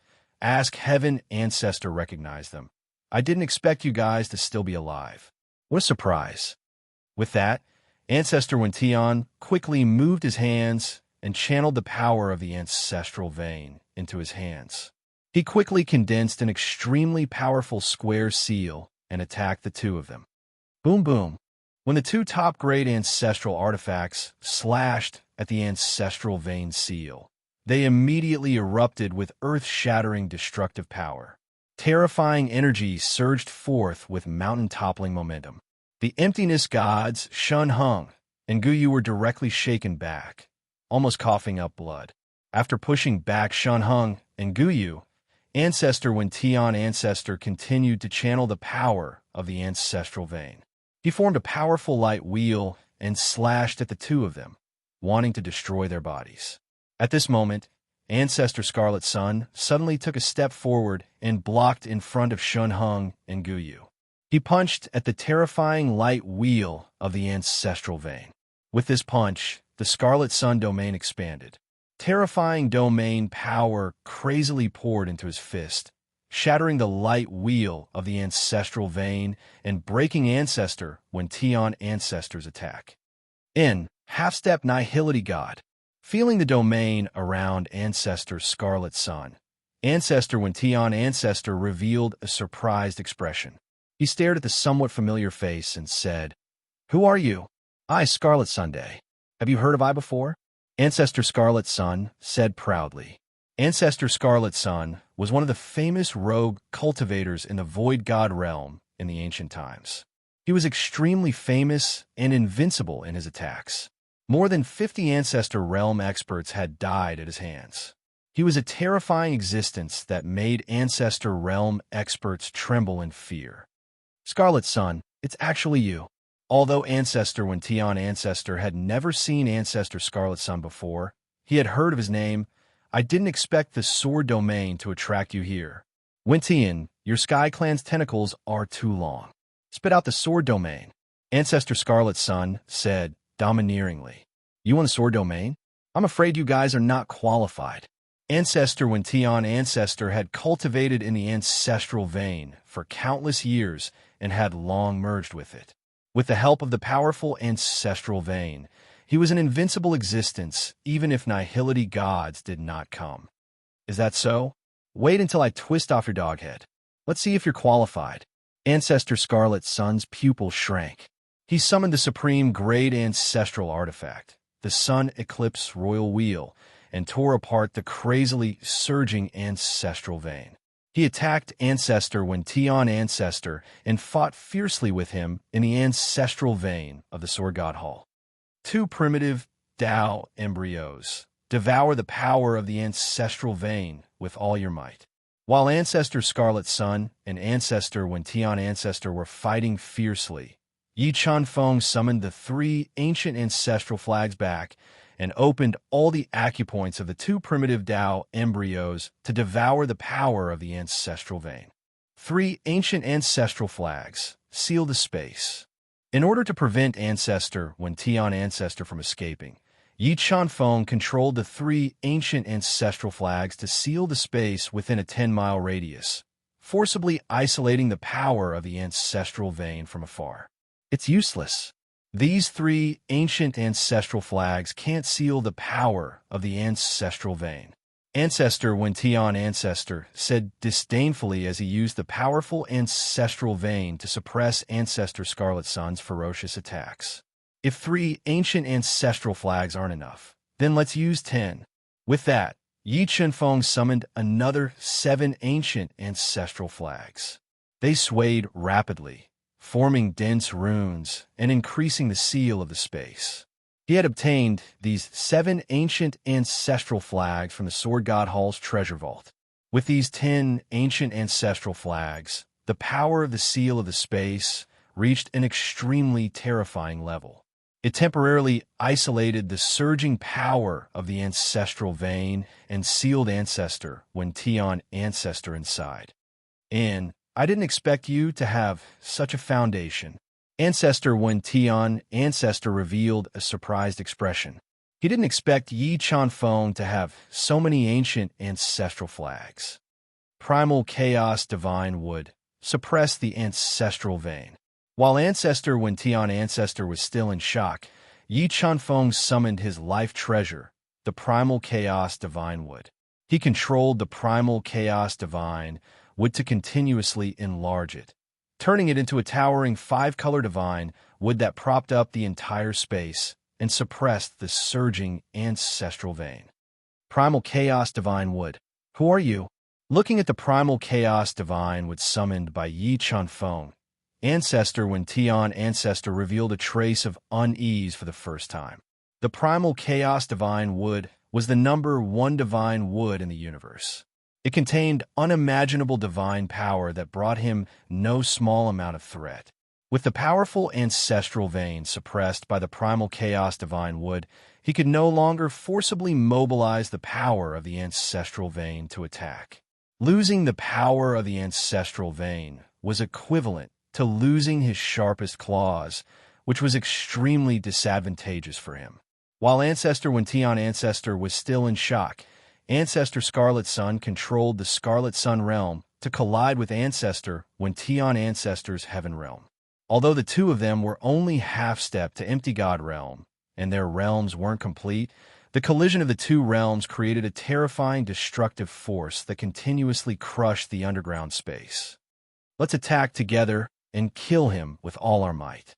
ask heaven Ancestor recognized them. I didn't expect you guys to still be alive. What a surprise. With that, Ancestor Wentian quickly moved his hands and channeled the power of the ancestral vein into his hands. He quickly condensed an extremely powerful square seal and attacked the two of them. Boom boom. When the two top-grade ancestral artifacts slashed at the ancestral vein seal, they immediately erupted with earth-shattering destructive power. Terrifying energy surged forth with mountain-toppling momentum. The emptiness gods, Shun Hung and Guyu, were directly shaken back, almost coughing up blood. After pushing back Shun Hung and Guyu, Ancestor Wentian Ancestor continued to channel the power of the ancestral vein. He formed a powerful light wheel and slashed at the two of them, wanting to destroy their bodies. At this moment, Ancestor Scarlet Sun suddenly took a step forward and blocked in front of Shun Hung and Guyu. He punched at the terrifying light wheel of the ancestral vein. With this punch, the Scarlet Sun domain expanded. Terrifying domain power crazily poured into his fist, shattering the light wheel of the ancestral vein and breaking Ancestor Wentian Ancestor's attack. In half-step nihility god, feeling the domain around Ancestor Scarlet Sun, Ancestor Wentian Ancestor revealed a surprised expression. He stared at the somewhat familiar face and said, "Who are you?" "I, Scarlet Sunday. Have you heard of I before?" Ancestor Scarlet Sun said proudly. Ancestor Scarlet Sun was one of the famous rogue cultivators in the Void God realm in the ancient times. He was extremely famous and invincible in his attacks. More than 50 Ancestor realm experts had died at his hands. He was a terrifying existence that made Ancestor realm experts tremble in fear. "Scarlet Sun, it's actually you." Although Ancestor Wentian Ancestor had never seen Ancestor Scarlet Sun before, he had heard of his name. "I didn't expect the sword domain to attract you here. Wentian, your Sky Clan's tentacles are too long. Spit out the sword domain," Ancestor Scarlet Sun said domineeringly. "You want the sword domain? I'm afraid you guys are not qualified." Ancestor Wentian Ancestor had cultivated in the ancestral vein for countless years and had long merged with it. With the help of the powerful ancestral vein, he was an invincible existence even if nihility gods did not come. "Is that so? Wait until I twist off your dog head. Let's see if you're qualified." Ancestor Scarlet Sun's pupil shrank. He summoned the supreme grade ancestral artifact, the Sun Eclipse Royal Wheel, and tore apart the crazily surging ancestral vein. He attacked Ancestor Wentian Ancestor and fought fiercely with him in the ancestral vein of the Sword God Hall. Two primitive Tao embryos. Devour the power of the ancestral vein with all your might. While Ancestor Scarlet Sun and Ancestor Wentian Ancestor were fighting fiercely, Yi Chunfeng summoned the three ancient ancestral flags back and opened all the acupoints of the two primitive Tao embryos to devour the power of the ancestral vein. Three ancient ancestral flags sealed the space. In order to prevent Ancestor Wentian Ancestor from escaping, Yi Chunfeng controlled the three ancient ancestral flags to seal the space within a 10-mile radius, forcibly isolating the power of the ancestral vein from afar. It's useless. These three ancient ancestral flags can't seal the power of the ancestral vein. Ancestor Wentian Ancestor said disdainfully as he used the powerful ancestral vein to suppress Ancestor Scarlet Sun's ferocious attacks. "If three ancient ancestral flags aren't enough, then let's use 10. With that, Yi Chunfeng summoned another 7 ancient ancestral flags. They swayed rapidly, forming dense runes and increasing the seal of the space. He had obtained these 7 ancient ancestral flags from the Sword God Hall's treasure vault. With these 10 ancient ancestral flags, the power of the seal of the space reached an extremely terrifying level. It temporarily isolated the surging power of the ancestral vein and sealed ancestor when Tion ancestor inside. And I didn't expect you to have such a foundation. Ancestor when Tion ancestor revealed a surprised expression. He didn't expect Yi Chanfeng to have so many ancient ancestral flags. Primal chaos divine would suppress the ancestral vein. While Ancestor when Tion ancestor was still in shock, Yi Chanfeng summoned his life treasure, the primal chaos divine wood. He controlled the primal chaos divine wood to continuously enlarge it, turning it into a towering 5-color divine wood that propped up the entire space and suppressed the surging ancestral vein. Primal chaos divine wood. Who are you? Looking at the primal chaos divine wood summoned by Yi Chanfeng, Ancestor when Tion ancestor revealed a trace of unease for the first time. The primal chaos divine wood was the number 1 divine wood in the universe. It contained unimaginable divine power that brought him no small amount of threat. With the powerful ancestral vein suppressed by the primal chaos divine wood, he could no longer forcibly mobilize the power of the ancestral vein to attack. Losing the power of the ancestral vein was equivalent to losing his sharpest claws, which was extremely disadvantageous for him. While Ancestor when Tion ancestor was still in shock, Ancestor Scarlet Sun controlled the Scarlet Sun realm to collide with Ancestor when Tion ancestor's heaven realm. Although the two of them were only half-step to Empty God realm, and their realms weren't complete, the collision of the two realms created a terrifying destructive force that continuously crushed the underground space. Let's attack together and kill him with all our might.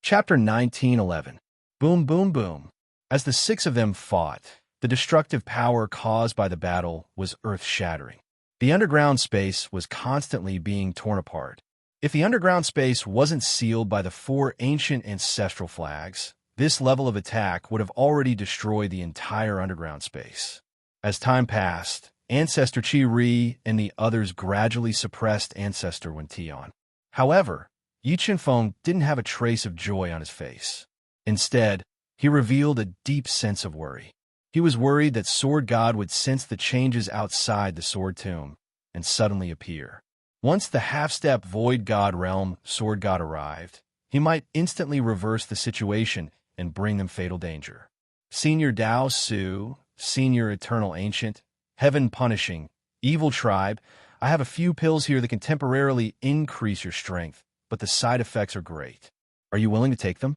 Chapter 19:11. Boom, boom, boom. As the 6 of them fought, the destructive power caused by the battle was earth-shattering. The underground space was constantly being torn apart. If the underground space wasn't sealed by the 4 ancient ancestral flags, this level of attack would have already destroyed the entire underground space. As time passed, Ancestor Chi Ri and the others gradually suppressed Ancestor when Tion. However, Yi Chanfeng didn't have a trace of joy on his face. Instead, he revealed a deep sense of worry. He was worried that Sword God would sense the changes outside the Sword Tomb and suddenly appear. Once the half-step Void God realm Sword God arrived, he might instantly reverse the situation and bring them fatal danger. Senior Dao Su, Senior Eternal Ancient, Heaven Punishing, Evil Tribe, I have a few pills here that can temporarily increase your strength, but the side effects are great. Are you willing to take them?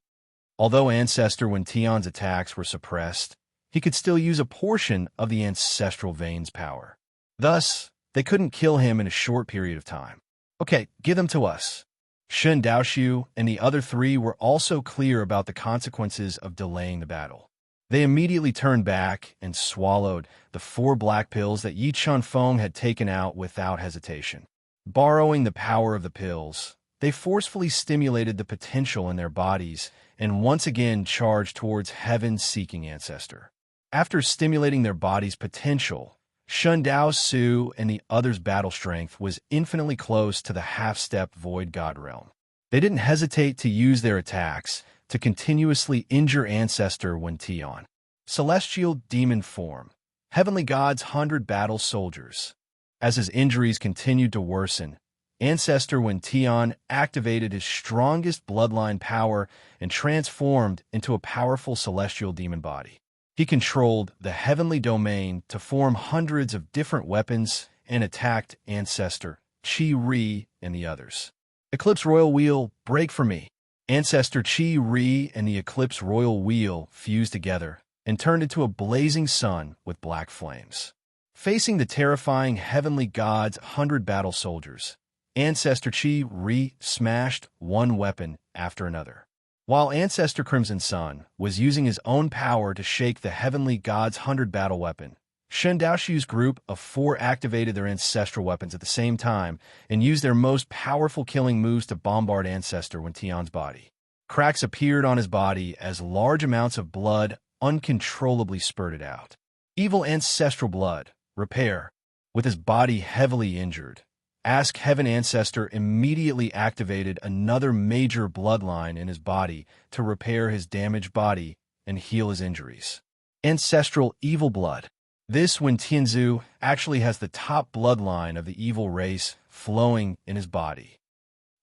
Although Ancestor when Tion's attacks were suppressed, he could still use a portion of the ancestral vein's power. Thus, they couldn't kill him in a short period of time. Okay, give them to us. Shen Daoxiu and the other 3 were also clear about the consequences of delaying the battle. They immediately turned back and swallowed the 4 black pills that Yi Chanfeng had taken out without hesitation. Borrowing the power of the pills, they forcefully stimulated the potential in their bodies and once again charged towards heaven-seeking Ancestor. After stimulating their body's potential, Shun Dao Su and the others' battle strength was infinitely close to the half-step Void God realm. They didn't hesitate to use their attacks to continuously injure Ancestor when Tion. Celestial Demon Form, Heavenly God's 100 battle soldiers. As his injuries continued to worsen, Ancestor when Tion activated his strongest bloodline power and transformed into a powerful celestial demon body. He controlled the heavenly domain to form hundreds of different weapons and attacked Ancestor, Chi Ri, and the others. Eclipse Royal Wheel, break for me. Ancestor Chi Ri and the Eclipse Royal Wheel fused together and turned into a blazing sun with black flames. Facing the terrifying heavenly god's 100 battle soldiers, Ancestor Chi Ri smashed one weapon after another. While Ancestor Crimson Sun was using his own power to shake the heavenly god's 100 battle weapon, Shen Daoxiu's group of 4 activated their ancestral weapons at the same time and used their most powerful killing moves to bombard Ancestor when Tion's body. Cracks appeared on his body as large amounts of blood uncontrollably spurted out. Evil ancestral blood, repair. With his body heavily injured, Ask Heaven Ancestor immediately activated another major bloodline in his body to repair his damaged body and heal his injuries. Ancestral evil blood. This when Tianzu actually has the top bloodline of the evil race flowing in his body.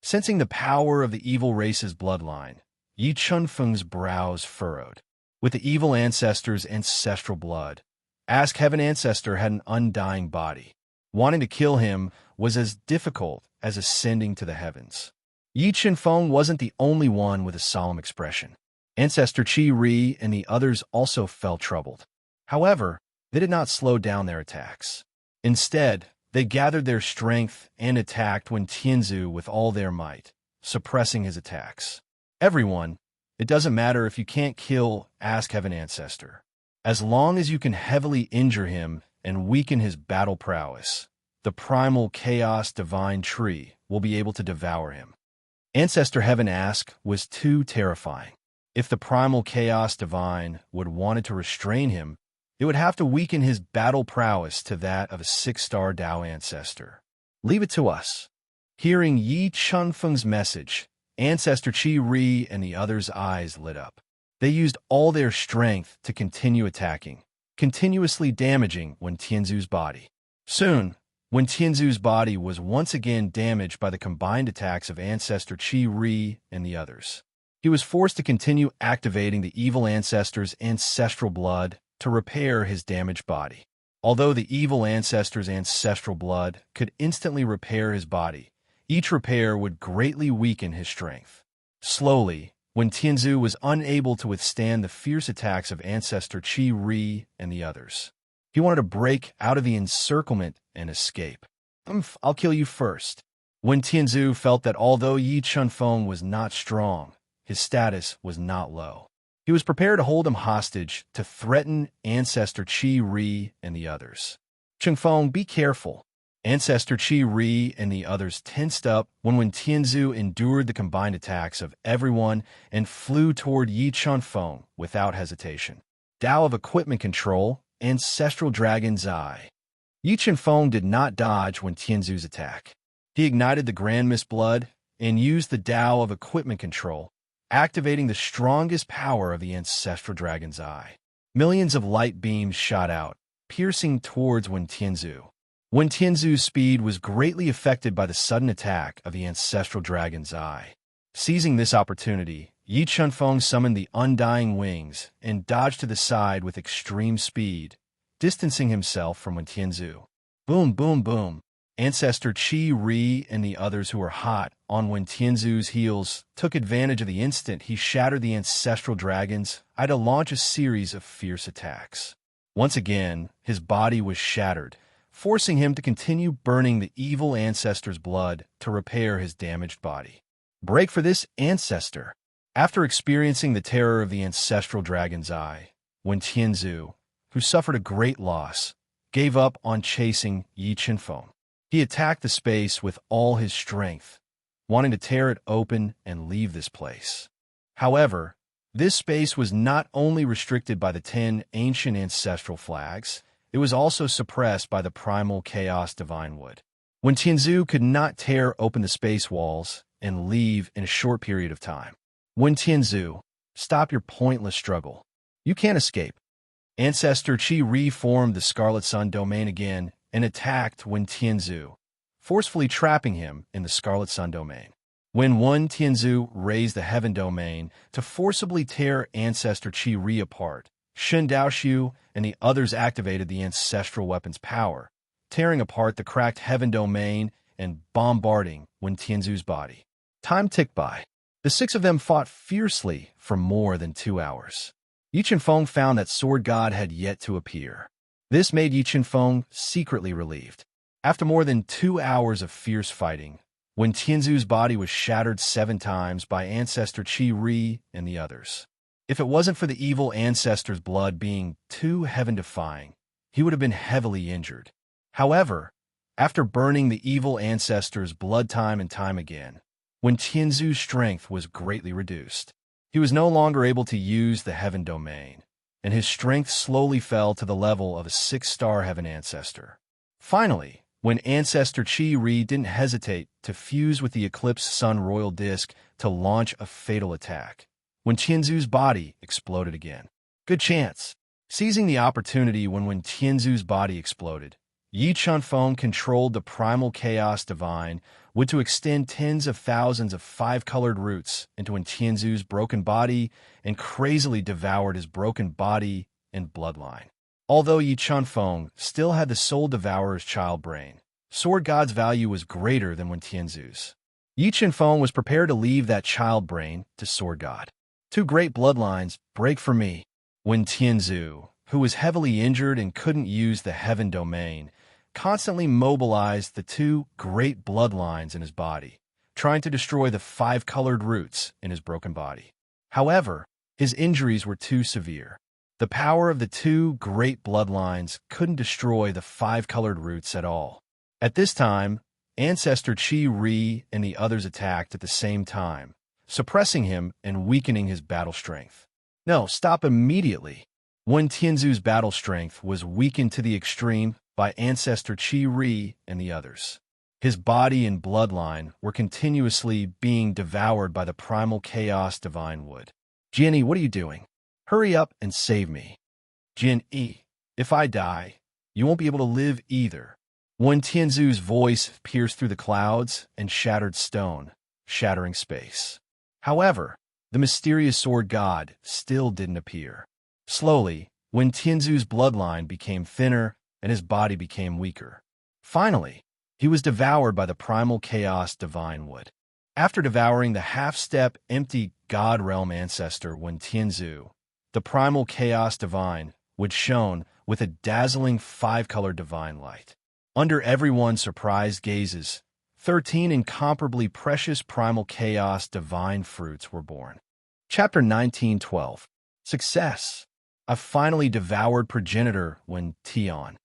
Sensing the power of the evil race's bloodline, Yi Chunfeng's brows furrowed. With the evil ancestor's ancestral blood, Ask Heaven Ancestor had an undying body. Wanting to kill him was as difficult as ascending to the heavens. Yi Chunfeng wasn't the only one with a solemn expression. Ancestor Qi Ri and the others also felt troubled. However, they did not slow down their attacks. Instead, they gathered their strength and attacked when Tianzu with all their might, suppressing his attacks. Everyone, it doesn't matter if you can't kill Ask Heaven Ancestor. As long as you can heavily injure him and weaken his battle prowess, the primal chaos divine tree will be able to devour him. Ancestor Heaven Ask was too terrifying. If the primal chaos divine would wanted to restrain him, it would have to weaken his battle prowess to that of a 6-star Dao ancestor. Leave it to us. Hearing Yi Chunfeng's message, Ancestor Qi Ri and the others' eyes lit up. They used all their strength to continue attacking, continuously damaging Tianzu's body. Soon, when Tianzu's body was once again damaged by the combined attacks of Ancestor Qi Ri and the others, he was forced to continue activating the evil ancestor's ancestral blood to repair his damaged body. Although the evil ancestor's ancestral blood could instantly repair his body, each repair would greatly weaken his strength. Slowly, when Tianzu was unable to withstand the fierce attacks of Ancestor Qi Ri and the others, he wanted to break out of the encirclement and escape. I'll kill you first. When Tianzu felt that although Yi Chunfeng was not strong, his status was not low, he was prepared to hold him hostage to threaten Ancestor Qi Ri and the others. Chunfeng, be careful. Ancestor Qi Ri and the others tensed up when Tianzu endured the combined attacks of everyone and flew toward Yi Chunfeng without hesitation. Dao of Equipment Control, Ancestral Dragon's Eye. Yi Chunfeng did not dodge when Tianzu's attack. He ignited the Grand Mist Blood and used the Dao of Equipment Control, activating the strongest power of the Ancestral Dragon's Eye. Millions of light beams shot out, piercing towards Tianzu. Tianzu's speed was greatly affected by the sudden attack of the Ancestral Dragon's Eye. Seizing this opportunity, Yi Chunfeng summoned the Undying Wings and dodged to the side with extreme speed, distancing himself from Tianzu. Boom, boom, boom. Ancestor Qi Ri and the others who were hot on Tianzu's heels took advantage of the instant he shattered the Ancestral Dragon's Eye to launch a series of fierce attacks. Once again, his body was shattered, forcing him to continue burning the evil ancestor's blood to repair his damaged body. Break for this ancestor. After experiencing the terror of the Ancestral Dragon's Eye, Tianzu, who suffered a great loss, gave up on chasing Yi Chunfeng. He attacked the space with all his strength, wanting to tear it open and leave this place. However, this space was not only restricted by the 10 ancient ancestral flags, it was also suppressed by the primal chaos divine wood. Tianzu could not tear open the space walls and leave in a short period of time. Tianzu, stop your pointless struggle. You can't escape. Ancestor Qi reformed the Scarlet Sun domain again and attacked Tianzu, forcefully trapping him in the Scarlet Sun domain. Tianzu raised the Heaven domain to forcibly tear Ancestor Qi Ri apart, Shen Daoxiu and the others activated the ancestral weapon's power, tearing apart the cracked Heaven domain and bombarding Tianzu's body. Time ticked by. The 6 of them fought fiercely for more than 2 hours. Yi Chunfeng found that Sword God had yet to appear. This made Yi Chunfeng secretly relieved. After more than 2 hours of fierce fighting, Tianzu's body was shattered 7 times by Ancestor Qi Ri and the others. If it wasn't for the evil ancestor's blood being too heaven-defying, he would have been heavily injured. However, after burning the evil ancestor's blood time and time again, Tianzu's strength was greatly reduced. He was no longer able to use the heaven domain, and his strength slowly fell to the level of a 6-star heaven ancestor. Finally, when Ancestor Chi-Ri didn't hesitate to fuse with the Eclipse Sun Royal Disk to launch a fatal attack, when Tianzu's body exploded again. Good chance. Seizing the opportunity when Tianzu's body exploded, Yi Chunfeng controlled the primal chaos divine, would to extend tens of thousands of 5-colored roots into Tianzu's broken body and crazily devoured his broken body and bloodline. Although Yi Chunfeng still had the Soul Devourer's child brain, Sword God's value was greater than Tianzu's. Yi Chunfeng was prepared to leave that child brain to Sword God. Two great bloodlines break for me. When Tianzu, who was heavily injured and couldn't use the heaven domain, constantly mobilized the two great bloodlines in his body, trying to destroy the 5-colored roots in his broken body. However, his injuries were too severe. The power of the two great bloodlines couldn't destroy the 5-colored roots at all. At this time, Ancestor Chi-Ri and the others attacked at the same time, suppressing him and weakening his battle strength. No, stop immediately. When Tianzu's battle strength was weakened to the extreme by Ancestor Chi-Ri and the others, his body and bloodline were continuously being devoured by the primal chaos divine wood. Jinny, what are you doing? Hurry up and save me. Jin-E, if I die, you won't be able to live either. When Tianzu's voice pierced through the clouds and shattered stone, shattering space. However, the mysterious sword god still didn't appear. Slowly, when Tianzu's bloodline became thinner and his body became weaker. Finally, he was devoured by the primal chaos divine wood. After devouring the half-step empty god realm ancestor when Tianzu, the primal chaos divine, would shone with a dazzling 5-colored divine light. Under everyone's surprised gazes, 13 incomparably precious primal chaos divine fruits were born. Chapter 1912. Success. A finally devoured progenitor when Tian.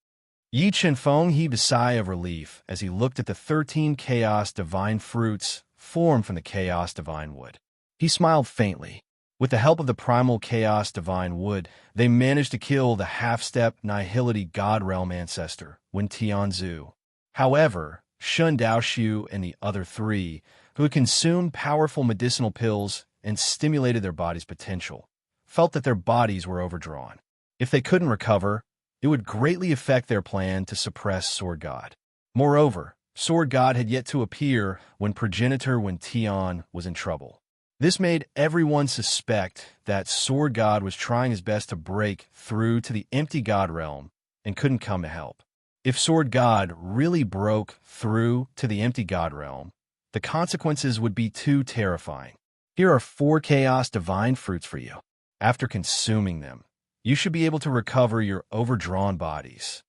Yi Chunfeng heaved a sigh of relief as he looked at the 13 chaos divine fruits formed from the chaos divine wood. He smiled faintly. With the help of the primal chaos divine wood, they managed to kill the half-step nihility god realm ancestor, when Tianzu. However, Shun Daoxiu and the other three, who had consumed powerful medicinal pills and stimulated their body's potential, felt that their bodies were overdrawn. If they couldn't recover, it would greatly affect their plan to suppress Sword God. Moreover, Sword God had yet to appear when progenitor when Tian was in trouble. This made everyone suspect that Sword God was trying his best to break through to the empty god realm and couldn't come to help. If Sword God really broke through to the empty god realm, the consequences would be too terrifying. Here are 4 chaos divine fruits for you. After consuming them, you should be able to recover your overdrawn bodies.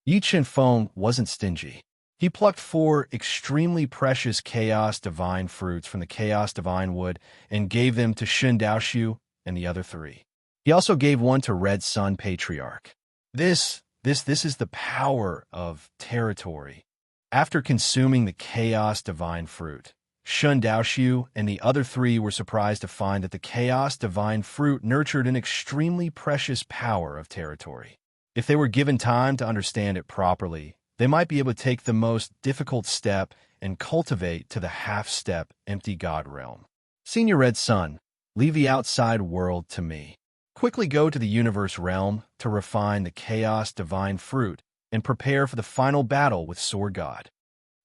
Yi Chunfeng wasn't stingy. He plucked 4 extremely precious chaos divine fruits from the chaos divine wood and gave them to Shun Daoxiu and the other 3. He also gave one to Red Sun Patriarch. This is the power of territory. After consuming the chaos divine fruit, Shun Daoxiu and the other 3 were surprised to find that the chaos divine fruit nurtured an extremely precious power of territory. If they were given time to understand it properly, they might be able to take the most difficult step and cultivate to the half-step empty god realm. Senior Red Sun, leave the outside world to me. Quickly go to the universe realm to refine the chaos divine fruit and prepare for the final battle with Sword God.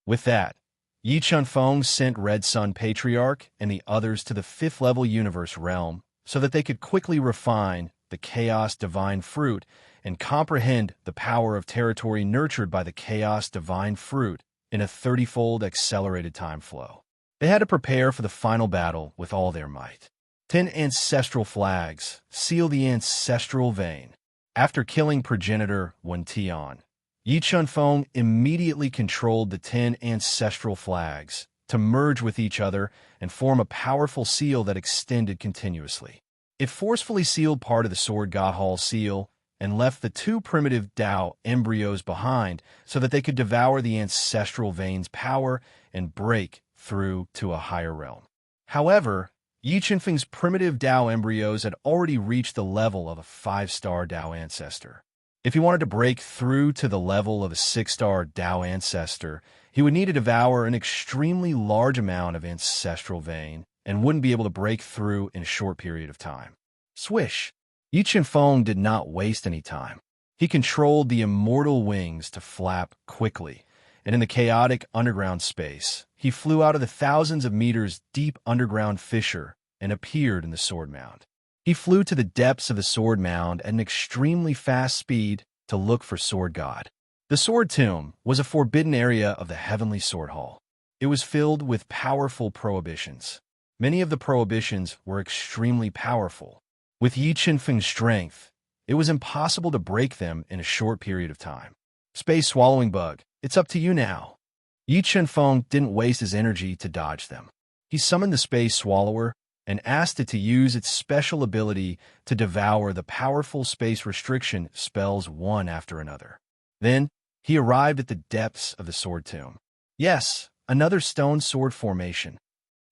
With that, Yi Chunfeng sent Red Sun Patriarch and the others to the 5th level universe realm so that they could quickly refine the chaos divine fruit and comprehend the power of territory nurtured by the chaos divine fruit in a 30-fold accelerated time flow. They had to prepare for the final battle with all their might. 10 ancestral flags seal the ancestral vein. After killing progenitor Wen Tian, Yi Chunfeng immediately controlled the 10 ancestral flags to merge with each other and form a powerful seal that extended continuously. It forcefully sealed part of the Sword God Hall seal and left the 2 primitive Dao embryos behind so that they could devour the ancestral vein's power and break through to a higher realm. However, Yi Qinfeng's primitive Tao embryos had already reached the level of a 5-star Tao ancestor. If he wanted to break through to the level of a 6-star Tao ancestor, he would need to devour an extremely large amount of ancestral vein and wouldn't be able to break through in a short period of time. Swish! Yi Qinfeng did not waste any time. He controlled the immortal wings to flap quickly, and in the chaotic underground space, he flew out of the thousands of meters deep underground fissure and appeared in the sword mound. He flew to the depths of the sword mound at an extremely fast speed to look for Sword God. The Sword Tomb was a forbidden area of the Heavenly Sword Hall. It was filled with powerful prohibitions. Many of the prohibitions were extremely powerful. With Yi Qinfeng's strength, it was impossible to break them in a short period of time. Space Swallowing Bug, it's up to you now. Yi Qinfeng didn't waste his energy to dodge them. He summoned the Space Swallower and asked it to use its special ability to devour the powerful space restriction spells one after another. Then, he arrived at the depths of the Sword Tomb. Yes, another stone sword formation.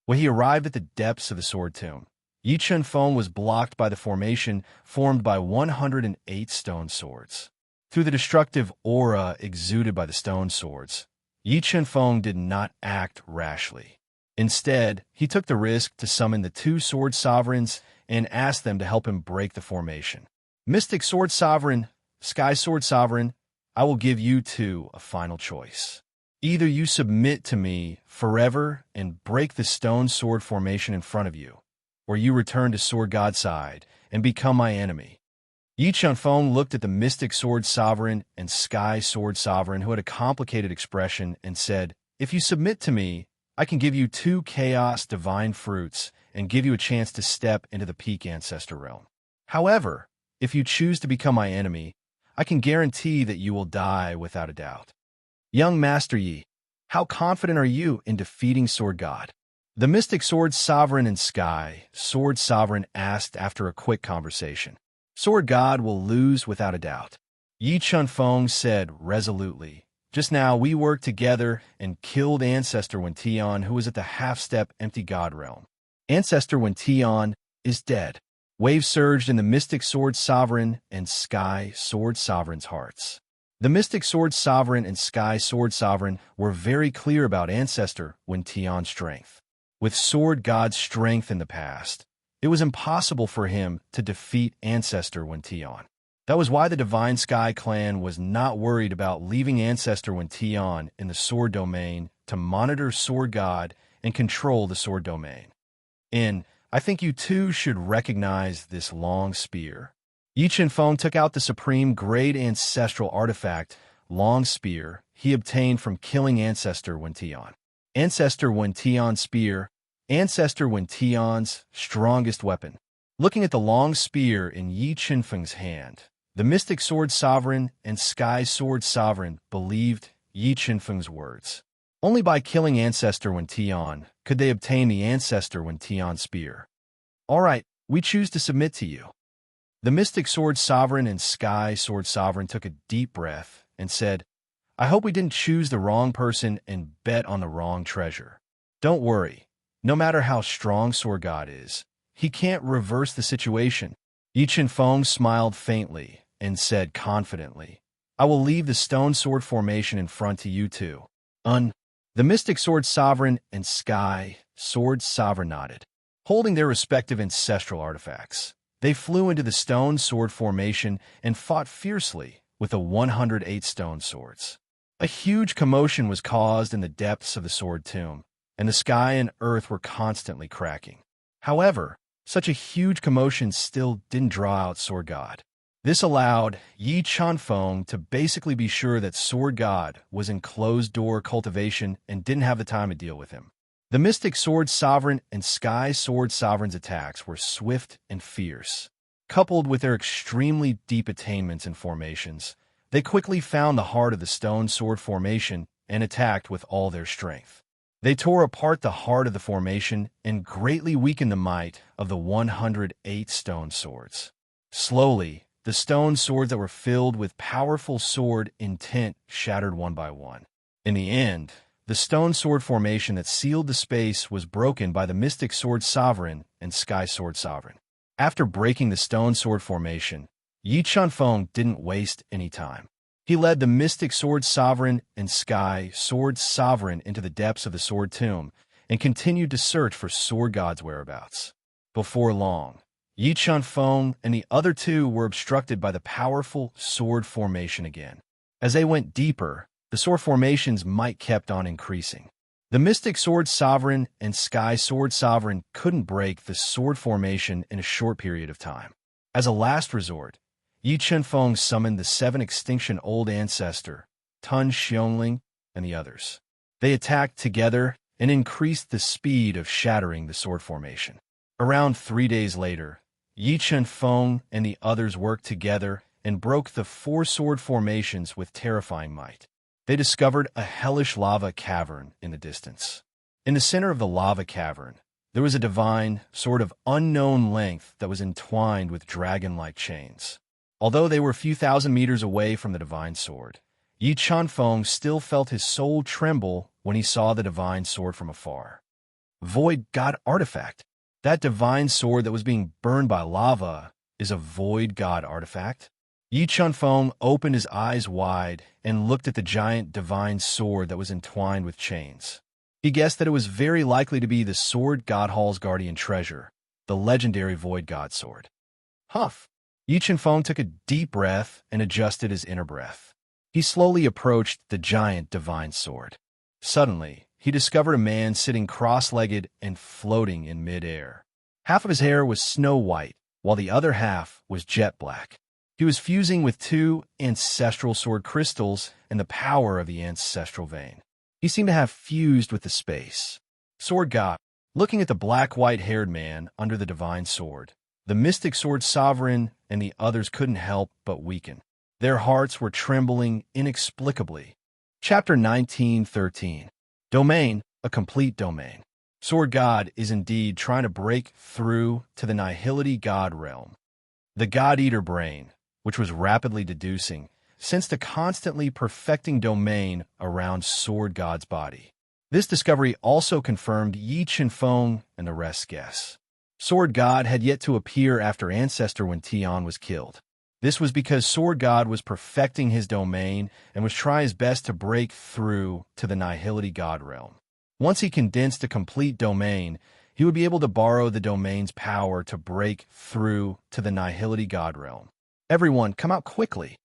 When he arrived at the depths of the Sword Tomb, Yi Qinfeng was blocked by the formation formed by 108 stone swords. Through the destructive aura exuded by the stone swords, Yi Qinfeng did not act rashly. Instead, he took the risk to summon the 2 Sword Sovereigns and asked them to help him break the formation. Mystic Sword Sovereign, Sky Sword Sovereign, I will give you 2 a final choice. Either you submit to me forever and break the stone sword formation in front of you, or you return to Sword God's side and become my enemy. Yi Qinfeng looked at the Mystic Sword Sovereign and Sky Sword Sovereign, who had a complicated expression, and said, if you submit to me, I can give you 2 Chaos Divine Fruits and give you a chance to step into the Peak Ancestor Realm. However, if you choose to become my enemy, I can guarantee that you will die without a doubt. Young Master Yi, how confident are you in defeating Sword God? The Mystic Sword Sovereign and Sky Sword Sovereign asked after a quick conversation. Sword God will lose without a doubt. Yi Qinfeng said resolutely, just now we worked together and killed Ancestor Wention, who was at the half-step empty God realm. Ancestor Wention is dead. Waves surged in the Mystic Sword Sovereign and Sky Sword Sovereign's hearts. The Mystic Sword Sovereign and Sky Sword Sovereign were very clear about Ancestor Wention's strength. With Sword God's strength in the past, it was impossible for him to defeat Ancestor Wention. That was why the Divine Sky Clan was not worried about leaving Ancestor Wention in the Sword Domain to monitor Sword God and control the Sword Domain. And I think you too should recognize this long spear. Yi Qinfeng took out the supreme grade ancestral artifact, Long Spear, he obtained from killing Ancestor Wention. Ancestor Wention's spear, Ancestor Wention's strongest weapon. Looking at the long spear in Yi Qinfeng's hand, the Mystic Sword Sovereign and Sky Sword Sovereign believed Yi Qinfeng's words. Only by killing Ancestor Wention could they obtain the Ancestor Wention spear. All right, we choose to submit to you. The Mystic Sword Sovereign and Sky Sword Sovereign took a deep breath and said, I hope we didn't choose the wrong person and bet on the wrong treasure. Don't worry, no matter how strong Sword God is, he can't reverse the situation. Yi Qinfeng smiled faintly and said confidently, I will leave the stone sword formation in front to you two. The Mystic Sword Sovereign and Sky Sword Sovereign nodded. Holding their respective ancestral artifacts, they flew into the stone sword formation and fought fiercely with the 108 stone swords. A huge commotion was caused in the depths of the Sword Tomb, and the sky and earth were constantly cracking. However, such a huge commotion still didn't draw out Sword God. This allowed Yi Qinfeng to basically be sure that Sword God was in closed-door cultivation and didn't have the time to deal with him. The Mystic Sword Sovereign and Sky Sword Sovereign's attacks were swift and fierce. Coupled with their extremely deep attainments and formations, they quickly found the heart of the stone sword formation and attacked with all their strength. They tore apart the heart of the formation and greatly weakened the might of the 108 stone swords. Slowly, the stone swords that were filled with powerful sword intent shattered one by one. In the end, The stone sword formation that sealed the space was broken by the mystic sword sovereign and sky sword sovereign. After breaking the stone sword formation, Yi Chunfeng didn't waste any time. He led the mystic sword sovereign and sky sword sovereign into the depths of the sword tomb and continued to search for sword god's whereabouts. Before long, Yi Chunfeng and the other two were obstructed by the powerful sword formation again. As they went deeper, the sword formation's might kept on increasing. The mystic sword sovereign and sky sword sovereign couldn't break the sword formation in a short period of time. As a last resort, Yi Chunfeng summoned the 7 extinction old ancestor, Tun Xiongling, and the others. They attacked together and increased the speed of shattering the sword formation. Around 3 days later, Yi Chunfeng and the others worked together and broke the 4 sword formations with terrifying might. They discovered a hellish lava cavern in the distance. In the center of the lava cavern, there was a divine, sword of unknown length that was entwined with dragon-like chains. Although they were a few thousand meters away from the divine sword, Yi Chunfeng still felt his soul tremble when he saw the divine sword from afar. Void God artifact. That divine sword that was being burned by lava is a void God artifact. Yi Chunfeng opened his eyes wide and looked at the giant divine sword that was entwined with chains. He guessed that it was very likely to be the sword God Hall's guardian treasure, the legendary void God sword. Huff! Yi Chunfeng took a deep breath and adjusted his inner breath. He slowly approached the giant divine sword. Suddenly, he discovered a man sitting cross-legged and floating in mid-air. Half of his hair was snow white, while the other half was jet black. He was fusing with 2 ancestral sword crystals and the power of the ancestral vein. He seemed to have fused with the space. Sword God, looking at the black-white-haired man under the divine sword, the mystic sword sovereign and the others couldn't help but weaken. Their hearts were trembling inexplicably. Chapter 19:13. Domain, a complete domain. Sword God is indeed trying to break through to the nihility God realm. The God-Eater brain, which was rapidly deducing, sensed a constantly perfecting domain around Sword God's body. This discovery also confirmed Yi Chunfeng and the rest's guess. Sword God had yet to appear after Ancestor when Tian was killed. This was because Sword God was perfecting his domain and was trying his best to break through to the nihility God realm. Once he condensed a complete domain, he would be able to borrow the domain's power to break through to the nihility God realm. Everyone, come out quickly.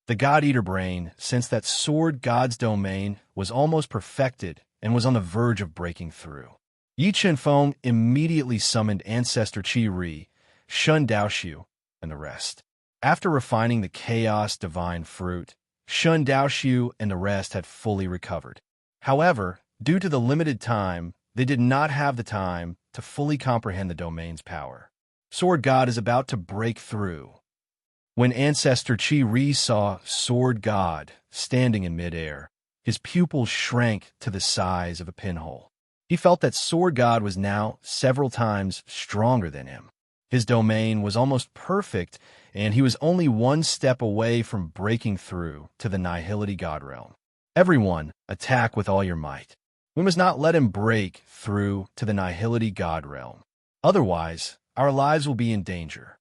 The God-Eater brain sensed that Sword God's domain was almost perfected and was on the verge of breaking through. Yi Chunfeng immediately summoned Ancestor Qi Ri, Shun Daoxiu, and the rest. After refining the Chaos Divine Fruit, Shun Daoxiu and the rest had fully recovered. However, due to the limited time, they did not have the time to fully comprehend the domain's power. Sword God is about to break through. When Ancestor Qi Ri saw Sword God standing in midair, his pupils shrank to the size of a pinhole. He felt that Sword God was now several times stronger than him. His domain was almost perfect, and he was only one step away from breaking through to the nihility God realm. Everyone, attack with all your might. We must not let him break through to the nihility God realm. Otherwise, our lives will be in danger.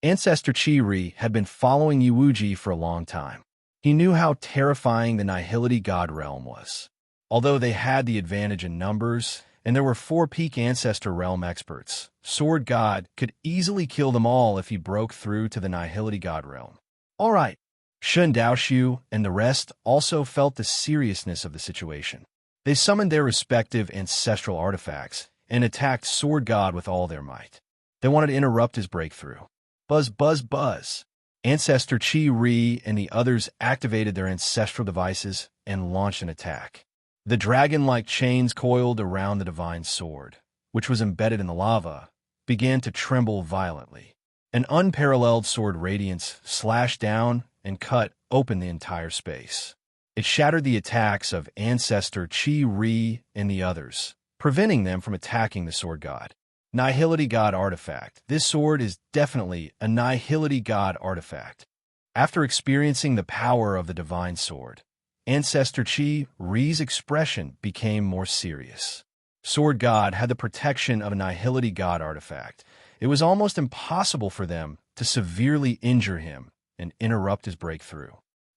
Ancestor Qi Ri had been following Yuwuji for a long time. He knew how terrifying the nihility God realm was. Although they had the advantage in numbers, and there were 4 peak Ancestor realm experts, Sword God could easily kill them all if he broke through to the nihility God realm. All right. Shun Daoxiu and the rest also felt the seriousness of the situation. They summoned their respective ancestral artifacts and attacked Sword God with all their might. They wanted to interrupt his breakthrough. Buzz, buzz, buzz. Ancestor Qi Ri and the others activated their ancestral devices and launched an attack. The dragon-like chains coiled around the divine sword, which was embedded in the lava, began to tremble violently. An unparalleled sword radiance slashed down and cut open the entire space. It shattered the attacks of Ancestor Qi Ri and the others, preventing them from attacking the Sword God. Nihility God artifact. This sword is definitely a Nihility God artifact. After experiencing the power of the divine sword, Ancestor Qi Ri's expression became more serious. Sword God had the protection of a Nihility God artifact. It was almost impossible for them to severely injure him and interrupt his breakthrough.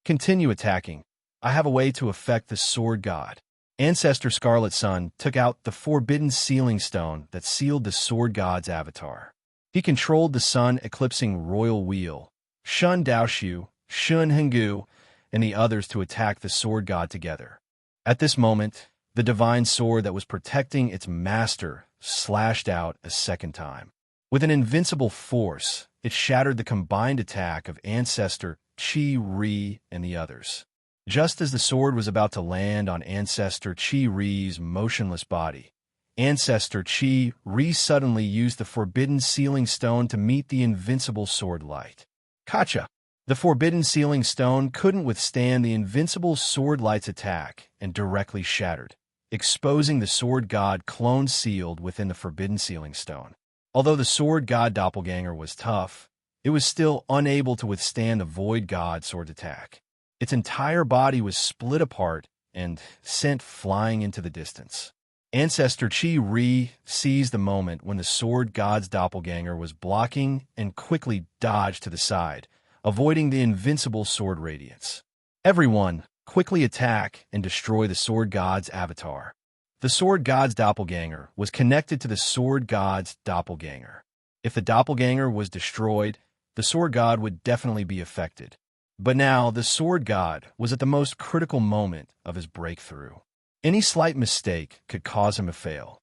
Continue attacking. I have a way to affect the Sword God. Ancestor Scarlet Sun took out the forbidden sealing stone that sealed the Sword God's avatar. He controlled the sun-eclipsing royal wheel, Shun Daoshu, Shun Hengu, and the others to attack the Sword God together. At this moment, the divine sword that was protecting its master slashed out a second time. With an invincible force, it shattered the combined attack of Ancestor Qi Ri and the others. Just as the sword was about to land on Ancestor Qi Ri's motionless body, Ancestor Qi Ri suddenly used the forbidden sealing stone to meet the invincible sword light. Kacha! The forbidden sealing stone couldn't withstand the invincible sword light's attack and directly shattered, exposing the Sword God clone sealed within the forbidden sealing stone. Although the Sword God doppelganger was tough, it was still unable to withstand the Void God sword attack. Its entire body was split apart and sent flying into the distance. Ancestor Qi Ri seized the moment when the Sword God's doppelganger was blocking and quickly dodged to the side, avoiding the invincible sword radiance. Everyone, quickly attack and destroy the Sword God's avatar. The Sword God's doppelganger was connected to the Sword God's doppelganger. If the doppelganger was destroyed, the Sword God would definitely be affected. But now the Sword God was at the most critical moment of his breakthrough. Any slight mistake could cause him to fail.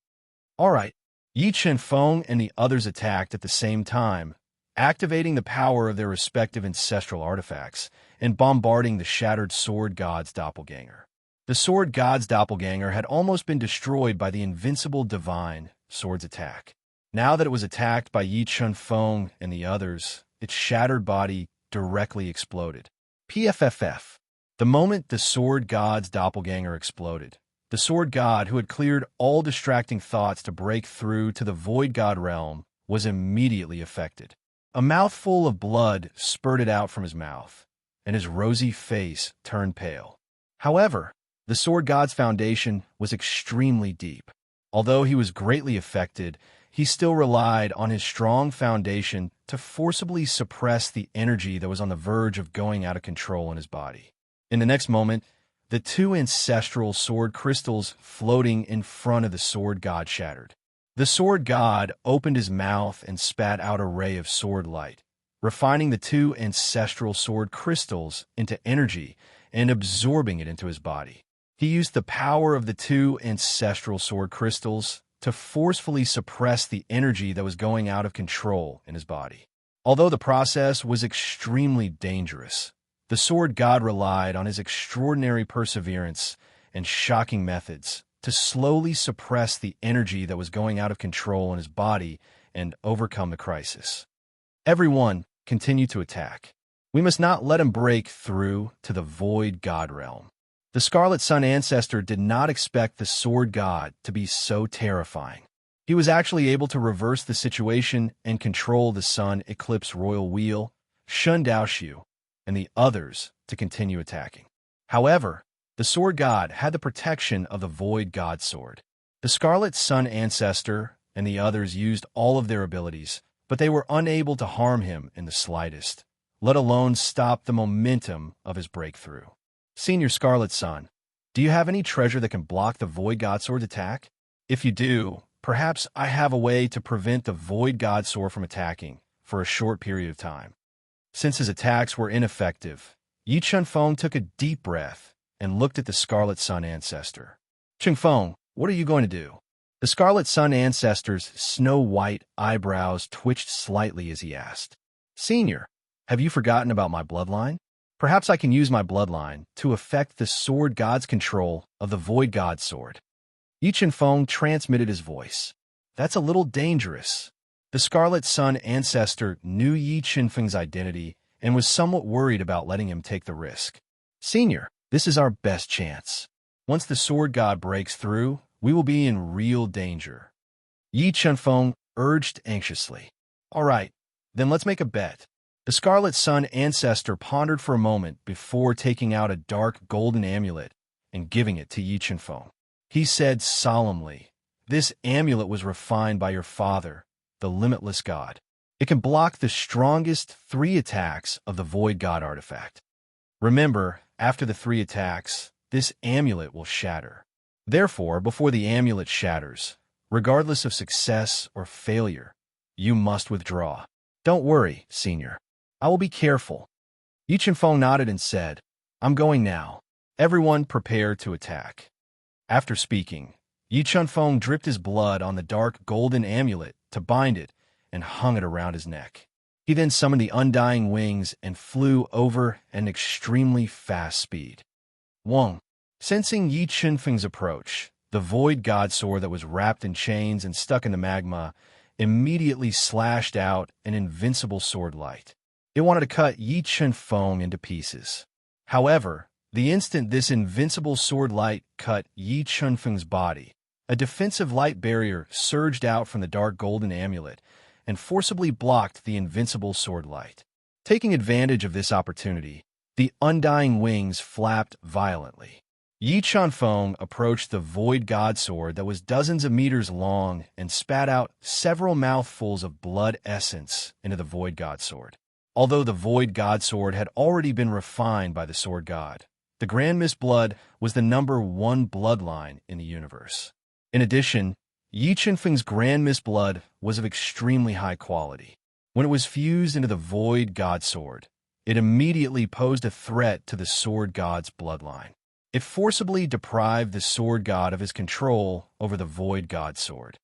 All right, Yi Chen-Feng and the others attacked at the same time, activating the power of their respective ancestral artifacts and bombarding the shattered Sword God's doppelganger. The Sword God's doppelganger had almost been destroyed by the invincible divine sword's attack. Now that it was attacked by Yi Chen-Feng and the others, its shattered body directly exploded. PFFF. The moment the Sword God's doppelganger exploded, the Sword God, who had cleared all distracting thoughts to break through to the Void God realm, was immediately affected. A mouthful of blood spurted out from his mouth, and his rosy face turned pale. However, the Sword God's foundation was extremely deep. Although he was greatly affected, he still relied on his strong foundation to forcibly suppress the energy that was on the verge of going out of control in his body. In the next moment, the two ancestral sword crystals floating in front of the Sword God shattered. The Sword God opened his mouth and spat out a ray of sword light, refining the two ancestral sword crystals into energy and absorbing it into his body. He used the power of the two ancestral sword crystals to forcefully suppress the energy that was going out of control in his body. Although the process was extremely dangerous, the Sword God relied on his extraordinary perseverance and shocking methods to slowly suppress the energy that was going out of control in his body and overcome the crisis. Everyone continued to attack. We must not let him break through to the Void God realm. The Scarlet Sun ancestor did not expect the Sword God to be so terrifying. He was actually able to reverse the situation and control the Sun Eclipse Royal Wheel, Shun Daoshu, and the others to continue attacking. However, the Sword God had the protection of the Void God Sword. The Scarlet Sun ancestor and the others used all of their abilities, but they were unable to harm him in the slightest, let alone stop the momentum of his breakthrough. Senior Scarlet Sun, do you have any treasure that can block the Void God Sword's attack? If you do, perhaps I have a way to prevent the Void God Sword from attacking for a short period of time. Since his attacks were ineffective, Yi Chen-Feng took a deep breath and looked at the Scarlet Sun ancestor. Chen-Feng, what are you going to do? The Scarlet Sun ancestor's snow-white eyebrows twitched slightly as he asked. Senior, have you forgotten about my bloodline? Perhaps I can use my bloodline to affect the Sword God's control of the Void God Sword. Yi Chen-Feng transmitted his voice. That's a little dangerous. The Scarlet Sun ancestor knew Yi Chen-Feng's identity and was somewhat worried about letting him take the risk. Senior, this is our best chance. Once the Sword God breaks through, we will be in real danger. Yi Chen-Feng urged anxiously. All right, then let's make a bet. The Scarlet Sun ancestor pondered for a moment before taking out a dark golden amulet and giving it to Yi Chenfeng. He said solemnly, "This amulet was refined by your father, the limitless god. It can block the strongest 3 attacks of the Void God artifact. Remember, after the 3 attacks, this amulet will shatter. Therefore, before the amulet shatters, regardless of success or failure, you must withdraw. Don't worry, senior. I will be careful." Yi Chenfeng nodded and said, "I'm going now. Everyone prepare to attack." After speaking, Yi Chenfeng dripped his blood on the dark golden amulet to bind it and hung it around his neck. He then summoned the undying wings and flew over at an extremely fast speed. Wong, sensing Yi Chenfeng's approach, the Void God sword that was wrapped in chains and stuck in the magma immediately slashed out an invincible sword light. It wanted to cut Yi Chenfeng into pieces. However, the instant this invincible sword light cut Yi Chenfeng's body, a defensive light barrier surged out from the dark golden amulet and forcibly blocked the invincible sword light. Taking advantage of this opportunity, the undying wings flapped violently. Yi Chenfeng approached the Void God sword that was dozens of meters long and spat out several mouthfuls of blood essence into the Void God sword. Although the Void God sword had already been refined by the Sword God, the Grand Mist blood was the #1 bloodline in the universe. In addition, Yi Chenfeng's Grand Mist blood was of extremely high quality. When it was fused into the Void God sword, it immediately posed a threat to the Sword God's bloodline. It forcibly deprived the Sword God of his control over the Void God sword.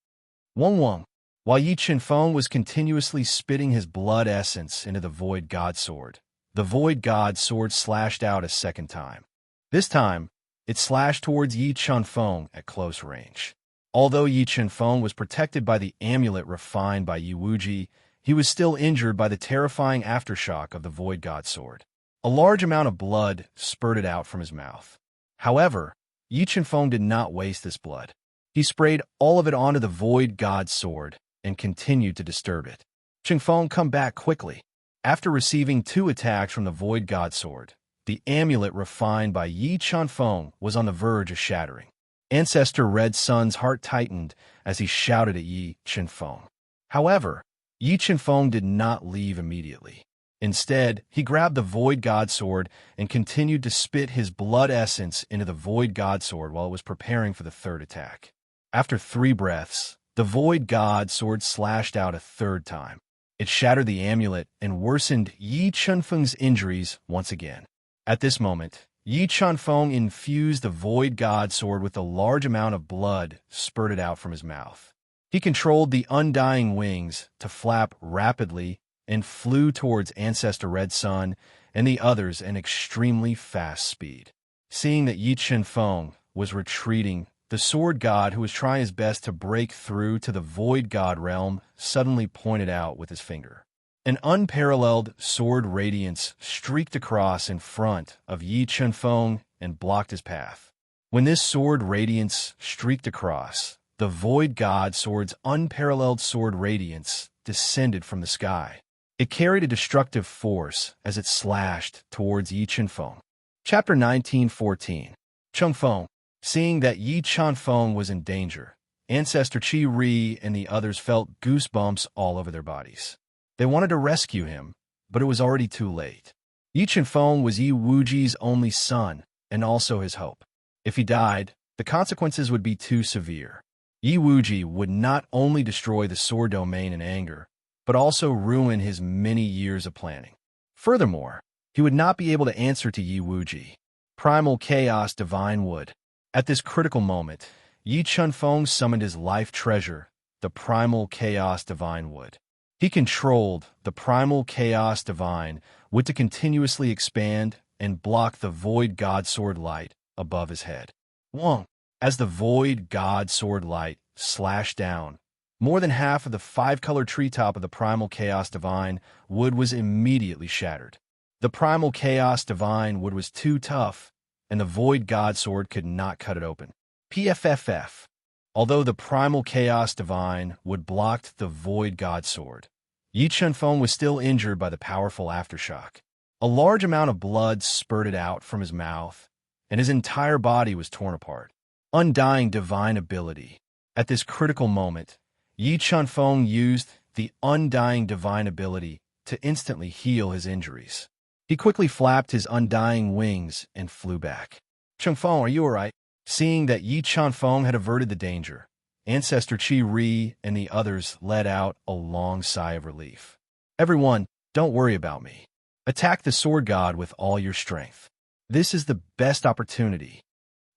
Wong. While Yi Chenfeng was continuously spitting his blood essence into the Void God sword, the Void God sword slashed out a second time. This time, it slashed towards Yi Chenfeng at close range. Although Yi Chenfeng was protected by the amulet refined by Yi Wuji, he was still injured by the terrifying aftershock of the Void God sword. A large amount of blood spurted out from his mouth. However, Yi Chenfeng did not waste this blood. He sprayed all of it onto the Void God sword and continued to disturb it. Chenfeng, come back quickly. After receiving 2 attacks from the Void God sword, the amulet refined by Yi Chenfeng was on the verge of shattering. Ancestor Red Sun's heart tightened as he shouted at Yi Chenfeng. However, Yi Chenfeng did not leave immediately. Instead, he grabbed the Void God sword and continued to spit his blood essence into the Void God sword while it was preparing for the 3rd attack. After 3 breaths, the Void God sword slashed out a 3rd time. It shattered the amulet and worsened Yi Chenfeng's injuries once again. At this moment, Yi Chenfeng infused the Void God sword with a large amount of blood spurted out from his mouth. He controlled the undying wings to flap rapidly and flew towards Ancestor Red Sun and the others at an extremely fast speed. Seeing that Yi Chenfeng was retreating, the Sword God, who was trying his best to break through to the Void God realm, suddenly pointed out with his finger. An unparalleled sword radiance streaked across in front of Yi Chenfeng and blocked his path. When this sword radiance streaked across, the Void God sword's unparalleled sword radiance descended from the sky. It carried a destructive force as it slashed towards Yi Chenfeng. Chapter 1914. Chenfeng. Seeing that Yi Chenfeng was in danger, Ancestor Qi Ri and the others felt goosebumps all over their bodies. They wanted to rescue him, but it was already too late. Yi Chenfeng was Yi Wuji's only son and also his hope. If he died, the consequences would be too severe. Yi Wuji would not only destroy the sword domain in anger, but also ruin his many years of planning. Furthermore, he would not be able to answer to Yi Wuji. Primal Chaos Divine Wood. At this critical moment, Yi Chenfeng summoned his life treasure, the Primal Chaos Divine Wood. He controlled the Primal Chaos Divine Wood to continuously expand and block the Void God Sword light above his head. Wong. As the Void God Sword light slashed down, more than half of the 5-color treetop of the Primal Chaos Divine Wood was immediately shattered. The Primal Chaos Divine Wood was too tough, and the Void God Sword could not cut it open. PFFF. Although the Primal Chaos Divine Wood blocked the Void God Sword, Yi Chunfeng was still injured by the powerful aftershock. A large amount of blood spurted out from his mouth, and his entire body was torn apart. Undying divine ability. At this critical moment, Yi Chunfeng used the undying divine ability to instantly heal his injuries. He quickly flapped his undying wings and flew back. Chunfeng, are you alright? Seeing that Yi Chunfeng had averted the danger, Ancestor Qi Ri and the others let out a long sigh of relief. Everyone, don't worry about me. Attack the sword god with all your strength. This is the best opportunity.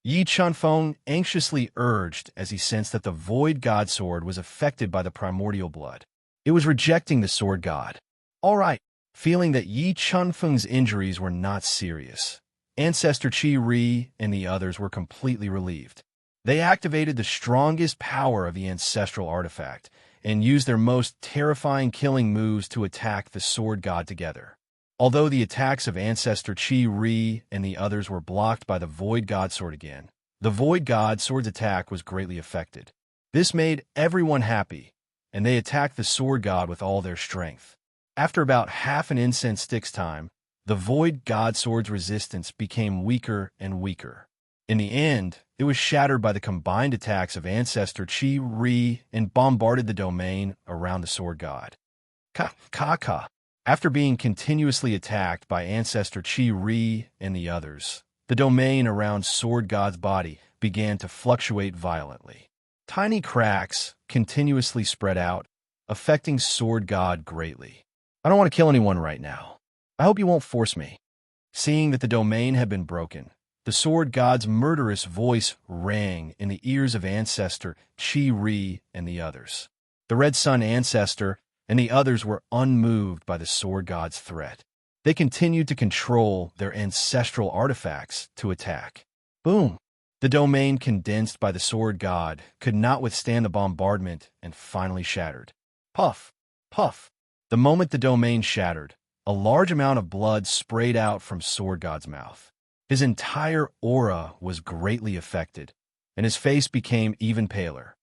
Yi Chunfeng anxiously urged as he sensed that the void god sword was affected by the primordial blood. It was rejecting the sword god. All right, feeling that Yi Chunfeng's injuries were not serious, Ancestor Qi Ri and the others were completely relieved. They activated the strongest power of the ancestral artifact and used their most terrifying killing moves to attack the sword god together. Although the attacks of Ancestor Qi Ri and the others were blocked by the Void God Sword again, the Void God Sword's attack was greatly affected. This made everyone happy, and they attacked the sword god with all their strength. After about half an incense stick's time, the Void God Sword's resistance became weaker and weaker. In the end, it was shattered by the combined attacks of Ancestor Qi Ri and bombarded the domain around the sword god. Ka. After being continuously attacked by Ancestor Qi Ri and the others, the domain around sword god's body began to fluctuate violently. Tiny cracks continuously spread out, affecting sword god greatly. I don't want to kill anyone right now. I hope you won't force me. Seeing that the domain had been broken, the sword god's murderous voice rang in the ears of Ancestor Qi Ri and the others. The Red Sun Ancestor and the others were unmoved by the sword god's threat. They continued to control their ancestral artifacts to attack. Boom! The domain condensed by the sword god could not withstand the bombardment and finally shattered. Puff! Puff! The moment the domain shattered, a large amount of blood sprayed out from sword god's mouth. His entire aura was greatly affected, and his face became even paler.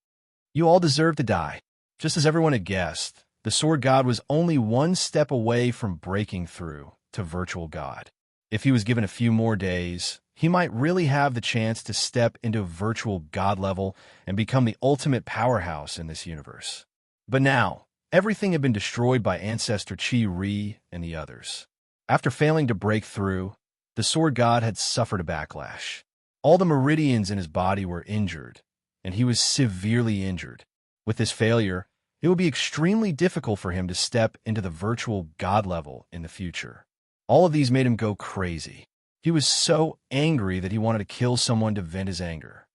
You all deserve to die. Just as everyone had guessed, the sword god was only one step away from breaking through to virtual god. If he was given a few more days, he might really have the chance to step into virtual god level and become the ultimate powerhouse in this universe. But now, everything had been destroyed by Ancestor Qi Ri and the others. After failing to break through, the sword god had suffered a backlash. All the meridians in his body were injured, and he was severely injured. With this failure, it would be extremely difficult for him to step into the virtual god level in the future. All of these made him go crazy. He was so angry that he wanted to kill someone to vent his anger.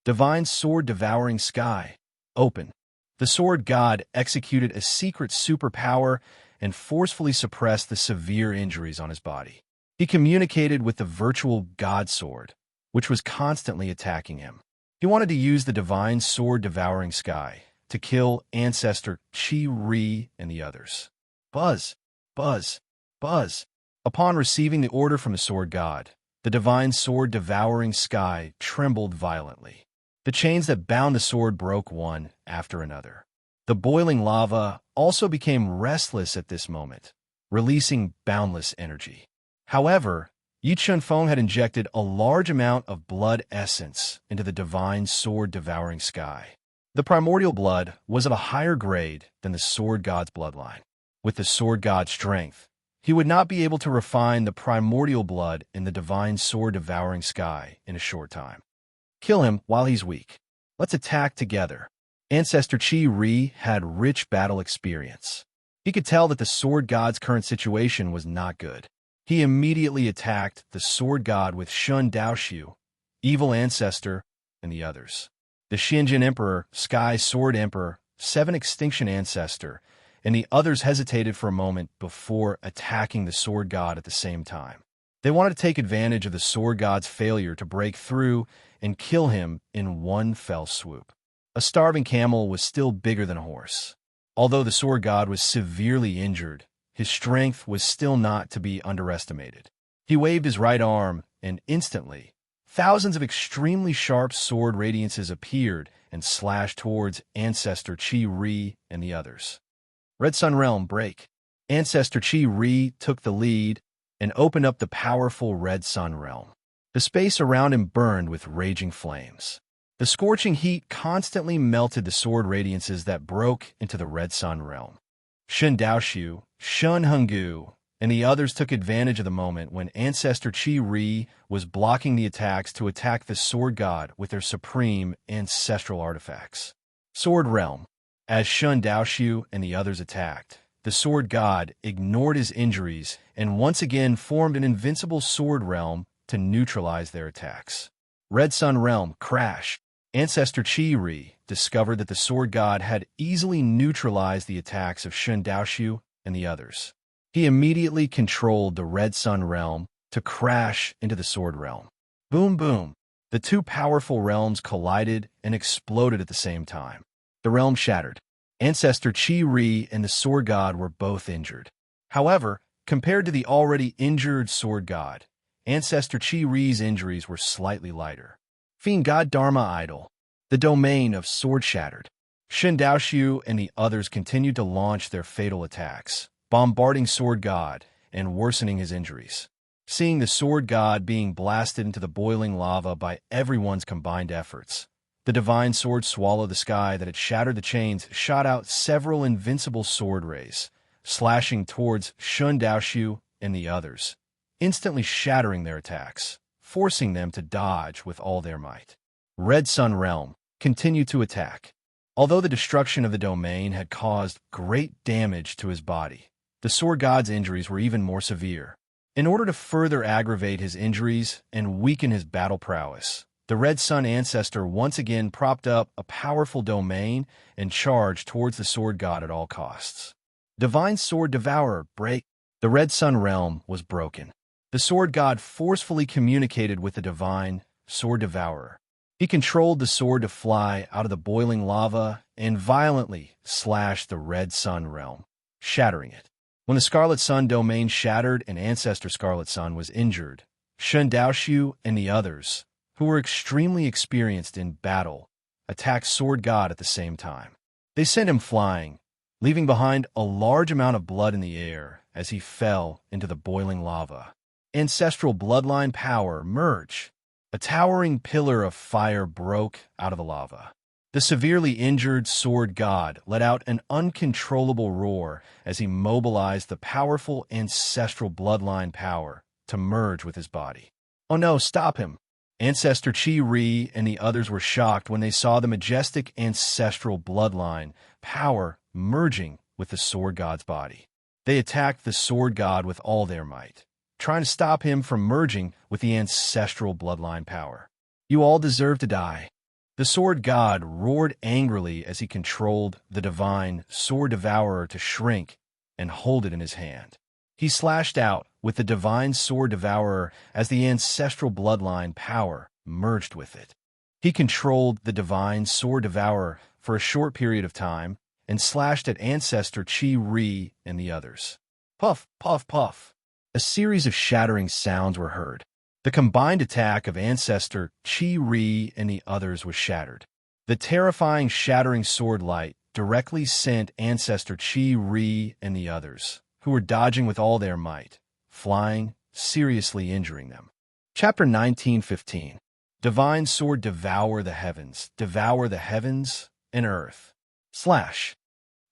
Divine Sword Devouring Sky. Open. The sword god executed a secret superpower and forcefully suppressed the severe injuries on his body. He communicated with the virtual god sword, which was constantly attacking him. He wanted to use the Divine Sword Devouring Sky to kill Ancestor Qi Ri and the others. Buzz, buzz, buzz. Upon receiving the order from the sword god, the Divine Sword Devouring Sky trembled violently. The chains that bound the sword broke one after another. The boiling lava also became restless at this moment, releasing boundless energy. However, Yi Chunfeng had injected a large amount of blood essence into the Divine Sword Devouring Sky. The primordial blood was of a higher grade than the sword god's bloodline. With the sword god's strength, he would not be able to refine the primordial blood in the Divine Sword Devouring Sky in a short time. Kill him while he's weak. Let's attack together. Ancestor Qi Ri had rich battle experience. He could tell that the sword god's current situation was not good. He immediately attacked the sword god with Shun Daoxiu, Evil Ancestor, and the others. The Xinjin Emperor, Sky Sword Emperor, Seven Extinction Ancestor, and the others hesitated for a moment before attacking the sword god at the same time. They wanted to take advantage of the sword god's failure to break through and kill him in one fell swoop. A starving camel was still bigger than a horse. Although the sword god was severely injured, his strength was still not to be underestimated. He waved his right arm, and instantly, thousands of extremely sharp sword radiances appeared and slashed towards Ancestor Qi Ri and the others. Red Sun Realm break. Ancestor Chi Ri took the lead and opened up the powerful Red Sun Realm. The space around him burned with raging flames. The scorching heat constantly melted the sword radiances that broke into the Red Sun Realm. Shun Daoshu, Shun Henggu, and the others took advantage of the moment when Ancestor Chi Ri was blocking the attacks to attack the Sword God with their supreme ancestral artifacts. Sword Realm. As Shun Daoshu and the others attacked, the Sword God ignored his injuries and once again formed an invincible Sword Realm to neutralize their attacks. Red Sun Realm crash. Ancestor Chi Ri discovered that the Sword God had easily neutralized the attacks of Shun Daoshu and the others. He immediately controlled the Red Sun Realm to crash into the Sword Realm. Boom boom. The two powerful realms collided and exploded at the same time. The realm shattered. Ancestor Chi Ri and the Sword God were both injured. However, compared to the already injured Sword God, Ancestor Chi Ri's injuries were slightly lighter. Fiend God Dharma Idol. The domain of Sword shattered. Shun Daoshu and the others continued to launch their fatal attacks, bombarding Sword God and worsening his injuries. Seeing the Sword God being blasted into the boiling lava by everyone's combined efforts, the divine sword swallowed the sky that had shattered the chains, shot out several invincible sword rays, slashing towards Shun Daoshu and the others, instantly shattering their attacks, forcing them to dodge with all their might. Red Sun Realm continued to attack. Although the destruction of the domain had caused great damage to his body, the Sword God's injuries were even more severe. In order to further aggravate his injuries and weaken his battle prowess, the Red Sun Ancestor once again propped up a powerful domain and charged towards the Sword God at all costs. Divine Sword Devourer break. The Red Sun Realm was broken. The Sword God forcefully communicated with the Divine Sword Devourer. He controlled the sword to fly out of the boiling lava and violently slashed the Red Sun Realm, shattering it. When the Scarlet Sun domain shattered and Ancestor Scarlet Sun was injured, Shun Daoshu and the others, who were extremely experienced in battle, attacked Sword God at the same time. They sent him flying, leaving behind a large amount of blood in the air as he fell into the boiling lava. Ancestral bloodline power merge. A towering pillar of fire broke out of the lava. The severely injured Sword God let out an uncontrollable roar as he mobilized the powerful ancestral bloodline power to merge with his body. Oh no, stop him! Ancestor Chi Ri and the others were shocked when they saw the majestic ancestral bloodline power merging with the Sword God's body. They attacked the Sword God with all their might, trying to stop him from merging with the ancestral bloodline power. You all deserve to die. The Sword God roared angrily as he controlled the divine Sword Devourer to shrink and hold it in his hand. He slashed out with the divine Sword Devourer as the ancestral bloodline power merged with it. He controlled the divine Sword Devourer for a short period of time and slashed at Ancestor Chi Ri and the others. Puff, puff, puff. A series of shattering sounds were heard. The combined attack of Ancestor Chi Ri and the others was shattered. The terrifying shattering sword light directly sent Ancestor Chi Ri and the others, who were dodging with all their might, flying, seriously injuring them. Chapter 19:15. Divine Sword devour the heavens and earth. Slash.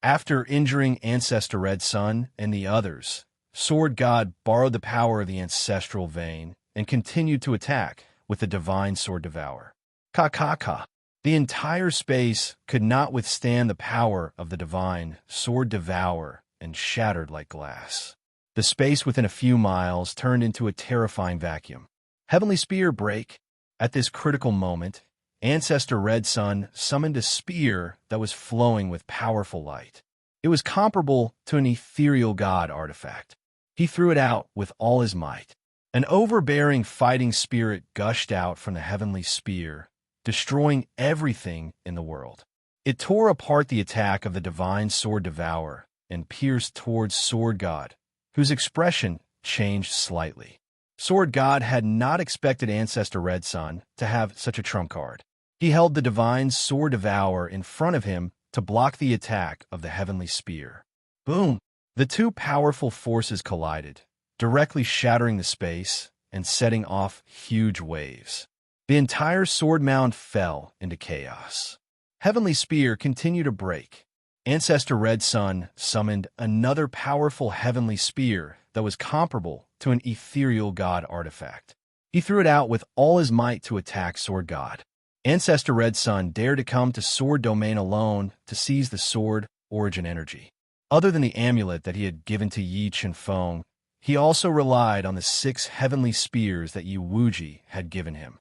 After injuring Ancestor Red Sun and the others, Sword God borrowed the power of the ancestral vein and continued to attack with the divine Sword Devourer. Ka. The entire space could not withstand the power of the divine Sword Devourer and shattered like glass. The space within a few miles turned into a terrifying vacuum. Heavenly Spear break. At this critical moment, Ancestor Red Sun summoned a spear that was flowing with powerful light. It was comparable to an ethereal god artifact. He threw it out with all his might. An overbearing fighting spirit gushed out from the heavenly spear, destroying everything in the world. It tore apart the attack of the divine Sword Devourer and pierced towards Sword God, whose expression changed slightly. Sword God had not expected Ancestor Red Sun to have such a trump card. He held the divine Sword Devourer in front of him to block the attack of the heavenly spear. Boom! The two powerful forces collided, directly shattering the space and setting off huge waves. The entire sword mound fell into chaos. Heavenly Spear continued to break. Ancestor Red Sun summoned another powerful heavenly spear that was comparable to an ethereal god artifact. He threw it out with all his might to attack Sword God. Ancestor Red Sun dared to come to Sword Domain alone to seize the sword origin energy. Other than the amulet that he had given to Yi Chenfeng, he also relied on the 6 heavenly spears that Yi Wuji had given him.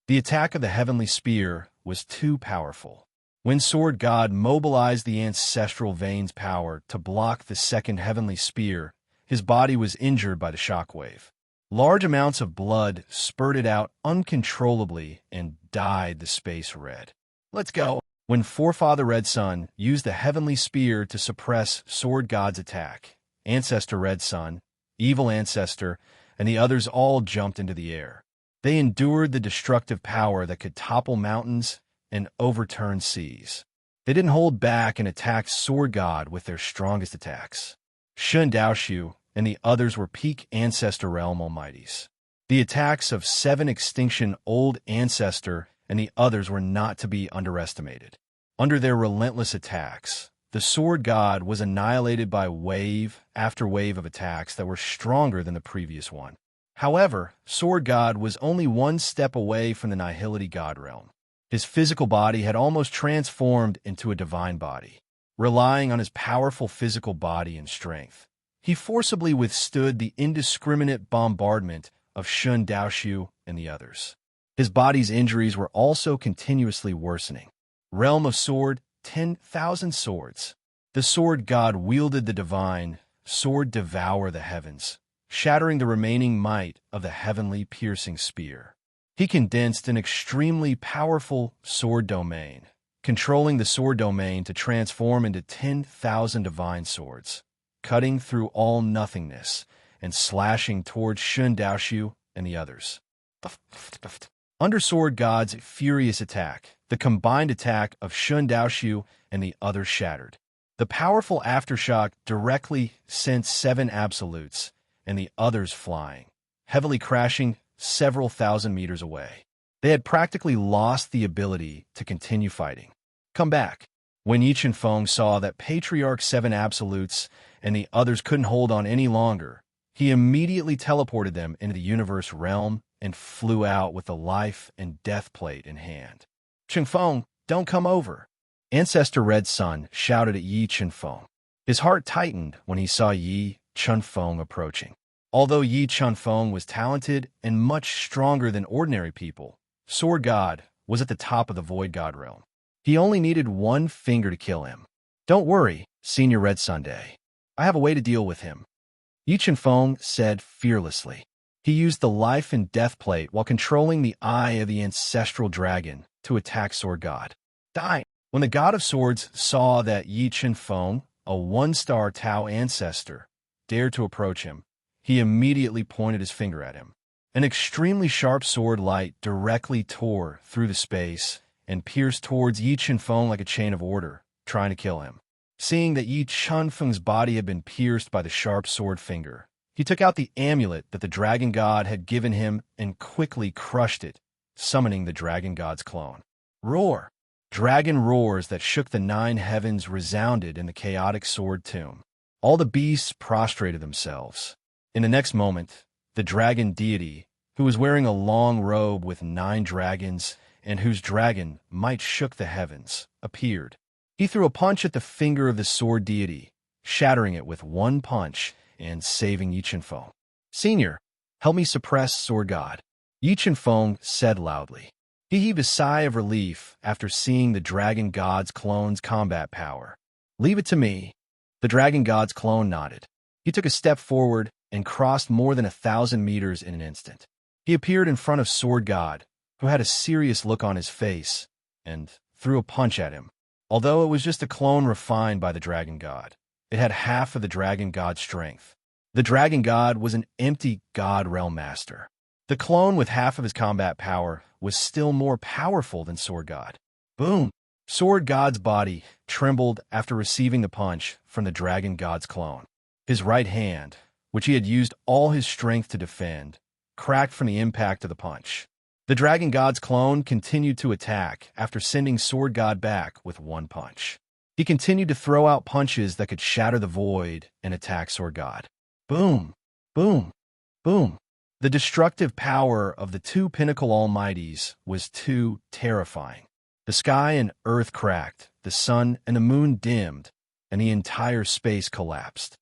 The attack of the heavenly spear was too powerful. When Sword God mobilized the ancestral veins power to block the second heavenly spear, his body was injured by the shockwave. Large amounts of blood spurted out uncontrollably and dyed the space red. Let's go! When Forefather Red Sun used the heavenly spear to suppress Sword God's attack, Ancestor Red Sun, Evil Ancestor, and the others all jumped into the air. They endured the destructive power that could topple mountains and overturn seas. They didn't hold back and attacked Sword God with their strongest attacks. Shun Daoshu and the others were peak Ancestor Realm Almighties. The attacks of 7 Extinction Old Ancestor and the others were not to be underestimated. Under their relentless attacks, the Sword God was annihilated by wave after wave of attacks that were stronger than the previous one. However, Sword God was only one step away from the Nihility God realm. His physical body had almost transformed into a divine body. Relying on his powerful physical body and strength, he forcibly withstood the indiscriminate bombardment of Shun Daoshu and the others. His body's injuries were also continuously worsening. Realm of Sword, 10,000 swords. The Sword God wielded the divine sword devour the heavens, shattering the remaining might of the heavenly piercing spear. He condensed an extremely powerful sword domain, controlling the sword domain to transform into 10,000 divine swords, cutting through all nothingness and slashing towards Shun Daoshu and the others. Under Sword God's furious attack, the combined attack of Shun Daoshu and the others shattered. The powerful aftershock directly sent 7 absolutes and the others flying, heavily crashing several thousand meters away. They had practically lost the ability to continue fighting. Come back. When Yi Chenfeng saw that Patriarch 7 absolutes and the others couldn't hold on any longer, he immediately teleported them into the universe realm and flew out with the life and death plate in hand. Chenfeng, don't come over. Ancestor Red Sun shouted at Yi Chenfeng. His heart tightened when he saw Yi Chenfeng approaching. Although Yi Chenfeng was talented and much stronger than ordinary people, Sword God was at the top of the Void God realm. He only needed one finger to kill him. Don't worry, Senior Red Sunday. I have a way to deal with him. Yi Chenfeng said fearlessly. He used the life and death plate while controlling the eye of the ancestral dragon to attack Sword God. Die! When the God of Swords saw that Yi Chenfeng, a 1-star Tao ancestor, dared to approach him, he immediately pointed his finger at him. An extremely sharp sword light directly tore through the space and pierced towards Yi Chenfeng like a chain of order, trying to kill him. Seeing that Yi Chenfeng's body had been pierced by the sharp sword finger, he took out the amulet that the Dragon God had given him and quickly crushed it, summoning the Dragon God's clone. Roar! Dragon roars that shook the 9 heavens resounded in the chaotic sword tomb. All the beasts prostrated themselves. In the next moment, the dragon deity, who was wearing a long robe with 9 dragons and whose dragon might shook the heavens, appeared. He threw a punch at the finger of the sword deity, shattering it with one punch and saving Yi Chenfeng. Senior, help me suppress Sword God. Yi Chenfeng said loudly. He heaved a sigh of relief after seeing the Dragon God's clone's combat power. Leave it to me. The Dragon God's clone nodded. He took a step forward and crossed more than 1,000 meters in an instant. He appeared in front of Sword God, who had a serious look on his face, and threw a punch at him. Although it was just a clone refined by the Dragon God, it had half of the Dragon God's strength. The Dragon God was an empty God Realm Master. The clone with half of his combat power was still more powerful than Sword God. Boom! Sword God's body trembled after receiving the punch from the Dragon God's clone. His right hand, which he had used all his strength to defend, cracked from the impact of the punch. The Dragon God's clone continued to attack after sending Sword God back with one punch. He continued to throw out punches that could shatter the void and attack Sword God. Boom, boom, boom. The destructive power of the two Pinnacle Almighties was too terrifying. The sky and earth cracked, the sun and the moon dimmed, and the entire space collapsed.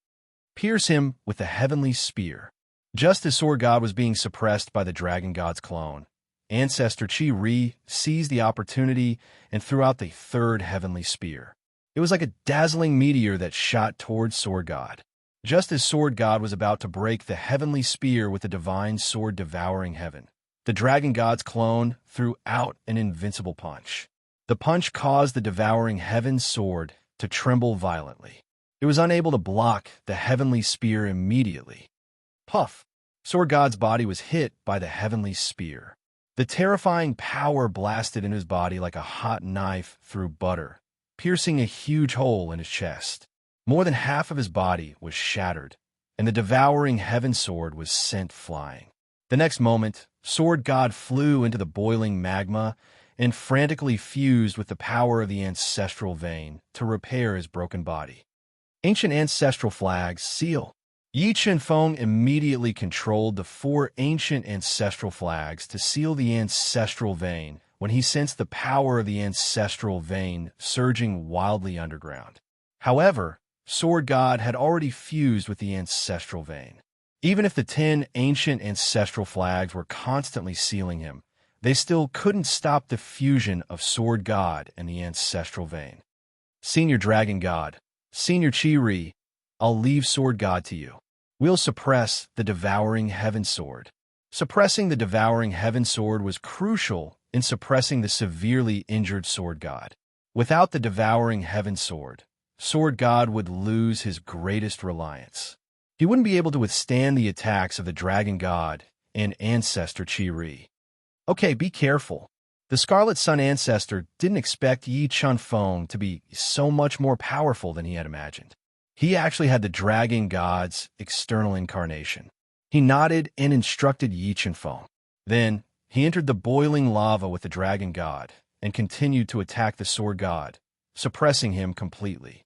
Pierce him with the heavenly spear. Just as Sword God was being suppressed by the Dragon God's clone, Ancestor Chi-Ri seized the opportunity and threw out the third heavenly spear. It was like a dazzling meteor that shot towards Sword God. Just as Sword God was about to break the heavenly spear with the divine sword devouring heaven, the Dragon God's clone threw out an invincible punch. The punch caused the devouring heaven's sword to tremble violently. It was unable to block the heavenly spear immediately. Puff! Sword God's body was hit by the heavenly spear. The terrifying power blasted in his body like a hot knife through butter, piercing a huge hole in his chest. More than half of his body was shattered, and the devouring heaven sword was sent flying. The next moment, Sword God flew into the boiling magma and frantically fused with the power of the ancestral vein to repair his broken body. Ancient ancestral flags seal. Yi Chen-Feng immediately controlled the 4 ancient ancestral flags to seal the ancestral vein when he sensed the power of the ancestral vein surging wildly underground. However, Sword God had already fused with the ancestral vein. Even if the 10 ancient ancestral flags were constantly sealing him, they still couldn't stop the fusion of Sword God and the ancestral vein. Senior Dragon God, Senior Chi-Ri, I'll leave Sword God to you. We'll suppress the devouring heaven sword. Suppressing the devouring heaven sword was crucial in suppressing the severely injured Sword God. Without the devouring heaven sword, Sword God would lose his greatest reliance. He wouldn't be able to withstand the attacks of the Dragon God and Ancestor Chi-Ri. Okay, be careful. The Scarlet Sun Ancestor didn't expect Yi Chen-Feng to be so much more powerful than he had imagined. He actually had the Dragon God's external incarnation. He nodded and instructed Yi Chen-Feng. Then, he entered the boiling lava with the Dragon God and continued to attack the Sword God, suppressing him completely.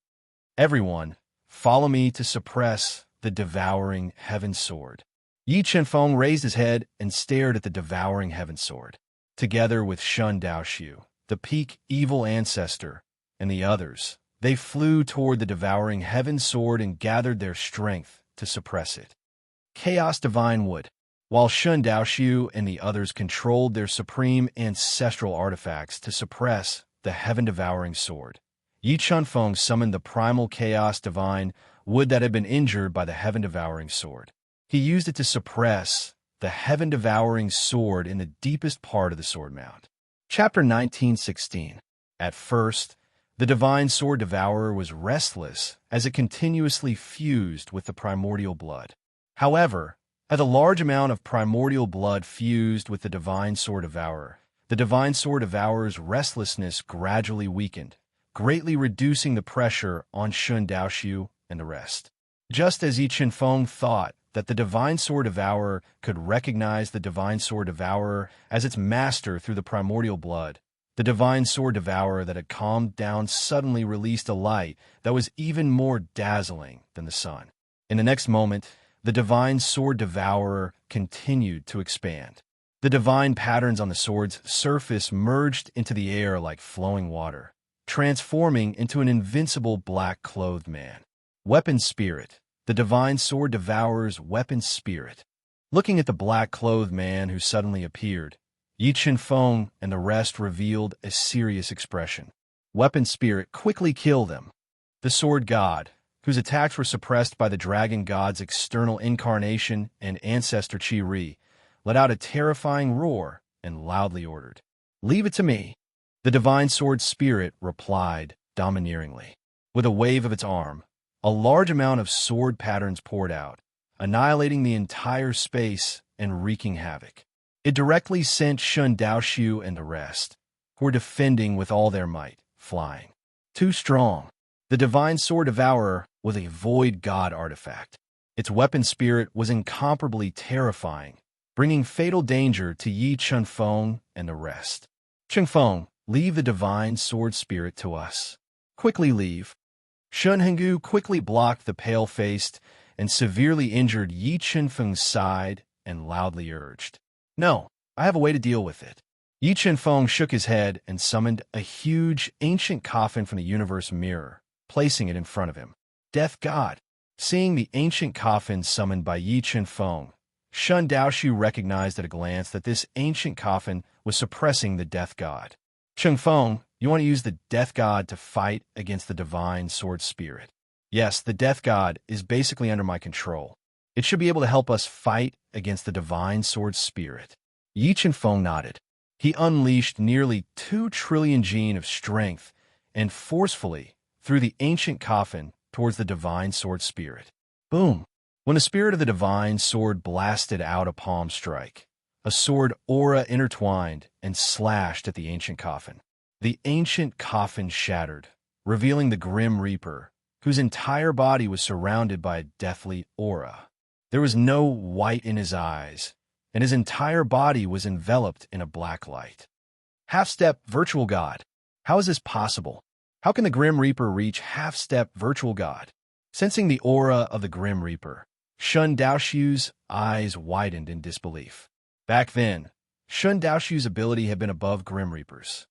Everyone, follow me to suppress the devouring heaven sword. Yi Chen-Feng raised his head and stared at the devouring heaven sword. Together with Shun Daoxiu, the peak evil ancestor, and the others, they flew toward the devouring heaven sword and gathered their strength to suppress it. Chaos Divine Wood. While Shun Daoxiu and the others controlled their supreme ancestral artifacts to suppress the heaven-devouring sword, Yi Chen-Feng summoned the primal Chaos Divine Wood that had been injured by the heaven-devouring sword. He used it to suppress the heaven-devouring sword in the deepest part of the sword mound. Chapter 1916. At first, the divine sword devourer was restless as it continuously fused with the primordial blood. However, as a large amount of primordial blood fused with the divine sword devourer, the divine sword devourer's restlessness gradually weakened, greatly reducing the pressure on Shun Daoxiu and the rest. Just as Yi Chen-Feng thought that the divine sword devourer could recognize the divine sword devourer as its master through the primordial blood, the divine sword devourer that had calmed down suddenly released a light that was even more dazzling than the sun. In the next moment, the divine sword devourer continued to expand. The divine patterns on the sword's surface merged into the air like flowing water, transforming into an invincible black-clothed man. Weapon Spirit. The divine sword devourer's weapon spirit. Looking at the black-clothed man who suddenly appeared, Yi Chen-Feng and the rest revealed a serious expression. Weapon spirit quickly killed him. The sword god, whose attacks were suppressed by the dragon god's external incarnation and ancestor Chi-Ri, let out a terrifying roar and loudly ordered, "Leave it to me." The divine sword spirit replied domineeringly. With a wave of its arm, a large amount of sword patterns poured out, annihilating the entire space and wreaking havoc. It directly sent Shun Daoxiu and the rest, who were defending with all their might, flying. Too strong. The divine sword devourer was a void god artifact. Its weapon spirit was incomparably terrifying, bringing fatal danger to Yi Chunfeng and the rest. Chunfeng, leave the divine sword spirit to us. Quickly leave. Shun Hengu quickly blocked the pale-faced and severely injured Yi Chunfeng's side and loudly urged, "No, I have a way to deal with it." Yi Chunfeng shook his head and summoned a huge, ancient coffin from the universe mirror, placing it in front of him. Death God. Seeing the ancient coffin summoned by Yi Chunfeng, Shun Daoshu recognized at a glance that this ancient coffin was suppressing the Death God. Chunfeng, you want to use the Death God to fight against the divine sword spirit? Yes, the Death God is basically under my control. It should be able to help us fight against the divine sword spirit. Yi Chunfeng nodded. He unleashed nearly 2 trillion gene of strength and forcefully threw the ancient coffin towards the divine sword spirit. Boom! When the spirit of the divine sword blasted out a palm strike, a sword aura intertwined and slashed at the ancient coffin. The ancient coffin shattered, revealing the Grim Reaper, whose entire body was surrounded by a deathly aura. There was no white in his eyes, and his entire body was enveloped in a black light. Half-step virtual god. How is this possible? How can the Grim Reaper reach half-step virtual god? Sensing the aura of the Grim Reaper, Shun Daoshu's eyes widened in disbelief. Back then, Shun Daoshu's ability had been above Grim Reaper's.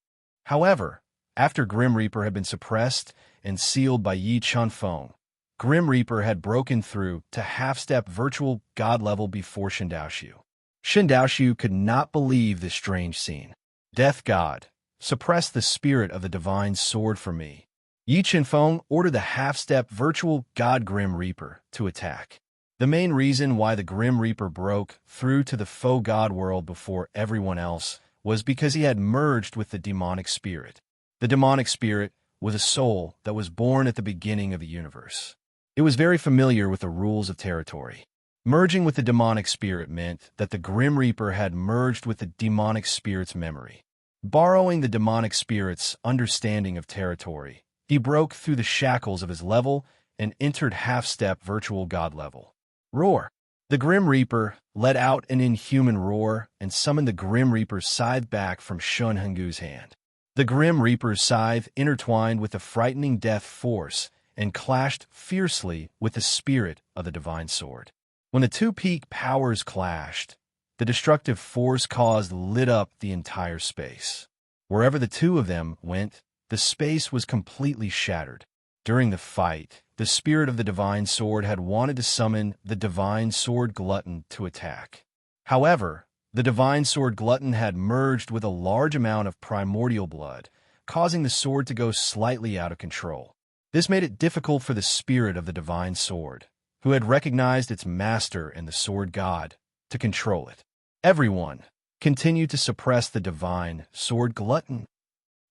However, after Grim Reaper had been suppressed and sealed by Yi Chunfeng, Grim Reaper had broken through to half-step virtual god level before Shun Daoshu. Shun Daoshu could not believe this strange scene. Death God, suppress the spirit of the divine sword for me. Yi Chunfeng ordered the half-step virtual god Grim Reaper to attack. The main reason why the Grim Reaper broke through to the faux god world before everyone else was because he had merged with the demonic spirit. The demonic spirit was a soul that was born at the beginning of the universe. It was very familiar with the rules of territory. Merging with the demonic spirit meant that the Grim Reaper had merged with the demonic spirit's memory. Borrowing the demonic spirit's understanding of territory, he broke through the shackles of his level and entered half-step virtual god level. Roar! The Grim Reaper let out an inhuman roar and summoned the Grim Reaper's scythe back from Shun Hengu's hand. The Grim Reaper's scythe intertwined with the frightening death force and clashed fiercely with the spirit of the divine sword. When the two peak powers clashed, the destructive force caused lit up the entire space. Wherever the two of them went, the space was completely shattered. During the fight, the spirit of the divine sword had wanted to summon the divine sword glutton to attack. However, the divine sword glutton had merged with a large amount of primordial blood, causing the sword to go slightly out of control. This made it difficult for the spirit of the divine sword, who had recognized its master in the sword god, to control it. Everyone continued to suppress the divine sword glutton.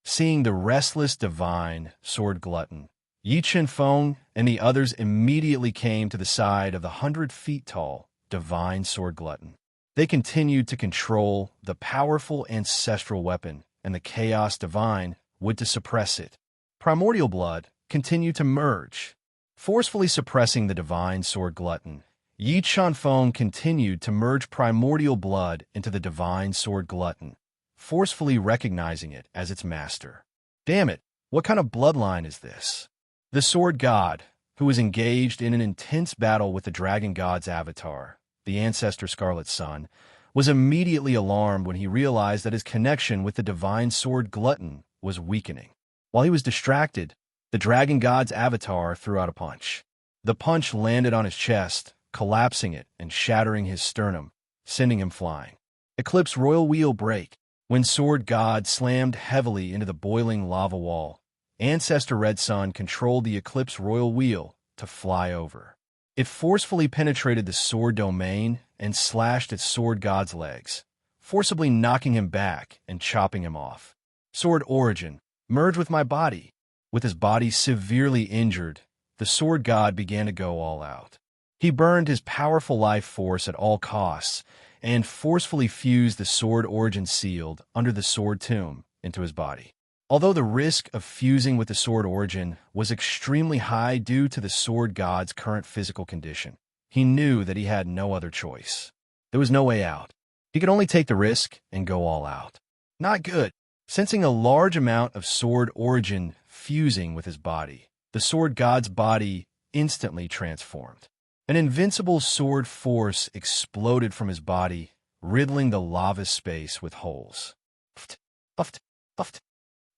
Seeing the restless divine sword glutton, Yi Chunfeng and the others immediately came to the side of the 100-feet-tall divine sword glutton. They continued to control the powerful ancestral weapon, and the chaos divine would to suppress it. Primordial blood continued to merge. Forcefully suppressing the divine sword glutton, Yi Chunfeng continued to merge primordial blood into the divine sword glutton, forcefully recognizing it as its master. Damn it, what kind of bloodline is this? The sword god, who was engaged in an intense battle with the dragon god's avatar, the ancestor Scarlet Sun, was immediately alarmed when he realized that his connection with the divine sword glutton was weakening. While he was distracted, the dragon god's avatar threw out a punch. The punch landed on his chest, collapsing it and shattering his sternum, sending him flying. Eclipse Royal Wheel break. When Sword God slammed heavily into the boiling lava wall, Ancestor Red Sun controlled the Eclipse Royal Wheel to fly over. It forcefully penetrated the sword domain and slashed its Sword God's legs, forcibly knocking him back and chopping him off. Sword Origin, merge with my body. With his body severely injured, the Sword God began to go all out. He burned his powerful life force at all costs and forcefully fused the Sword Origin sealed under the Sword Tomb into his body. Although the risk of fusing with the sword origin was extremely high due to the sword god's current physical condition, he knew that he had no other choice. There was no way out. He could only take the risk and go all out. Not good. Sensing a large amount of sword origin fusing with his body, the sword god's body instantly transformed. An invincible sword force exploded from his body, riddling the lava space with holes. Puft, puft, puft.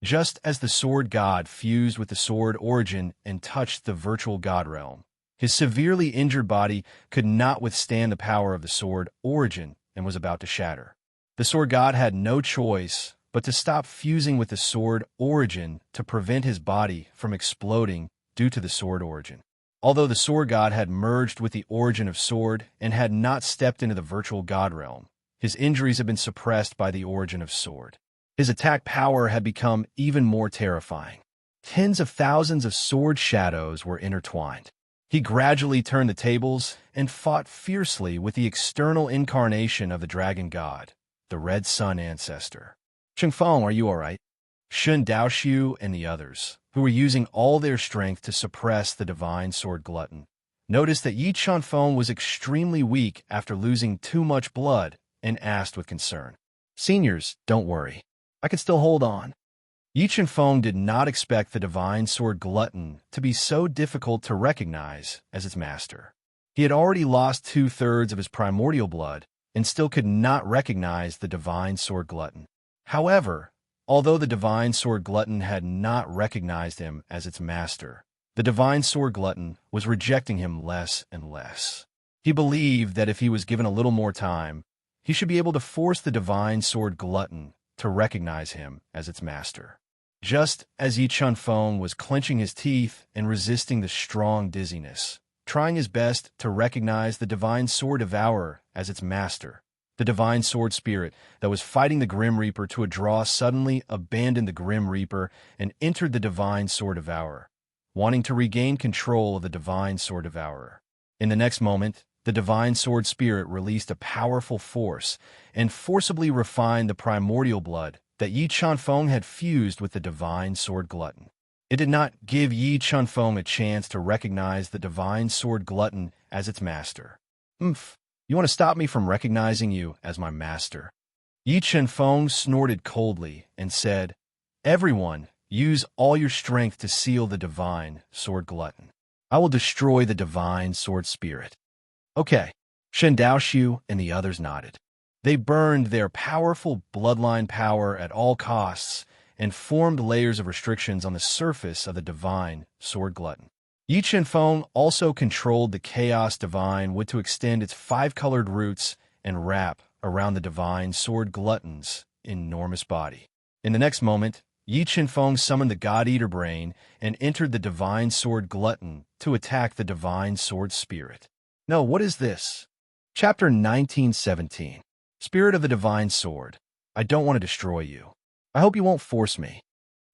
Just as the sword god fused with the sword origin and touched the virtual god realm, his severely injured body could not withstand the power of the sword origin and was about to shatter. The sword god had no choice but to stop fusing with the sword origin to prevent his body from exploding due to the sword origin. Although the sword god had merged with the origin of sword and had not stepped into the virtual god realm, his injuries had been suppressed by the origin of sword. His attack power had become even more terrifying. Tens of thousands of sword shadows were intertwined. He gradually turned the tables and fought fiercely with the external incarnation of the dragon god, the Red Sun ancestor. Chengfeng, are you all right? Shun Daoxiu and the others, who were using all their strength to suppress the divine sword glutton, noticed that Yi Chunfeng was extremely weak after losing too much blood and asked with concern, "Seniors, don't worry. I can still hold on." Yi Chunfeng did not expect the divine sword glutton to be so difficult to recognize as its master. He had already lost 2/3 of his primordial blood and still could not recognize the divine sword glutton. However, although the divine sword glutton had not recognized him as its master, the divine sword glutton was rejecting him less and less. He believed that if he was given a little more time, he should be able to force the divine sword glutton to recognize him as its master. Just as Yi Chunfeng was clenching his teeth and resisting the strong dizziness, trying his best to recognize the divine sword devourer as its master, the divine sword spirit that was fighting the Grim Reaper to a draw suddenly abandoned the Grim Reaper and entered the divine sword devourer, wanting to regain control of the divine sword devourer. In the next moment, the divine sword spirit released a powerful force and forcibly refined the primordial blood that Yi Chunfeng had fused with the divine sword glutton. It did not give Yi Chunfeng a chance to recognize the divine sword glutton as its master. "Umph, you want to stop me from recognizing you as my master?" Yi Chunfeng snorted coldly and said, "Everyone, use all your strength to seal the divine sword glutton. I will destroy the divine sword spirit." Okay, Shen Daoxiu and the others nodded. They burned their powerful bloodline power at all costs and formed layers of restrictions on the surface of the divine sword glutton. Yi Chunfeng also controlled the chaos divine wood to extend its 5-colored roots and wrap around the divine sword glutton's enormous body. In the next moment, Yi Chunfeng summoned the God-Eater brain and entered the divine sword glutton to attack the divine sword spirit. No, what is this? Chapter 1917. Spirit of the Divine Sword, I don't want to destroy you. I hope you won't force me.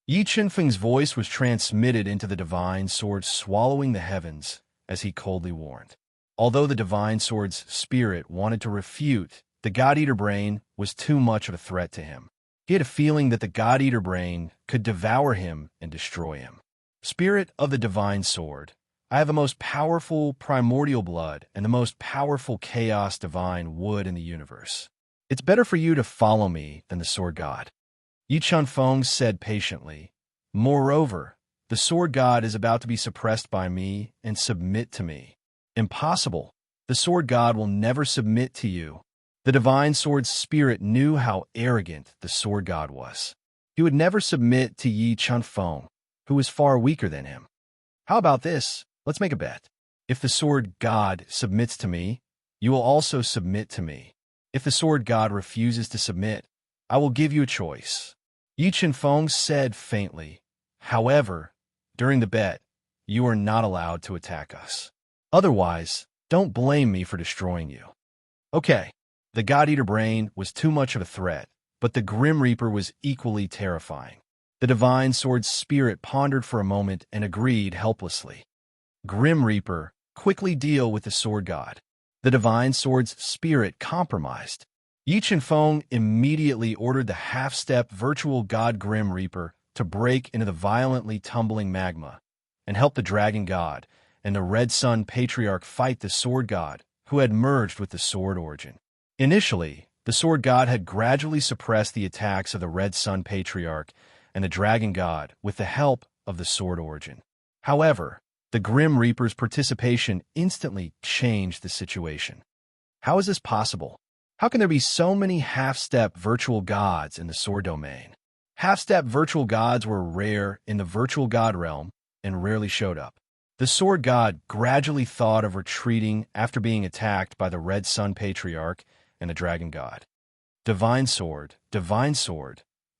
Yi Chunfeng's voice was transmitted into the divine sword, swallowing the heavens, as he coldly warned. Although the divine sword's spirit wanted to refute, the God-Eater brain was too much of a threat to him. He had a feeling that the God-Eater brain could devour him and destroy him. Spirit of the divine sword, I have the most powerful primordial blood and the most powerful chaos divine wood in the universe. It's better for you to follow me than the sword god. Yi Chunfeng said patiently. Moreover, the sword god is about to be suppressed by me and submit to me. Impossible. The sword god will never submit to you. The divine sword spirit knew how arrogant the sword god was. He would never submit to Yi Chunfeng, who was far weaker than him. How about this? Let's make a bet. If the sword god submits to me, you will also submit to me. If the sword god refuses to submit, I will give you a choice. Yi Chunfeng said faintly. However, during the bet, you are not allowed to attack us. Otherwise, don't blame me for destroying you. Okay, the God-Eater brain was too much of a threat, but the Grim Reaper was equally terrifying. The divine sword spirit pondered for a moment and agreed helplessly. Grim Reaper, quickly deal with the sword god. The divine sword's spirit compromised. Yi Chunfeng immediately ordered the half-step virtual god Grim Reaper to break into the violently tumbling magma and help the dragon god and the red sun patriarch fight the sword god who had merged with the sword origin. Initially, the sword god had gradually suppressed the attacks of the red sun patriarch and the dragon god with the help of the sword origin. However, the Grim Reaper's participation instantly changed the situation. How is this possible? How can there be so many half-step virtual gods in the sword domain? Half-step virtual gods were rare in the virtual god realm and rarely showed up. The sword god gradually thought of retreating after being attacked by the red sun patriarch and the dragon god. Divine sword,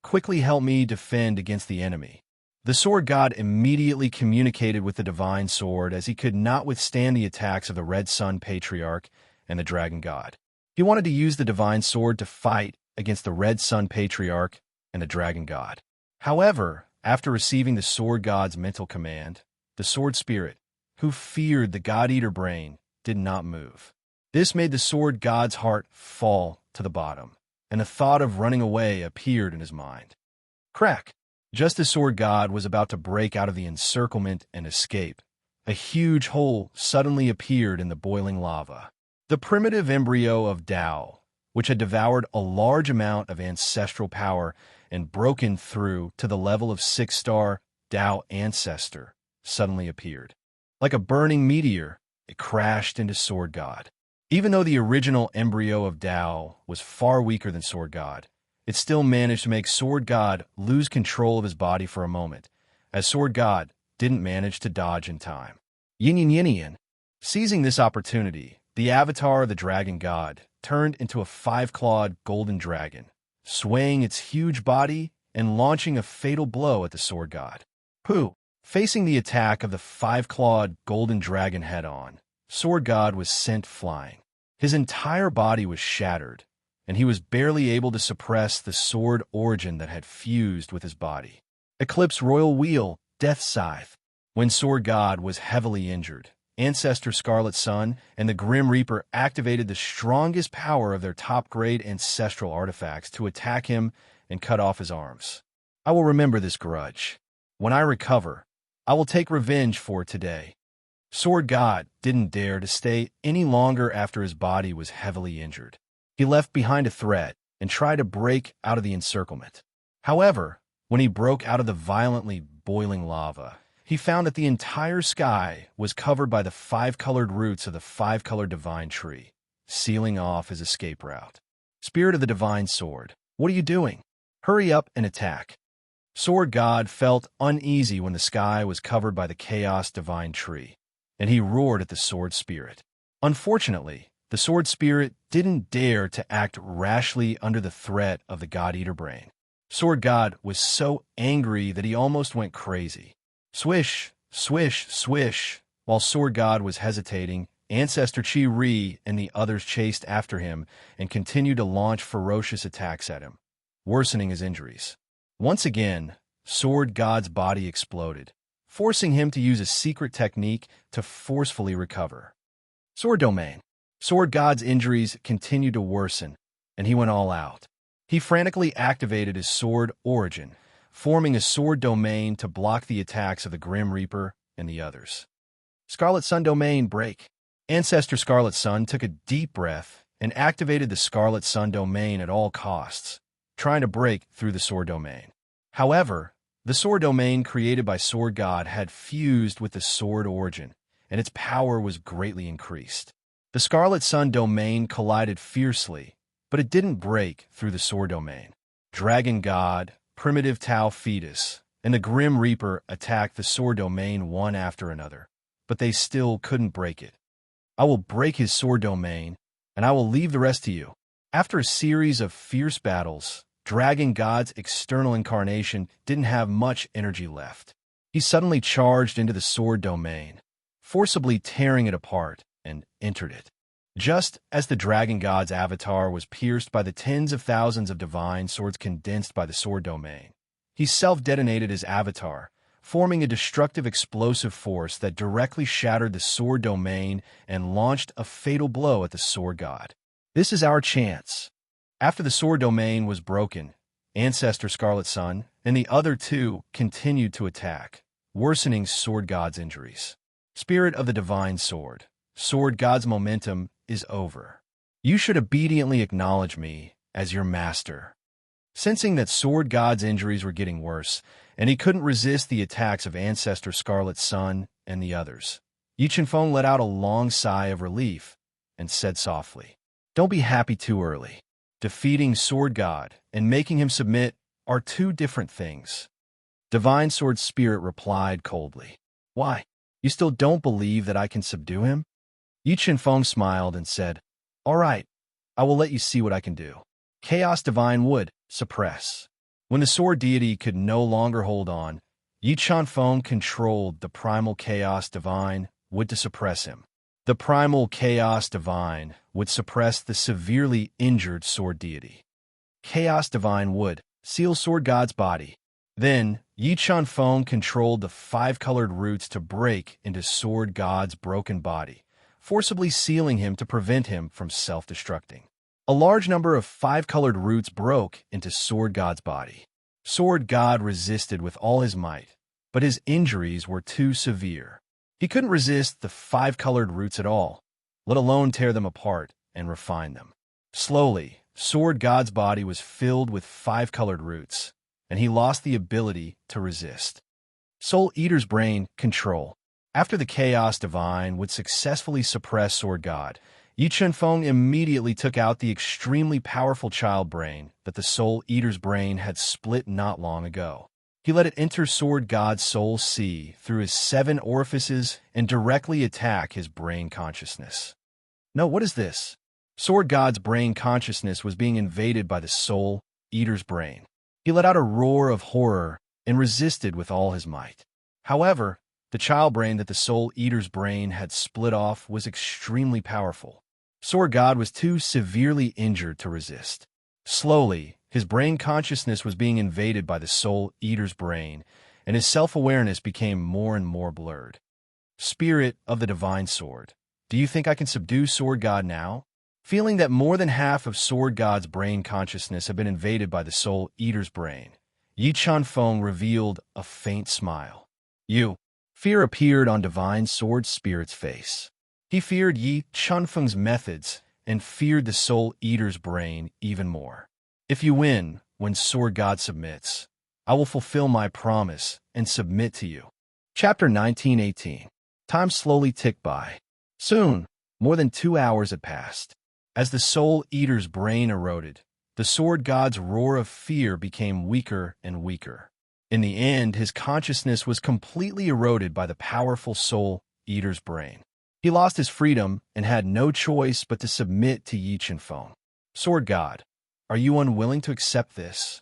quickly help me defend against the enemy. The sword god immediately communicated with the divine sword as he could not withstand the attacks of the red sun patriarch and the dragon god. He wanted to use the divine sword to fight against the red sun patriarch and the dragon god. However, after receiving the sword god's mental command, the sword spirit, who feared the god-eater brain, did not move. This made the sword god's heart fall to the bottom, and the thought of running away appeared in his mind. Crack! Just as sword god was about to break out of the encirclement and escape, a huge hole suddenly appeared in the boiling lava. The primitive embryo of Tao, which had devoured a large amount of ancestral power and broken through to the level of 6-star Tao ancestor, suddenly appeared. Like a burning meteor, it crashed into sword god. Even though the original embryo of Tao was far weaker than sword god, it still managed to make sword god lose control of his body for a moment, as sword god didn't manage to dodge in time. Yin yin yin yin. Seizing this opportunity, the avatar of the dragon god turned into a 5-clawed golden dragon, swaying its huge body and launching a fatal blow at the sword god. Pooh! Facing the attack of the 5-clawed golden dragon head-on, sword god was sent flying. His entire body was shattered, and he was barely able to suppress the sword origin that had fused with his body. Eclipse Royal Wheel, Death Scythe. When sword god was heavily injured, Ancestor Scarlet Sun and the Grim Reaper activated the strongest power of their top-grade ancestral artifacts to attack him and cut off his arms. I will remember this grudge. When I recover, I will take revenge for today. Sword God didn't dare to stay any longer after his body was heavily injured. He left behind a threat and tried to break out of the encirclement. However, when he broke out of the violently boiling lava, he found that the entire sky was covered by the 5-colored roots of the 5-colored divine tree, sealing off his escape route. Spirit of the divine sword, what are you doing? Hurry up and attack. Sword God felt uneasy when the sky was covered by the chaos divine tree, and he roared at the sword spirit. Unfortunately, the sword spirit didn't dare to act rashly under the threat of the God-Eater brain. Sword God was so angry that he almost went crazy. Swish, swish, swish. While Sword God was hesitating, Ancestor Chi-Ri and the others chased after him and continued to launch ferocious attacks at him, worsening his injuries. Once again, Sword God's body exploded, forcing him to use a secret technique to forcefully recover. Sword Domain. Sword God's injuries continued to worsen, and he went all out. He frantically activated his Sword Origin, forming a Sword Domain to block the attacks of the Grim Reaper and the others. Scarlet Sun Domain break. Ancestor Scarlet Sun took a deep breath and activated the Scarlet Sun Domain at all costs, trying to break through the Sword Domain. However, the Sword Domain created by Sword God had fused with the Sword Origin, and its power was greatly increased. The Scarlet Sun Domain collided fiercely, but it didn't break through the Sword Domain. Dragon God, Primitive Tau Fetus, and the Grim Reaper attacked the Sword Domain one after another, but they still couldn't break it. I will break his Sword Domain, and I will leave the rest to you. After a series of fierce battles, Dragon God's external incarnation didn't have much energy left. He suddenly charged into the Sword Domain, forcibly tearing it apart, and entered it. Just as the Dragon God's avatar was pierced by the tens of thousands of divine swords condensed by the Sword Domain, he self-detonated his avatar, forming a destructive explosive force that directly shattered the Sword Domain and launched a fatal blow at the Sword God. This is our chance. After the Sword Domain was broken, Ancestor Scarlet Sun and the other two continued to attack, worsening Sword God's injuries. Spirit of the Divine Sword, Sword God's momentum is over. You should obediently acknowledge me as your master. Sensing that Sword God's injuries were getting worse, and he couldn't resist the attacks of Ancestor Scarlet's son and the others, Yi Qianfeng let out a long sigh of relief and said softly, "Don't be happy too early. Defeating Sword God and making him submit are two different things." Divine Sword Spirit replied coldly, "Why? You still don't believe that I can subdue him?" Yi Qianfeng smiled and said, "All right, I will let you see what I can do." Chaos Divine would suppress. When the Sword Deity could no longer hold on, Yi Qianfeng controlled the Primal Chaos Divine would to suppress him. The Primal Chaos Divine would suppress the severely injured Sword Deity. Chaos Divine would seal Sword God's body. Then, Yi Qianfeng controlled the five-colored roots to break into Sword God's broken body, forcibly sealing him to prevent him from self-destructing. A large number of five-colored roots broke into Sword God's body. Sword God resisted with all his might, but his injuries were too severe. He couldn't resist the five-colored roots at all, let alone tear them apart and refine them. Slowly, Sword God's body was filled with five-colored roots, and he lost the ability to resist. Soul Eater's brain control. After the Chaos Divine would successfully suppress Sword God, Yi Qianfeng immediately took out the extremely powerful child brain that the Soul Eater's brain had split not long ago. He let it enter Sword God's soul sea through his 7 orifices and directly attack his brain consciousness. No, what is this? Sword God's brain consciousness was being invaded by the Soul Eater's brain. He let out a roar of horror and resisted with all his might. However, the child brain that the Soul Eater's brain had split off was extremely powerful. Sword God was too severely injured to resist. Slowly, his brain consciousness was being invaded by the Soul Eater's brain, and his self-awareness became more and more blurred. Spirit of the Divine Sword, do you think I can subdue Sword God now? Feeling that more than half of Sword God's brain consciousness had been invaded by the Soul Eater's brain, Yi Qianfeng revealed a faint smile. Fear appeared on Divine Sword Spirit's face. He feared Yi Qianfeng's methods and feared the Soul Eater's brain even more. If you win when Sword God submits, I will fulfill my promise and submit to you. Chapter 1918. Time slowly ticked by. Soon, more than 2 hours had passed. As the Soul Eater's brain eroded, the Sword God's roar of fear became weaker and weaker. In the end, his consciousness was completely eroded by the powerful Soul Eater's brain. He lost his freedom and had no choice but to submit to Yi Qianfeng. Sword God, are you unwilling to accept this?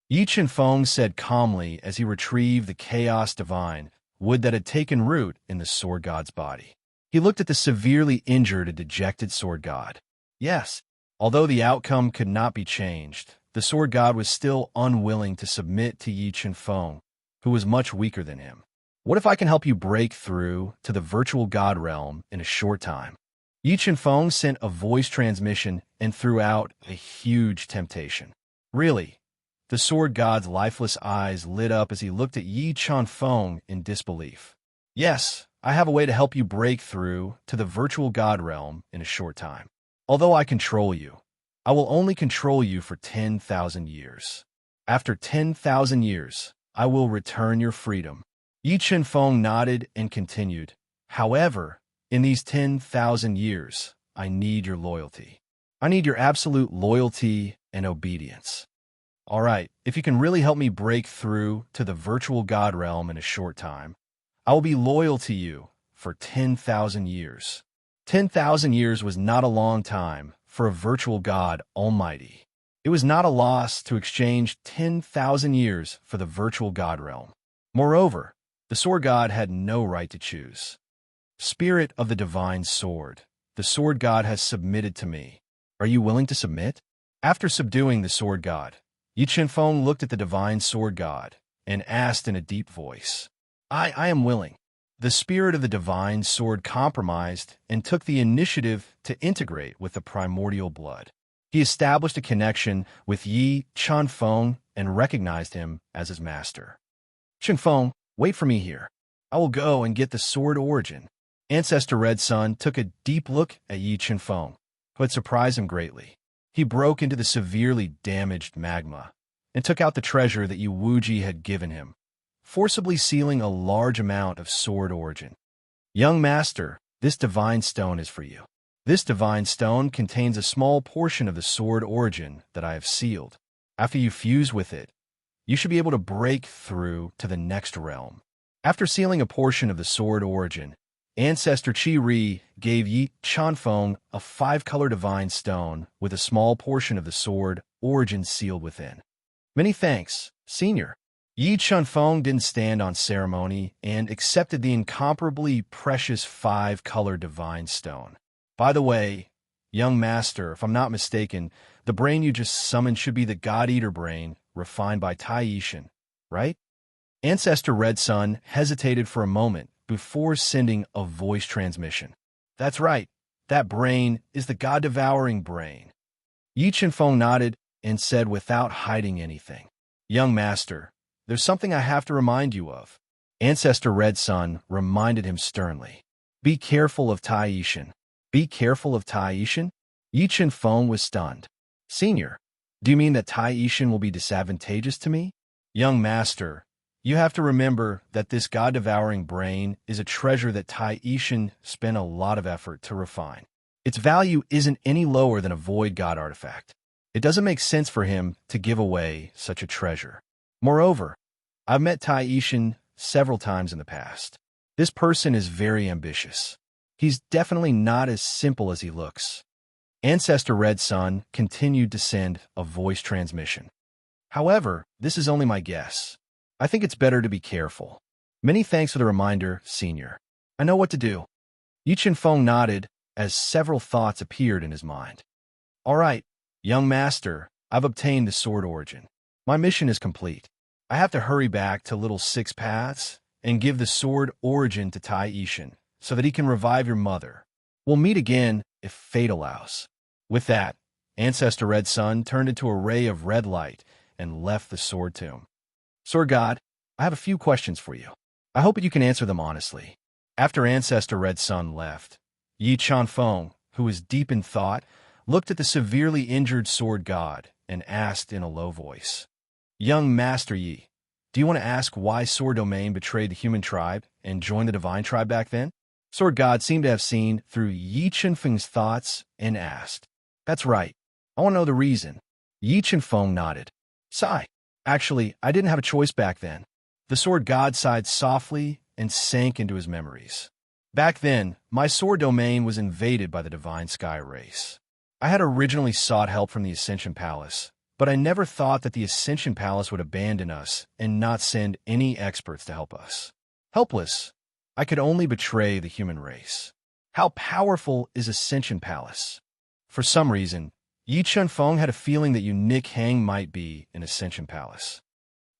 Yi Qianfeng said calmly as he retrieved the Chaos Divine wood that had taken root in the Sword God's body. He looked at the severely injured and dejected Sword God. Yes, although the outcome could not be changed, the Sword God was still unwilling to submit to Yi Qianfeng, who was much weaker than him. What if I can help you break through to the virtual God realm in a short time? Yi Qianfeng sent a voice transmission and threw out a huge temptation. Really? The Sword God's lifeless eyes lit up as he looked at Yi Qianfeng in disbelief. Yes, I have a way to help you break through to the virtual God realm in a short time. Although I control you, I will only control you for 10,000 years. After 10,000 years, I will return your freedom. Yi Qianfeng nodded and continued, however, in these 10,000 years, I need your loyalty. I need your absolute loyalty and obedience. All right, if you can really help me break through to the virtual God realm in a short time, I will be loyal to you for 10,000 years. 10,000 years was not a long time for a virtual God Almighty. It was not a loss to exchange 10,000 years for the virtual God realm. Moreover, the Sword God had no right to choose. Spirit of the Divine Sword, the Sword God has submitted to me. Are you willing to submit? After subduing the Sword God, Yi Qianfeng looked at the Divine Sword God and asked in a deep voice, I am willing. The Spirit of the Divine Sword compromised and took the initiative to integrate with the primordial blood. He established a connection with Yi Qianfeng and recognized him as his master. Chenfeng, wait for me here. I will go and get the sword origin. Ancestor Red Sun took a deep look at Yi Chenfeng, who had surprised him greatly. He broke into the severely damaged magma and took out the treasure that Yi Wuji had given him, forcibly sealing a large amount of sword origin. Young master, this divine stone is for you. This divine stone contains a small portion of the sword origin that I have sealed. After you fuse with it, you should be able to break through to the next realm. After sealing a portion of the sword origin, Ancestor Qi Ri gave Yi Chenfeng a 5-color divine stone with a small portion of the sword origin sealed within. Many thanks, Senior. Yi Chenfeng didn't stand on ceremony and accepted the incomparably precious 5-color divine stone. By the way, young master, if I'm not mistaken, the brain you just summoned should be the God-Eater brain refined by Tai Yishan, right? Ancestor Red Sun hesitated for a moment before sending a voice transmission. That's right, that brain is the God-devouring brain. Yi Chenfeng nodded and said without hiding anything, Young master, there's something I have to remind you of. Ancestor Red Sun reminded him sternly. Be careful of Tai Yishan. Be careful of Tai Yishan? Yi Chenfeng was stunned. Senior, do you mean that Tai Yishan will be disadvantageous to me? Young master, you have to remember that this God-devouring brain is a treasure that Tai Yishan spent a lot of effort to refine. Its value isn't any lower than a void god artifact. It doesn't make sense for him to give away such a treasure. Moreover, I've met Tai Yishan several times in the past. This person is very ambitious. He's definitely not as simple as he looks. Ancestor Red Sun continued to send a voice transmission. However, this is only my guess. I think it's better to be careful. Many thanks for the reminder, Senior. I know what to do. Yi Chenfeng nodded as several thoughts appeared in his mind. All right, young master, I've obtained the sword origin. My mission is complete. I have to hurry back to Little Six Paths and give the sword origin to Tai Yishan so that he can revive your mother. We'll meet again if fate allows. With that, Ancestor Red Sun turned into a ray of red light and left the sword tomb. Sword God, I have a few questions for you. I hope that you can answer them honestly. After Ancestor Red Sun left, Yi Chenfeng, who was deep in thought, looked at the severely injured sword god and asked in a low voice, Young Master Yi, do you want to ask why Sword Domain betrayed the human tribe and joined the divine tribe back then? Sword God seemed to have seen through Yi Chenfeng's thoughts and asked, That's right. I want to know the reason. Yi Chenfeng nodded. Sigh. Actually, I didn't have a choice back then. The sword god sighed softly and sank into his memories. Back then, my sword domain was invaded by the divine sky race. I had originally sought help from the Ascension Palace, but I never thought that the Ascension Palace would abandon us and not send any experts to help us. Helpless, I could only betray the human race. How powerful is Ascension Palace? For some reason, Yi Chenfeng had a feeling that Nick Hang might be in Ascension Palace.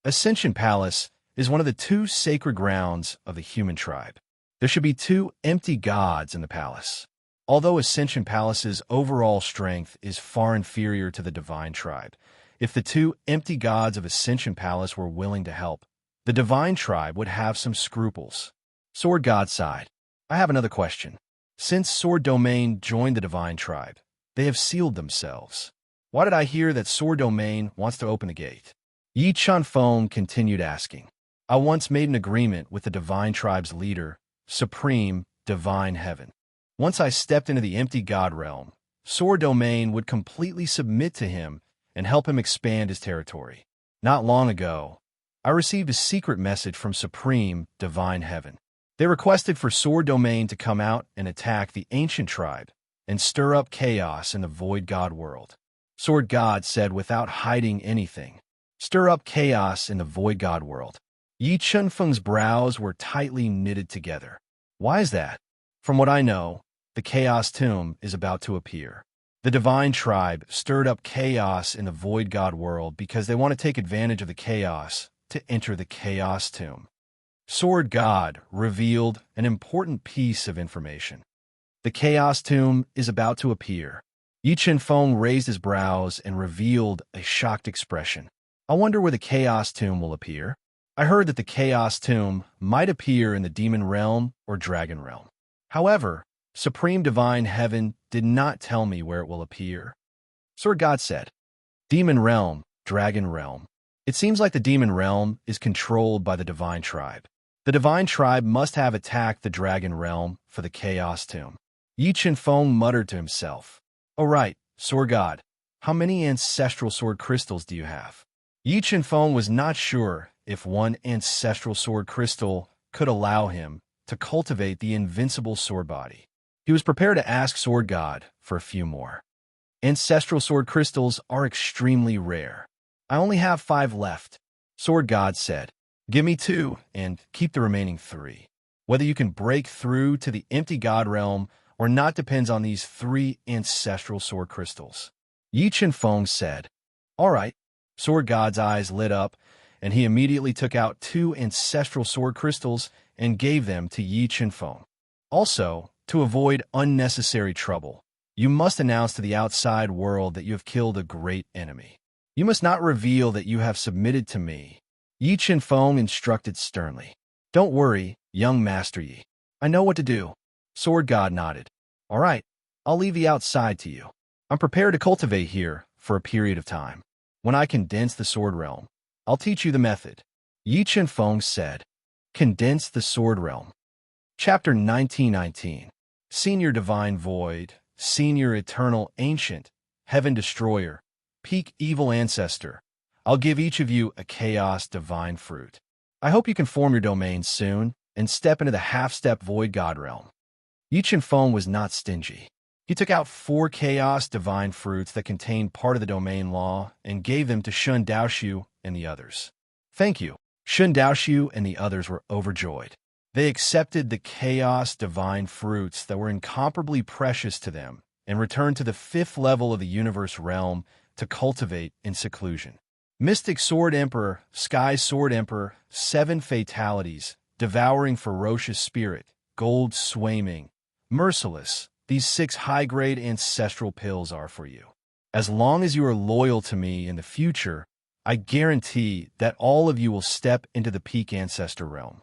Ascension Palace is one of the 2 sacred grounds of the human tribe. There should be 2 empty gods in the palace. Although Ascension Palace's overall strength is far inferior to the divine tribe, if the 2 empty gods of Ascension Palace were willing to help, the divine tribe would have some scruples. Sword God sighed. I have another question. Since Sword Domain joined the divine tribe, they have sealed themselves. Why did I hear that Sword Domain wants to open a gate? Yi Chenfeng continued asking. I once made an agreement with the divine tribe's leader, Supreme Divine Heaven. Once I stepped into the empty god realm, Sword Domain would completely submit to him and help him expand his territory. Not long ago, I received a secret message from Supreme Divine Heaven. They requested for Sword Domain to come out and attack the ancient tribe and stir up chaos in the void god world. Sword God said without hiding anything, Stir up chaos in the void god world. Yi Chenfeng's brows were tightly knitted together. Why is that? From what I know, the Chaos Tomb is about to appear. The divine tribe stirred up chaos in the void god world because they want to take advantage of the chaos to enter the Chaos Tomb. Sword God revealed an important piece of information. The Chaos Tomb is about to appear. Yi Chenfeng raised his brows and revealed a shocked expression. I wonder where the Chaos Tomb will appear. I heard that the Chaos Tomb might appear in the Demon Realm or Dragon Realm. However, Supreme Divine Heaven did not tell me where it will appear. Sword God said, Demon Realm, Dragon Realm. It seems like the Demon Realm is controlled by the Divine Tribe. The Divine Tribe must have attacked the Dragon Realm for the Chaos Tomb. Yi Chenfeng muttered to himself, "Oh right, Sword God, how many ancestral sword crystals do you have?" Yi Chenfeng was not sure if one ancestral sword crystal could allow him to cultivate the invincible sword body. He was prepared to ask Sword God for a few more. Ancestral sword crystals are extremely rare. I only have 5 left, Sword God said. Give me 2 and keep the remaining 3. Whether you can break through to the empty God realm or not depends on these 3 ancestral sword crystals. Yi Chenfeng said, All right. Sword God's eyes lit up, and he immediately took out 2 ancestral sword crystals and gave them to Yi Chenfeng. Also, to avoid unnecessary trouble, you must announce to the outside world that you have killed a great enemy. You must not reveal that you have submitted to me, Yi Chenfeng instructed sternly. Don't worry, young Master Yi. I know what to do. Sword God nodded. All right, I'll leave the outside to you. I'm prepared to cultivate here for a period of time. When I condense the sword realm, I'll teach you the method. Yi Chenfeng said. Condense the sword realm. Chapter 1919. Senior Divine Void, Senior Eternal Ancient, Heaven Destroyer, Peak Evil Ancestor. I'll give each of you a Chaos Divine Fruit. I hope you can form your domain soon and step into the half-step Void God Realm. Yi Chenfeng was not stingy. He took out 4 Chaos Divine Fruits that contained part of the domain law and gave them to Shun Daoshu and the others. Thank you. Shun Daoshu and the others were overjoyed. They accepted the Chaos Divine Fruits that were incomparably precious to them and returned to the 5th level of the Universe Realm to cultivate in seclusion. Mystic Sword Emperor, Sky Sword Emperor, 7 Fatalities, Devouring Ferocious Spirit, Gold Swaiming, Merciless. These 6 high-grade ancestral pills are for you. As long as you are loyal to me in the future, I guarantee that all of you will step into the peak ancestor realm.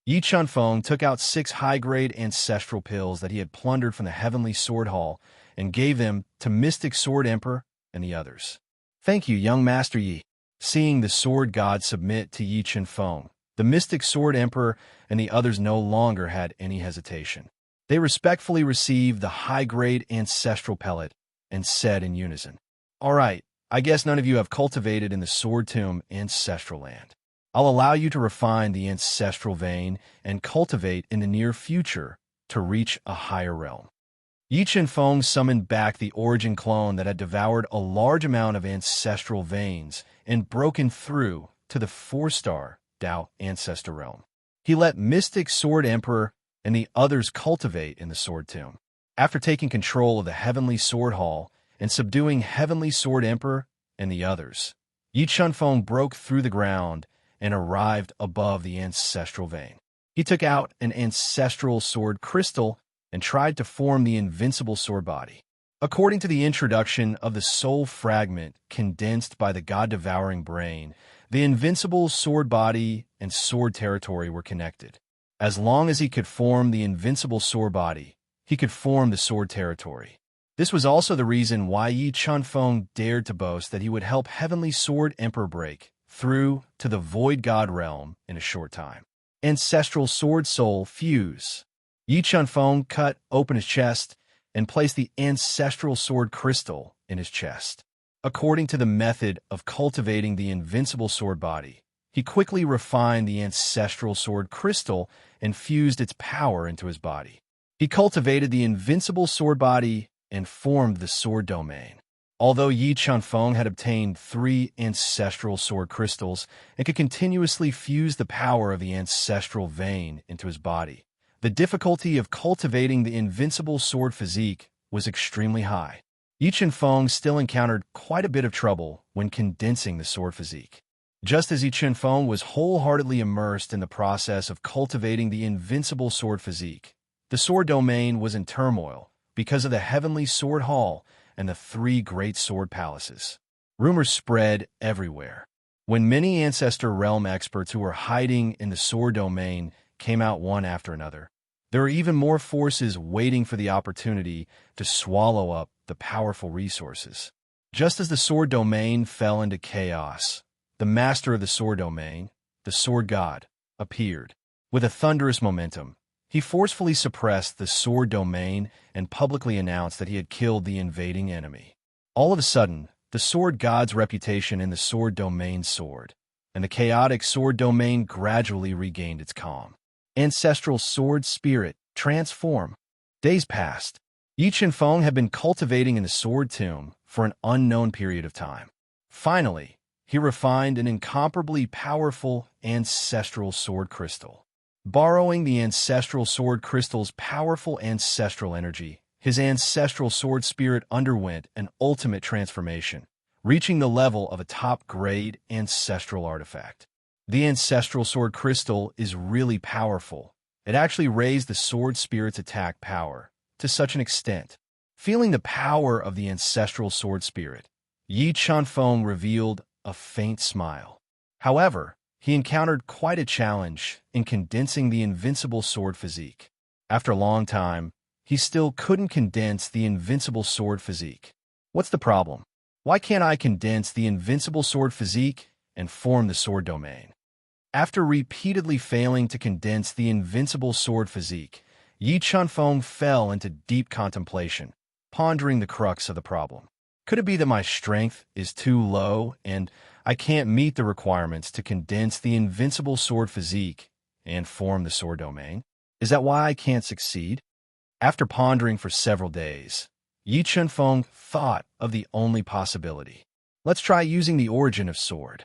Yi Chenfeng took out 6 high-grade ancestral pills that he had plundered from the Heavenly Sword Hall and gave them to Mystic Sword Emperor and the others. Thank you, young Master Yi. Seeing the Sword God submit to Yi Chenfeng, the Mystic Sword Emperor and the others no longer had any hesitation. They respectfully received the high-grade ancestral pellet and said in unison, All right, I guess none of you have cultivated in the Sword Tomb ancestral land. I'll allow you to refine the ancestral vein and cultivate in the near future to reach a higher realm. Yi Chenfeng summoned back the origin clone that had devoured a large amount of ancestral veins and broken through to the 4-star Dao ancestor realm. He let Mystic Sword Emperor and the others cultivate in the Sword Tomb. After taking control of the Heavenly Sword Hall and subduing Heavenly Sword Emperor and the others, Yi Chenfeng broke through the ground and arrived above the ancestral vein. He took out an ancestral sword crystal and tried to form the invincible sword body. According to the introduction of the soul fragment condensed by the God-devouring brain, the invincible sword body and sword territory were connected. As long as he could form the invincible sword body, he could form the sword territory. This was also the reason why Yi Chenfeng dared to boast that he would help Heavenly Sword Emperor break through to the Void God realm in a short time. Ancestral Sword Soul Fuse. Yi Chenfeng cut open his chest and placed the ancestral sword crystal in his chest. According to the method of cultivating the invincible sword body, he quickly refined the ancestral sword crystal and fused its power into his body. He cultivated the invincible sword body and formed the sword domain. Although Yi Chenfeng had obtained 3 ancestral sword crystals and could continuously fuse the power of the ancestral vein into his body, the difficulty of cultivating the invincible sword physique was extremely high. Yi Chenfeng still encountered quite a bit of trouble when condensing the sword physique. Just as Yi Chenfeng was wholeheartedly immersed in the process of cultivating the invincible sword physique, the sword domain was in turmoil because of the Heavenly Sword Hall and the 3 great sword palaces. Rumors spread everywhere. When many Ancestor Realm experts who were hiding in the sword domain came out one after another, there were even more forces waiting for the opportunity to swallow up the powerful resources. Just as the sword domain fell into chaos, the master of the sword domain, the sword god, appeared. With a thunderous momentum, he forcefully suppressed the sword domain and publicly announced that he had killed the invading enemy. All of a sudden, the sword god's reputation in the sword domain soared, and the chaotic sword domain gradually regained its calm. Ancestral sword spirit transform. Days passed. Yi Qianfeng had been cultivating in the sword tomb for an unknown period of time. Finally, he refined an incomparably powerful ancestral sword crystal. Borrowing the ancestral sword crystal's powerful ancestral energy, his ancestral sword spirit underwent an ultimate transformation, reaching the level of a top-grade ancestral artifact. The ancestral sword crystal is really powerful. It actually raised the sword spirit's attack power to such an extent. Feeling the power of the ancestral sword spirit, Yi Qianfeng revealed a faint smile. However, he encountered quite a challenge in condensing the invincible sword physique. After a long time, he still couldn't condense the invincible sword physique. What's the problem? Why can't I condense the invincible sword physique and form the sword domain? After repeatedly failing to condense the invincible sword physique, Yi Qianfeng fell into deep contemplation, pondering the crux of the problem. Could it be that my strength is too low and I can't meet the requirements to condense the invincible sword physique and form the sword domain? Is that why I can't succeed? After pondering for several days, Yi Qianfeng thought of the only possibility. Let's try using the origin of sword.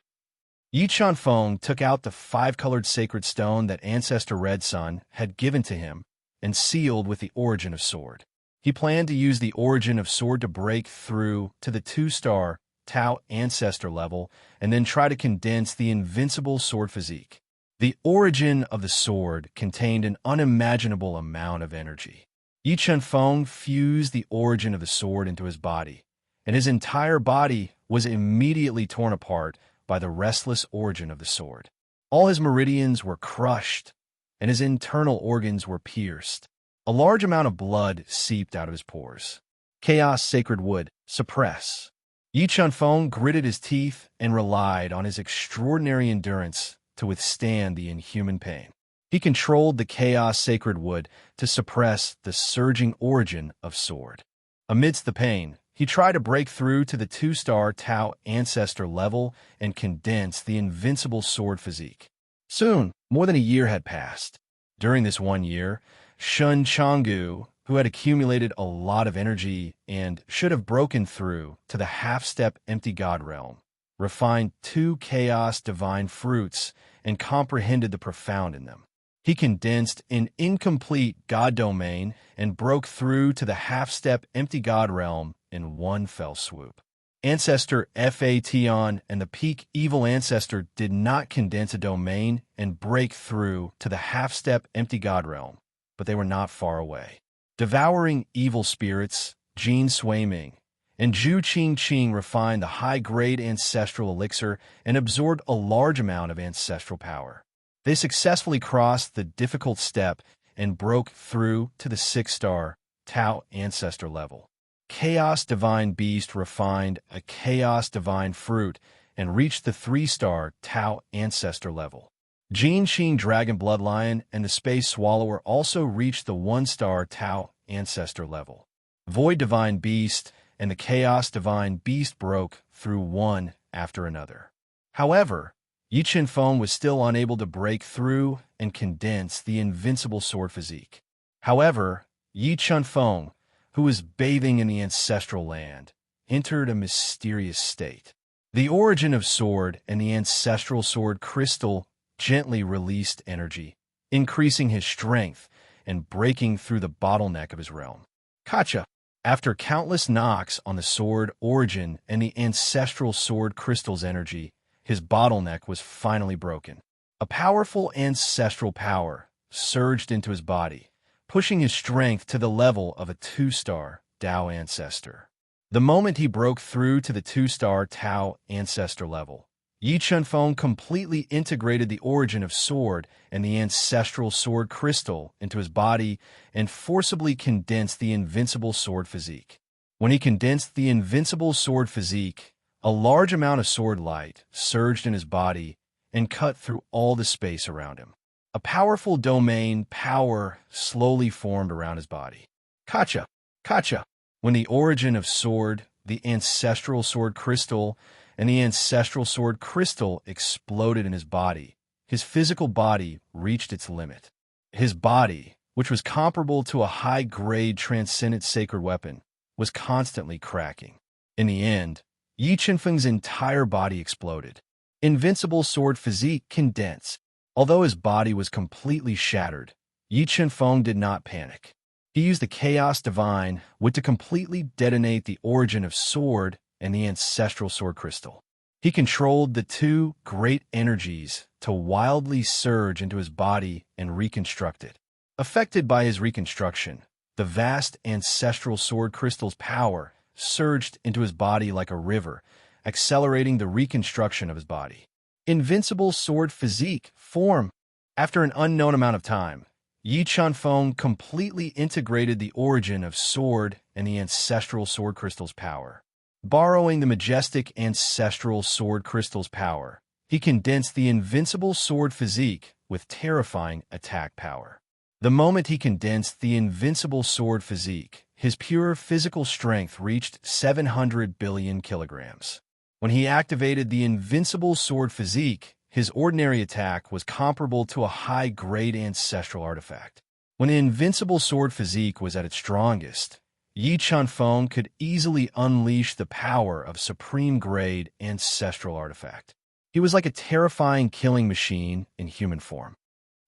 Yi Qianfeng took out the 5-colored sacred stone that Ancestor Red Sun had given to him and sealed with the origin of sword. He planned to use the origin of sword to break through to the 2-star Tao Ancestor level and then try to condense the invincible sword physique. The origin of the sword contained an unimaginable amount of energy. Yi Qianfeng fused the origin of the sword into his body, and his entire body was immediately torn apart by the restless origin of the sword. All his meridians were crushed, and his internal organs were pierced. A large amount of blood seeped out of his pores. Chaos Sacred Wood, suppress. Yi Qianfeng gritted his teeth and relied on his extraordinary endurance to withstand the inhuman pain. He controlled the Chaos Sacred Wood to suppress the surging origin of sword. Amidst the pain, he tried to break through to the 2-star Tao Ancestor level and condense the invincible sword physique. Soon, more than a year had passed. During this 1 year, Shun Changgu, who had accumulated a lot of energy and should have broken through to the half-step empty god realm, refined 2 chaos divine fruits and comprehended the profound in them. He condensed an incomplete god domain and broke through to the half-step empty god realm in one fell swoop. Ancestor Phaeton and the peak evil ancestor did not condense a domain and break through to the half-step empty god realm, but they were not far away. Devouring evil spirits, Jin Suiming, and Zhu Qingqing refined the high-grade ancestral elixir and absorbed a large amount of ancestral power. They successfully crossed the difficult step and broke through to the 6-star Tao Ancestor level. Chaos Divine Beast refined a Chaos Divine Fruit and reached the 3-star Tao Ancestor level. Jin Qing Dragon Bloodlion and the Space Swallower also reached the 1-star Tao Ancestor level. Void Divine Beast and the Chaos Divine Beast broke through one after another. However, Yi Qianfeng was still unable to break through and condense the invincible sword physique. However, Yi Qianfeng, who was bathing in the ancestral land, entered a mysterious state. The origin of sword and the ancestral sword crystal gently released energy, increasing his strength and breaking through the bottleneck of his realm. Kacha! After countless knocks on the sword origin and the ancestral sword crystal's energy, his bottleneck was finally broken. A powerful ancestral power surged into his body, pushing his strength to the level of a 2-star Tao Ancestor. The moment he broke through to the 2-star Tao Ancestor level, Yi Chunfeng completely integrated the origin of sword and the ancestral sword crystal into his body and forcibly condensed the invincible sword physique. When he condensed the invincible sword physique, a large amount of sword light surged in his body and cut through all the space around him. A powerful domain power slowly formed around his body. Kacha! Kacha! When the origin of sword, the ancestral sword crystal, and the ancestral sword crystal exploded in his body, his physical body reached its limit. His body, which was comparable to a high-grade transcendent sacred weapon, was constantly cracking. In the end, Yi Chunfeng's entire body exploded. Invincible sword physique condensed. Although his body was completely shattered, Yi Chunfeng did not panic. He used the Chaos Divine Wit to completely detonate the origin of sword and the ancestral sword crystal. He controlled the two great energies to wildly surge into his body and reconstruct it. Affected by his reconstruction, the vast ancestral sword crystal's power surged into his body like a river, accelerating the reconstruction of his body. Invincible sword physique form. After an unknown amount of time, Yi Chunfeng completely integrated the origin of sword and the ancestral sword crystal's power. Borrowing the majestic ancestral sword crystal's power, he condensed the invincible sword physique with terrifying attack power. The moment he condensed the invincible sword physique, his pure physical strength reached 700 billion kilograms. When he activated the invincible sword physique, his ordinary attack was comparable to a high-grade ancestral artifact. When the invincible sword physique was at its strongest, Yi Chunfeng could easily unleash the power of supreme-grade ancestral artifact. He was like a terrifying killing machine in human form.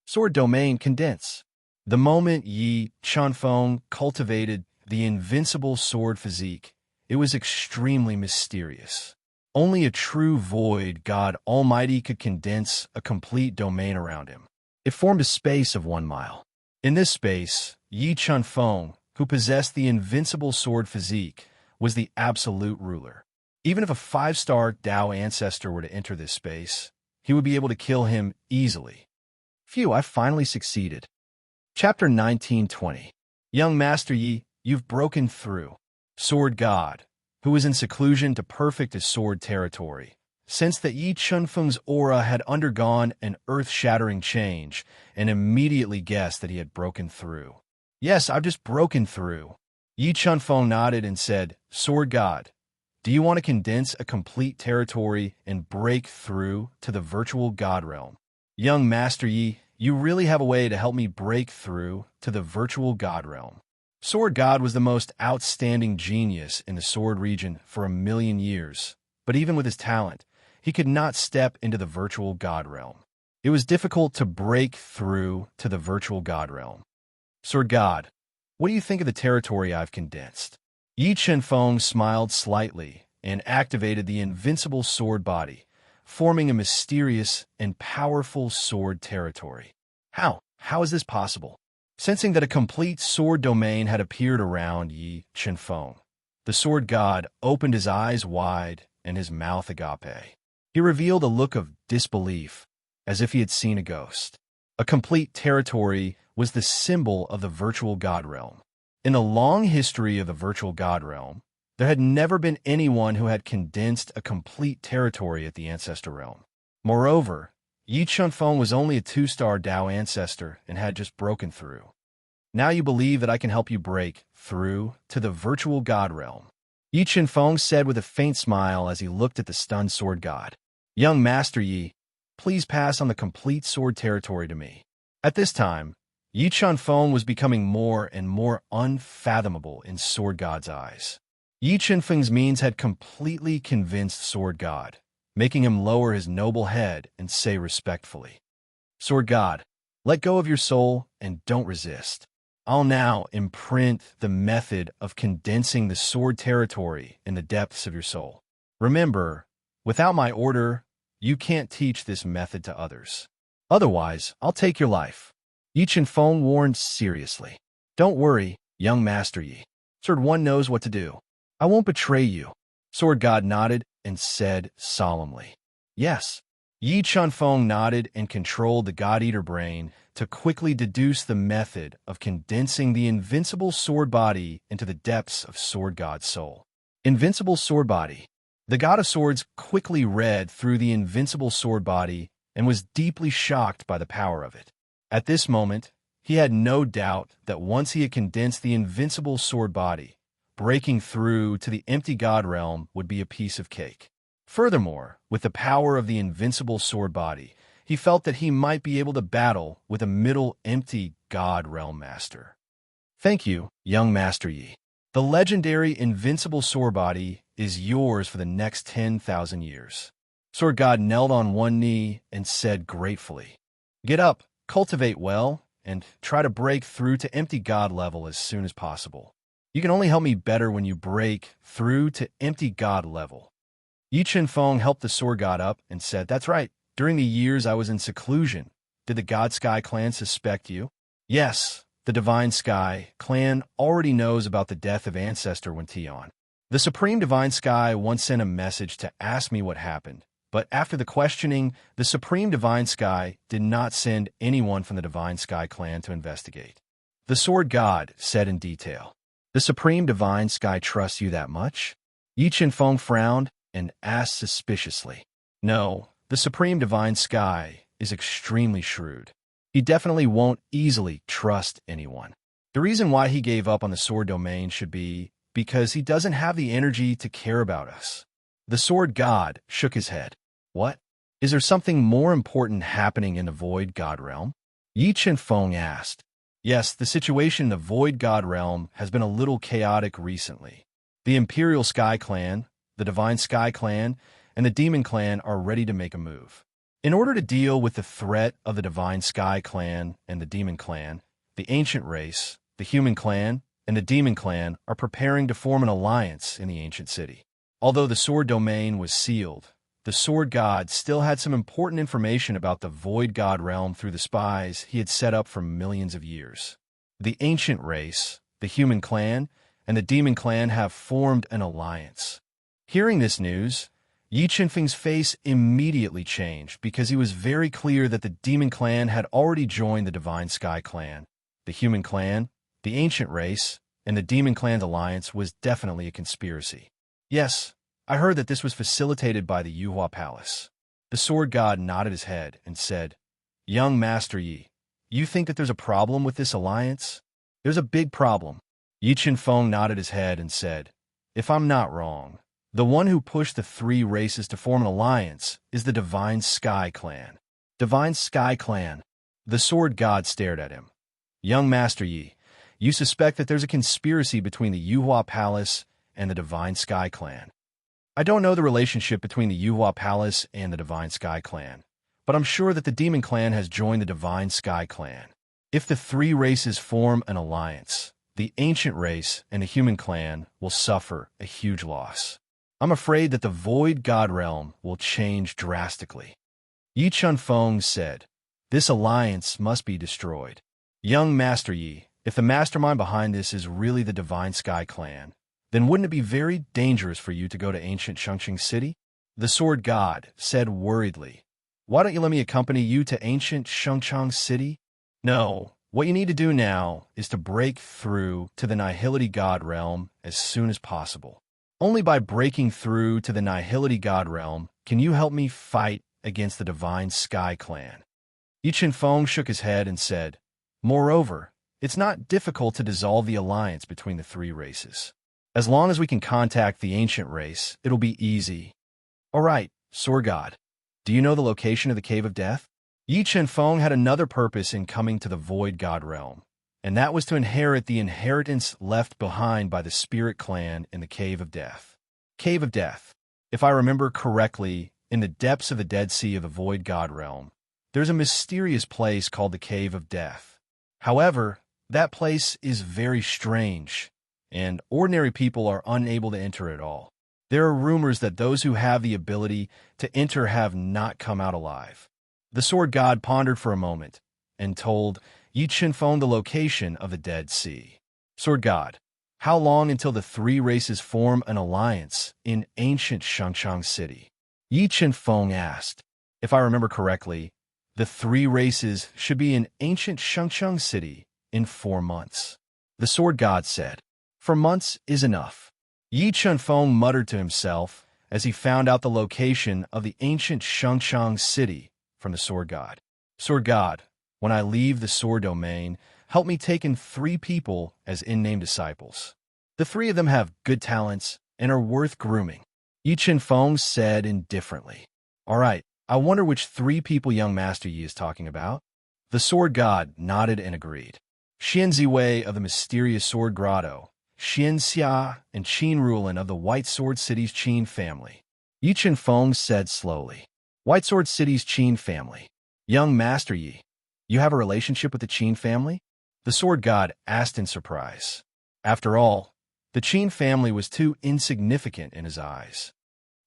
Sword domain condense. The moment Yi Chunfeng cultivated the invincible sword physique, it was extremely mysterious. Only a true void God Almighty could condense a complete domain around him. It formed a space of 1 mile. In this space, Yi Chunfeng, who possessed the invincible sword physique, was the absolute ruler. Even if a 5-star Dao ancestor were to enter this space, he would be able to kill him easily. Phew, I finally succeeded. Chapter 1920. Young Master Yi, you've broken through. Sword God, who was in seclusion to perfect his sword territory, sensed that Yi Chunfeng's aura had undergone an earth-shattering change and immediately guessed that he had broken through. Yes, I've just broken through. Yi Chunfeng nodded and said, Sword God, do you want to condense a complete territory and break through to the virtual God realm? Young Master Yi, you really have a way to help me break through to the virtual God realm. Sword God was the most outstanding genius in the sword region for 1,000,000 years, but even with his talent, he could not step into the virtual God realm. It was difficult to break through to the virtual God realm. Sword God, what do you think of the territory I've condensed? Yi Chunfeng smiled slightly and activated the invincible sword body, forming a mysterious and powerful sword territory. How? How is this possible? Sensing that a complete sword domain had appeared around Yi Chunfeng, the sword god opened his eyes wide and his mouth agape. He revealed a look of disbelief, as if he had seen a ghost. A complete territory was the symbol of the virtual God realm. In the long history of the virtual God realm, there had never been anyone who had condensed a complete territory at the ancestor realm. Moreover, Yi Chunfeng was only a 2-star Dao ancestor and had just broken through. Now you believe that I can help you break through to the virtual God realm. Yi Chunfeng said with a faint smile as he looked at the stunned sword god. Young Master Yi, please pass on the complete sword territory to me. At this time, Yi Chunfeng was becoming more and more unfathomable in Sword God's eyes. Yi Chunfeng's means had completely convinced Sword God, making him lower his noble head and say respectfully, Sword God, let go of your soul and don't resist. I'll now imprint the method of condensing the sword territory in the depths of your soul. Remember, without my order, you can't teach this method to others. Otherwise, I'll take your life. Yi Chunfeng warned seriously. Don't worry, young Master Yi. Sword One knows what to do. I won't betray you. Sword God nodded and said solemnly. Yes. Yi Chunfeng nodded and controlled the God-Eater brain to quickly deduce the method of condensing the invincible sword body into the depths of Sword God's soul. Invincible sword body. The God of Swords quickly read through the invincible sword body and was deeply shocked by the power of it. At this moment, he had no doubt that once he had condensed the invincible sword body, breaking through to the empty God realm would be a piece of cake. Furthermore, with the power of the invincible sword body, he felt that he might be able to battle with a middle empty God realm master. Thank you, young Master Yi. The legendary invincible sword body is yours for the next 10,000 years. Sword God knelt on one knee and said gratefully, "Get up, cultivate well, and try to break through to empty God level as soon as possible. You can only help me better when you break through to empty God level." Yi Chunfeng helped the sword god up and said, "That's right. During the years I was in seclusion, did the God Sky clan suspect you?" "Yes, the Divine Sky clan already knows about the death of Ancestor Wention. The Supreme Divine Sky once sent a message to ask me what happened, but after the questioning, the Supreme Divine Sky did not send anyone from the Divine Sky clan to investigate." The sword god said in detail. "The Supreme Divine Sky trusts you that much?" Yi Chunfeng frowned and asked suspiciously. "No, the Supreme Divine Sky is extremely shrewd. He definitely won't easily trust anyone. The reason why he gave up on the sword domain should be because he doesn't have the energy to care about us." The sword god shook his head. "What? Is there something more important happening in the Void God realm?" Yi Chunfeng asked. "Yes, the situation in the Void God realm has been a little chaotic recently. The Imperial Sky Clan, the Divine Sky Clan, and the Demon Clan are ready to make a move. In order to deal with the threat of the Divine Sky Clan and the Demon Clan, the Ancient Race, the Human Clan, and the Demon Clan are preparing to form an alliance in the ancient city. Although the sword domain was sealed, the sword god still had some important information about the Void God realm through the spies he had set up for millions of years. The Ancient Race, the Human Clan, and the Demon Clan have formed an alliance." Hearing this news, Yi Chunfeng's face immediately changed because he was very clear that the Demon Clan had already joined the Divine Sky Clan. The Human Clan, the Ancient Race, and the Demon Clan's alliance was definitely a conspiracy. "Yes, I heard that this was facilitated by the Yuhua Palace." The sword god nodded his head and said, "Young Master Yi, you think that there's a problem with this alliance?" "There's a big problem." Yi Chunfeng nodded his head and said, "If I'm not wrong, the one who pushed the three races to form an alliance is the Divine Sky Clan." "Divine Sky Clan?" The sword god stared at him. "Young Master Yi, you suspect that there's a conspiracy between the Yuhua Palace and the Divine Sky Clan." "I don't know the relationship between the Yuhua Palace and the Divine Sky Clan, but I'm sure that the Demon Clan has joined the Divine Sky Clan. If the three races form an alliance, the Ancient Race and the Human Clan will suffer a huge loss. I'm afraid that the Void God realm will change drastically." Yi Chunfeng said, "This alliance must be destroyed." "Young Master Yi, if the mastermind behind this is really the Divine Sky Clan, then wouldn't it be very dangerous for you to go to ancient Shangqing City?" The sword god said worriedly, "Why don't you let me accompany you to ancient Shangqing City?" "No, what you need to do now is to break through to the Nihility God realm as soon as possible. Only by breaking through to the Nihility God realm can you help me fight against the Divine Sky Clan." Yi Chunfeng shook his head and said, "Moreover, it's not difficult to dissolve the alliance between the three races. As long as we can contact the Ancient Race, it'll be easy." "All right, sword god. Do you know the location of the Cave of Death?" Yi Chunfeng had another purpose in coming to the Void God realm, and that was to inherit the inheritance left behind by the Spirit Clan in the Cave of Death. Cave of Death. If I remember correctly, in the depths of the Dead Sea of the Void God realm, there's a mysterious place called the Cave of Death. However, that place is very strange, and ordinary people are unable to enter at all. There are rumors that those who have the ability to enter have not come out alive. The sword god pondered for a moment and told Yi Chunfeng the location of the Dead Sea. "Sword god, how long until the three races form an alliance in ancient Shangqing City?" Yi Chen-feng asked. If I remember correctly, the three races should be in ancient Shengcheng City in 4 months. The sword god said. 4 months is enough. Yi Chen-feng muttered to himself as he found out the location of the ancient Shengcheng City from the sword god. Sword god, when I leave the sword domain, help me take in 3 people as in-name disciples. The 3 of them have good talents and are worth grooming. Yi Chen-feng said indifferently. All right, I wonder which 3 people young Master Yi is talking about. The sword god nodded and agreed. Xian Ziwei of the mysterious sword grotto, Xian Xia and Qin Rulan of the White Sword City's Qin family. Yi Chen-feng said slowly. White Sword City's Qin family. Young Master Yi, you have a relationship with the Qin family? The sword god asked in surprise. After all, the Qin family was too insignificant in his eyes.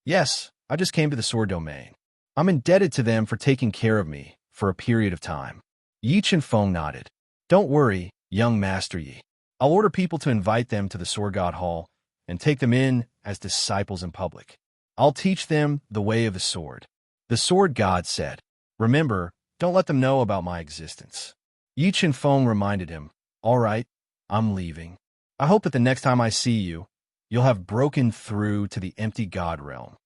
Yes, I just came to the sword domain. I'm indebted to them for taking care of me for a period of time. Yi Chen-feng nodded. Don't worry, young Master Yi. I'll order people to invite them to the Sword God Hall and take them in as disciples in public. I'll teach them the way of the sword. The sword god said. Remember, don't let them know about my existence. Yi Chen-feng reminded him. All right, I'm leaving. I hope that the next time I see you, you'll have broken through to the empty god realm.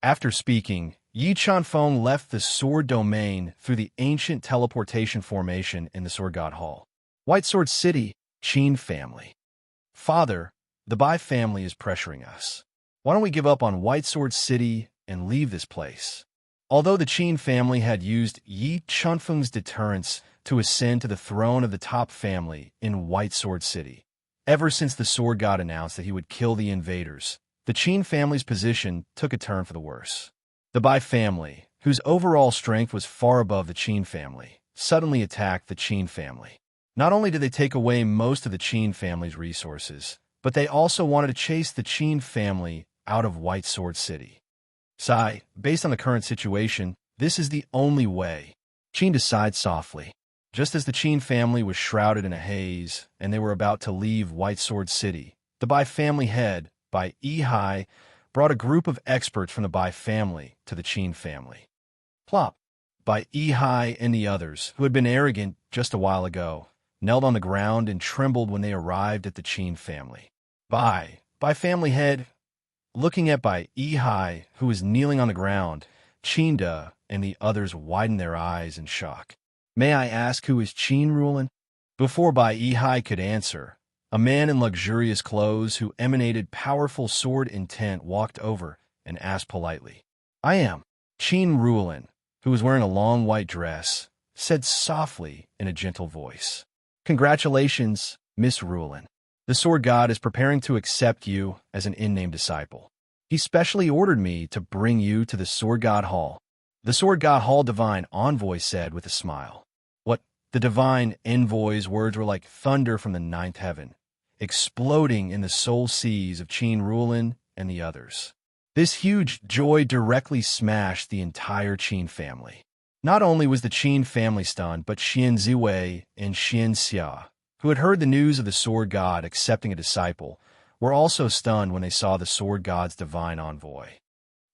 After speaking, Yi Chen-feng left the sword domain through the ancient teleportation formation in the Sword God Hall. White Sword City, Qin family. Father, the Bai family is pressuring us. Why don't we give up on White Sword City and leave this place? Although the Qin family had used Yi Chen-feng's deterrence to ascend to the throne of the top family in White Sword City, ever since the sword god announced that he would kill the invaders, the Qin family's position took a turn for the worse. The Bai family, whose overall strength was far above the Qin family, suddenly attacked the Qin family. Not only did they take away most of the Qin family's resources, but they also wanted to chase the Qin family out of White Sword City. Sai, based on the current situation, this is the only way. Qin sighed softly. Just as the Qin family was shrouded in a haze and they were about to leave White Sword City, the Bai family head, Bai Yi, brought a group of experts from the Bai family to the Qin family. Plop. Bai Yi and the others, who had been arrogant just a while ago, knelt on the ground and trembled when they arrived at the Qin family. Bai family head, looking at Bai Yi, who was kneeling on the ground, Qinda and the others widened their eyes in shock. May I ask who is Qin Rulan? Before Bai Yi could answer, a man in luxurious clothes who emanated powerful sword intent walked over and asked politely. I am. Qin Rulan, who was wearing a long white dress, said softly in a gentle voice. Congratulations, Miss Rulan. The sword god is preparing to accept you as an in-name disciple. He specially ordered me to bring you to the Sword God Hall. The Sword God Hall divine envoy said with a smile. What? The divine envoy's words were like thunder from the ninth heaven, exploding in the soul seas of Qin Rulan and the others. This huge joy directly smashed the entire Qin family. Not only was the Qin family stunned, but Xian Ziwei and Xian Xia, who had heard the news of the sword god accepting a disciple, were also stunned when they saw the sword god's divine envoy.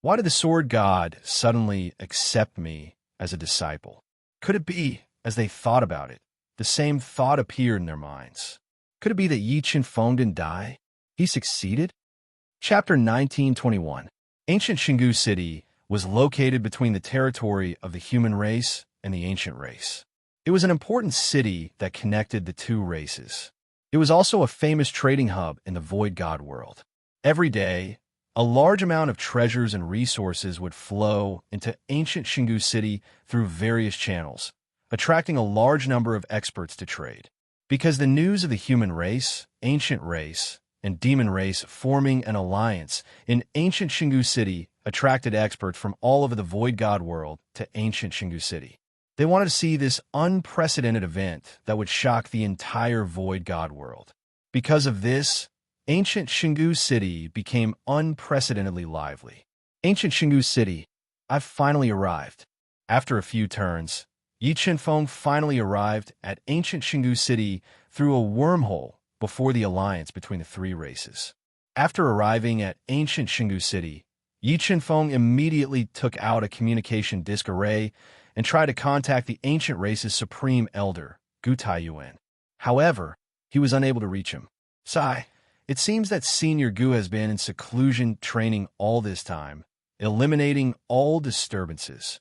Why did the sword god suddenly accept me as a disciple? Could it be, as they thought about it, the same thought appeared in their minds? Could it be that Yi Chen-feng didn't die? He succeeded? Chapter 1921. Ancient Xingu City was located between the territory of the human race and the ancient race. It was an important city that connected the two races. It was also a famous trading hub in the Void God world. Every day, a large amount of treasures and resources would flow into ancient Xingu City through various channels, attracting a large number of experts to trade. Because the news of the human race, ancient race, and demon race forming an alliance in ancient Xingu City attracted experts from all over the Void God world to ancient Xingu City. They wanted to see this unprecedented event that would shock the entire Void God world. Because of this, ancient Xingu City became unprecedentedly lively. Ancient Xingu City, I've finally arrived. After a few turns, Yi Chen-feng finally arrived at ancient Xingu City through a wormhole before the alliance between the three races. After arriving at ancient Xingu City, Yi Chenfeng immediately took out a communication disk array and tried to contact the ancient race's supreme elder, Gu Taiyuan. However, he was unable to reach him. Sigh, it seems that Senior Gu has been in seclusion training all this time, eliminating all disturbances.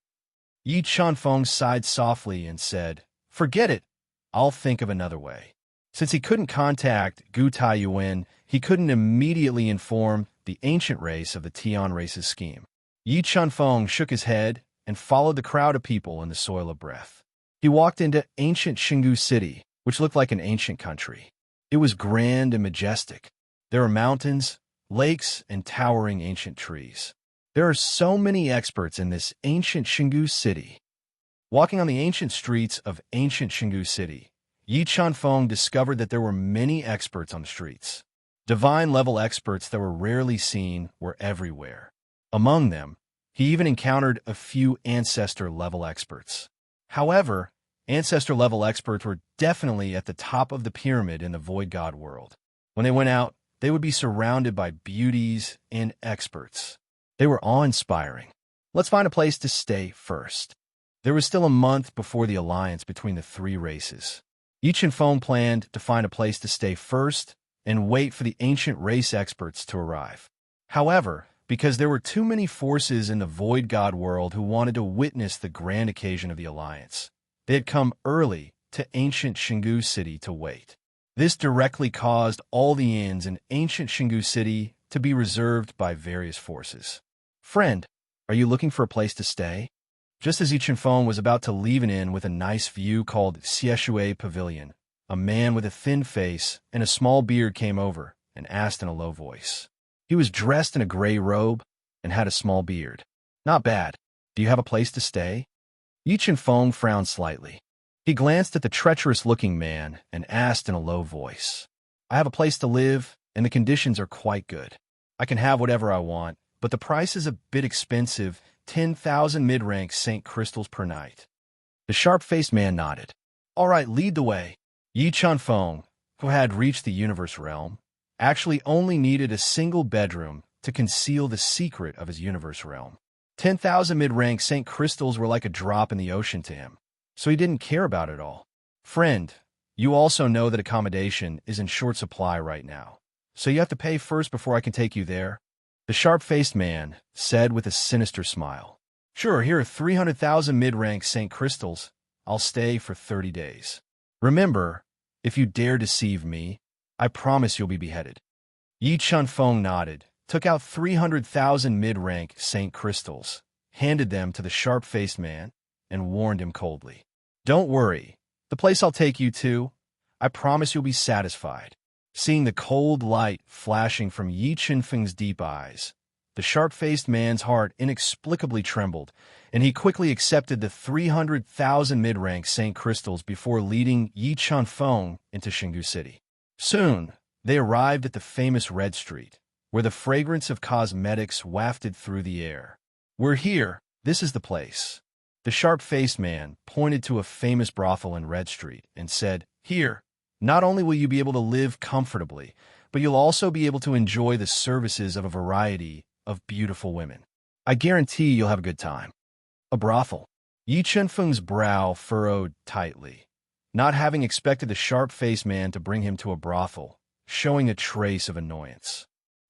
Yi Chenfeng sighed softly and said, "Forget it. I'll think of another way." Since he couldn't contact Gu Taiyuan, he couldn't immediately inform the ancient race of the Tian race's scheme. Yi Chenfeng shook his head and followed the crowd of people in the soil of breath. He walked into ancient Xingu City, which looked like an ancient country. It was grand and majestic. There were mountains, lakes, and towering ancient trees. There are so many experts in this ancient Xingu City. Walking on the ancient streets of ancient Xingu City, Yi Chenfeng discovered that there were many experts on the streets. Divine-level experts that were rarely seen were everywhere. Among them, he even encountered a few ancestor-level experts. However, ancestor-level experts were definitely at the top of the pyramid in the Void God world. When they went out, they would be surrounded by beauties and experts. They were awe-inspiring. Let's find a place to stay first. There was still a month before the alliance between the three races. Yi Chenfeng planned to find a place to stay first and wait for the ancient race experts to arrive. However, because there were too many forces in the Void God world who wanted to witness the grand occasion of the alliance, they had come early to ancient Xingu City to wait. This directly caused all the inns in ancient Xingu City to be reserved by various forces. "Friend, are you looking for a place to stay?" Just as Yi Chenfeng was about to leave an inn with a nice view called Xieshui Pavilion, a man with a thin face and a small beard came over and asked in a low voice. He was dressed in a gray robe and had a small beard. "Not bad. Do you have a place to stay?" Yi Chenfeng frowned slightly. He glanced at the treacherous-looking man and asked in a low voice, "I have a place to live, and the conditions are quite good. I can have whatever I want, but the price is a bit expensive, 10,000 mid-rank St. Crystals per night." The sharp-faced man nodded. "All right, lead the way." Yi Chenfeng, who had reached the universe realm, actually only needed a single bedroom to conceal the secret of his universe realm. 10,000 mid-rank St. Crystals were like a drop in the ocean to him, so he didn't care about it all. "Friend, you also know that accommodation is in short supply right now, so you have to pay first before I can take you there," the sharp-faced man said with a sinister smile. "Sure, here are 300,000 mid-rank St. Crystals. I'll stay for 30 days. Remember, if you dare deceive me, I promise you'll be beheaded." Yi Chenfeng nodded, took out 300,000 mid-rank St. Crystals, handed them to the sharp-faced man, and warned him coldly. "Don't worry. The place I'll take you to, I promise you'll be satisfied." Seeing the cold light flashing from Yi Chenfeng's deep eyes, the sharp-faced man's heart inexplicably trembled, and he quickly accepted the 300,000 mid-rank St. Crystals before leading Yi Chenfeng into Xingu City. Soon, they arrived at the famous Red Street, where the fragrance of cosmetics wafted through the air. "We're here. This is the place." The sharp-faced man pointed to a famous brothel in Red Street and said, "Here, not only will you be able to live comfortably, but you'll also be able to enjoy the services of a variety of beautiful women. I guarantee you'll have a good time." A brothel. Yi Chenfeng's brow furrowed tightly, not having expected the sharp-faced man to bring him to a brothel, showing a trace of annoyance.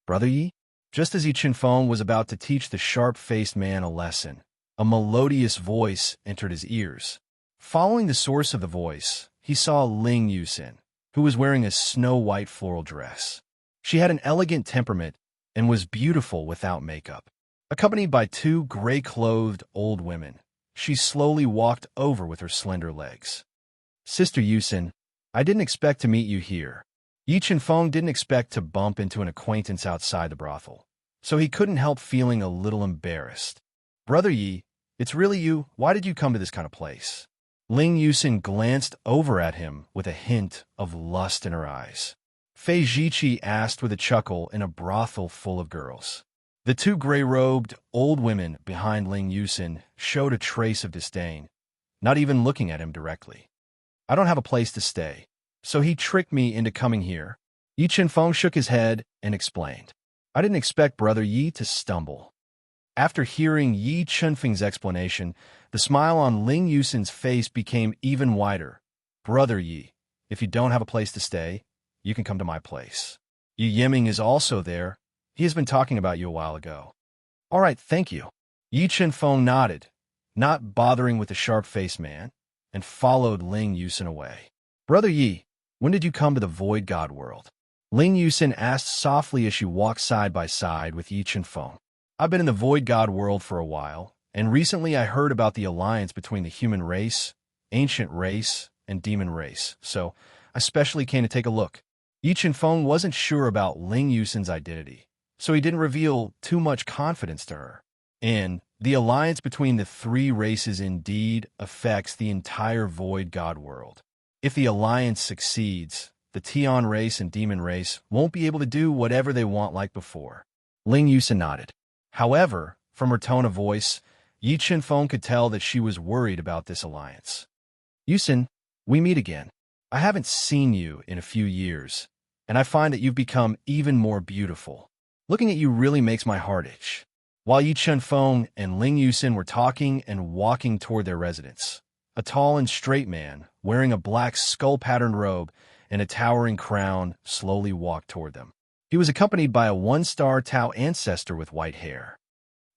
"Brother Yi?" Just as Yi Chenfeng was about to teach the sharp-faced man a lesson, a melodious voice entered his ears. Following the source of the voice, he saw Ling Yusin, who was wearing a snow-white floral dress. She had an elegant temperament and was beautiful without makeup. Accompanied by two gray-clothed old women, she slowly walked over with her slender legs. "Sister Yusin, I didn't expect to meet you here." Yi Chenfeng didn't expect to bump into an acquaintance outside the brothel, so he couldn't help feeling a little embarrassed. "Brother Yi, it's really you. Why did you come to this kind of place?" Ling Yusin glanced over at him with a hint of lust in her eyes. Fei Zhiqi asked with a chuckle in a brothel full of girls. The two gray-robed old women behind Ling Yusin showed a trace of disdain, not even looking at him directly. "I don't have a place to stay, so he tricked me into coming here." Yi Chenfeng shook his head and explained, "I didn't expect Brother Yi to stumble." After hearing Yi Chunfeng's explanation, the smile on Ling Yusin's face became even wider. Brother Yi, if you don't have a place to stay, you can come to my place. Yi Yiming is also there. He has been talking about you a while ago. All right, thank you. Yi Chunfeng nodded, not bothering with the sharp-faced man, and followed Ling Yusin away. Brother Yi, when did you come to the Void God world? Ling Yusin asked softly as she walked side by side with Yi Chunfeng. I've been in the Void God world for a while, and recently I heard about the alliance between the human race, ancient race, and demon race, so I specially came to take a look. Yi Chunfeng wasn't sure about Ling Yusin's identity, so he didn't reveal too much confidence to her. And the alliance between the three races indeed affects the entire Void God world. If the alliance succeeds, the Tian race and demon race won't be able to do whatever they want like before. Ling Yusin nodded. However, from her tone of voice, Yi Chunfeng could tell that she was worried about this alliance. Yusin, we meet again. I haven't seen you in a few years, and I find that you've become even more beautiful. Looking at you really makes my heart itch. While Yi Chunfeng and Ling Yusin were talking and walking toward their residence, a tall and straight man, wearing a black skull-patterned robe and a towering crown, slowly walked toward them. He was accompanied by a one-star Tao ancestor with white hair.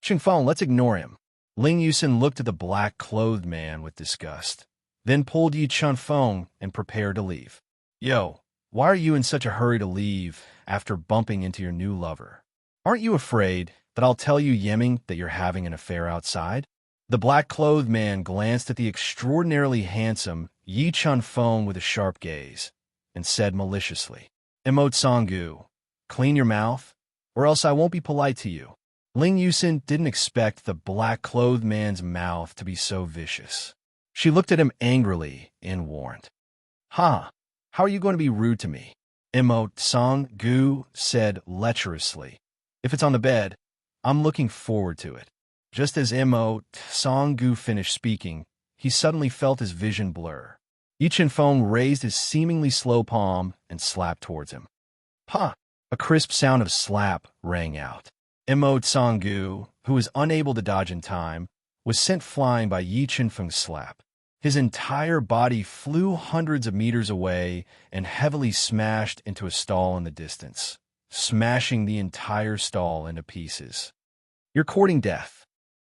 Chunfeng, let's ignore him. Ling Yusin looked at the black-clothed man with disgust, then pulled Yi Chunfeng and prepared to leave. Yo, why are you in such a hurry to leave after bumping into your new lover? Aren't you afraid that I'll tell you Yiming that you're having an affair outside? The black-clothed man glanced at the extraordinarily handsome Yi Chunfeng with a sharp gaze and said maliciously, Emote Songgu, clean your mouth, or else I won't be polite to you. Ling Yusin didn't expect the black-clothed man's mouth to be so vicious. She looked at him angrily and warned. How are you going to be rude to me? Emote Songgu said lecherously. If it's on the bed, I'm looking forward to it. Just as Emote Songgu finished speaking, he suddenly felt his vision blur. Yi Chunfeng raised his seemingly slow palm and slapped towards him. Ha! A crisp sound of slap rang out. Emote Songgu, who was unable to dodge in time, was sent flying by Yi Chunfeng's slap. His entire body flew hundreds of meters away and heavily smashed into a stall in the distance, smashing the entire stall into pieces. You're courting death.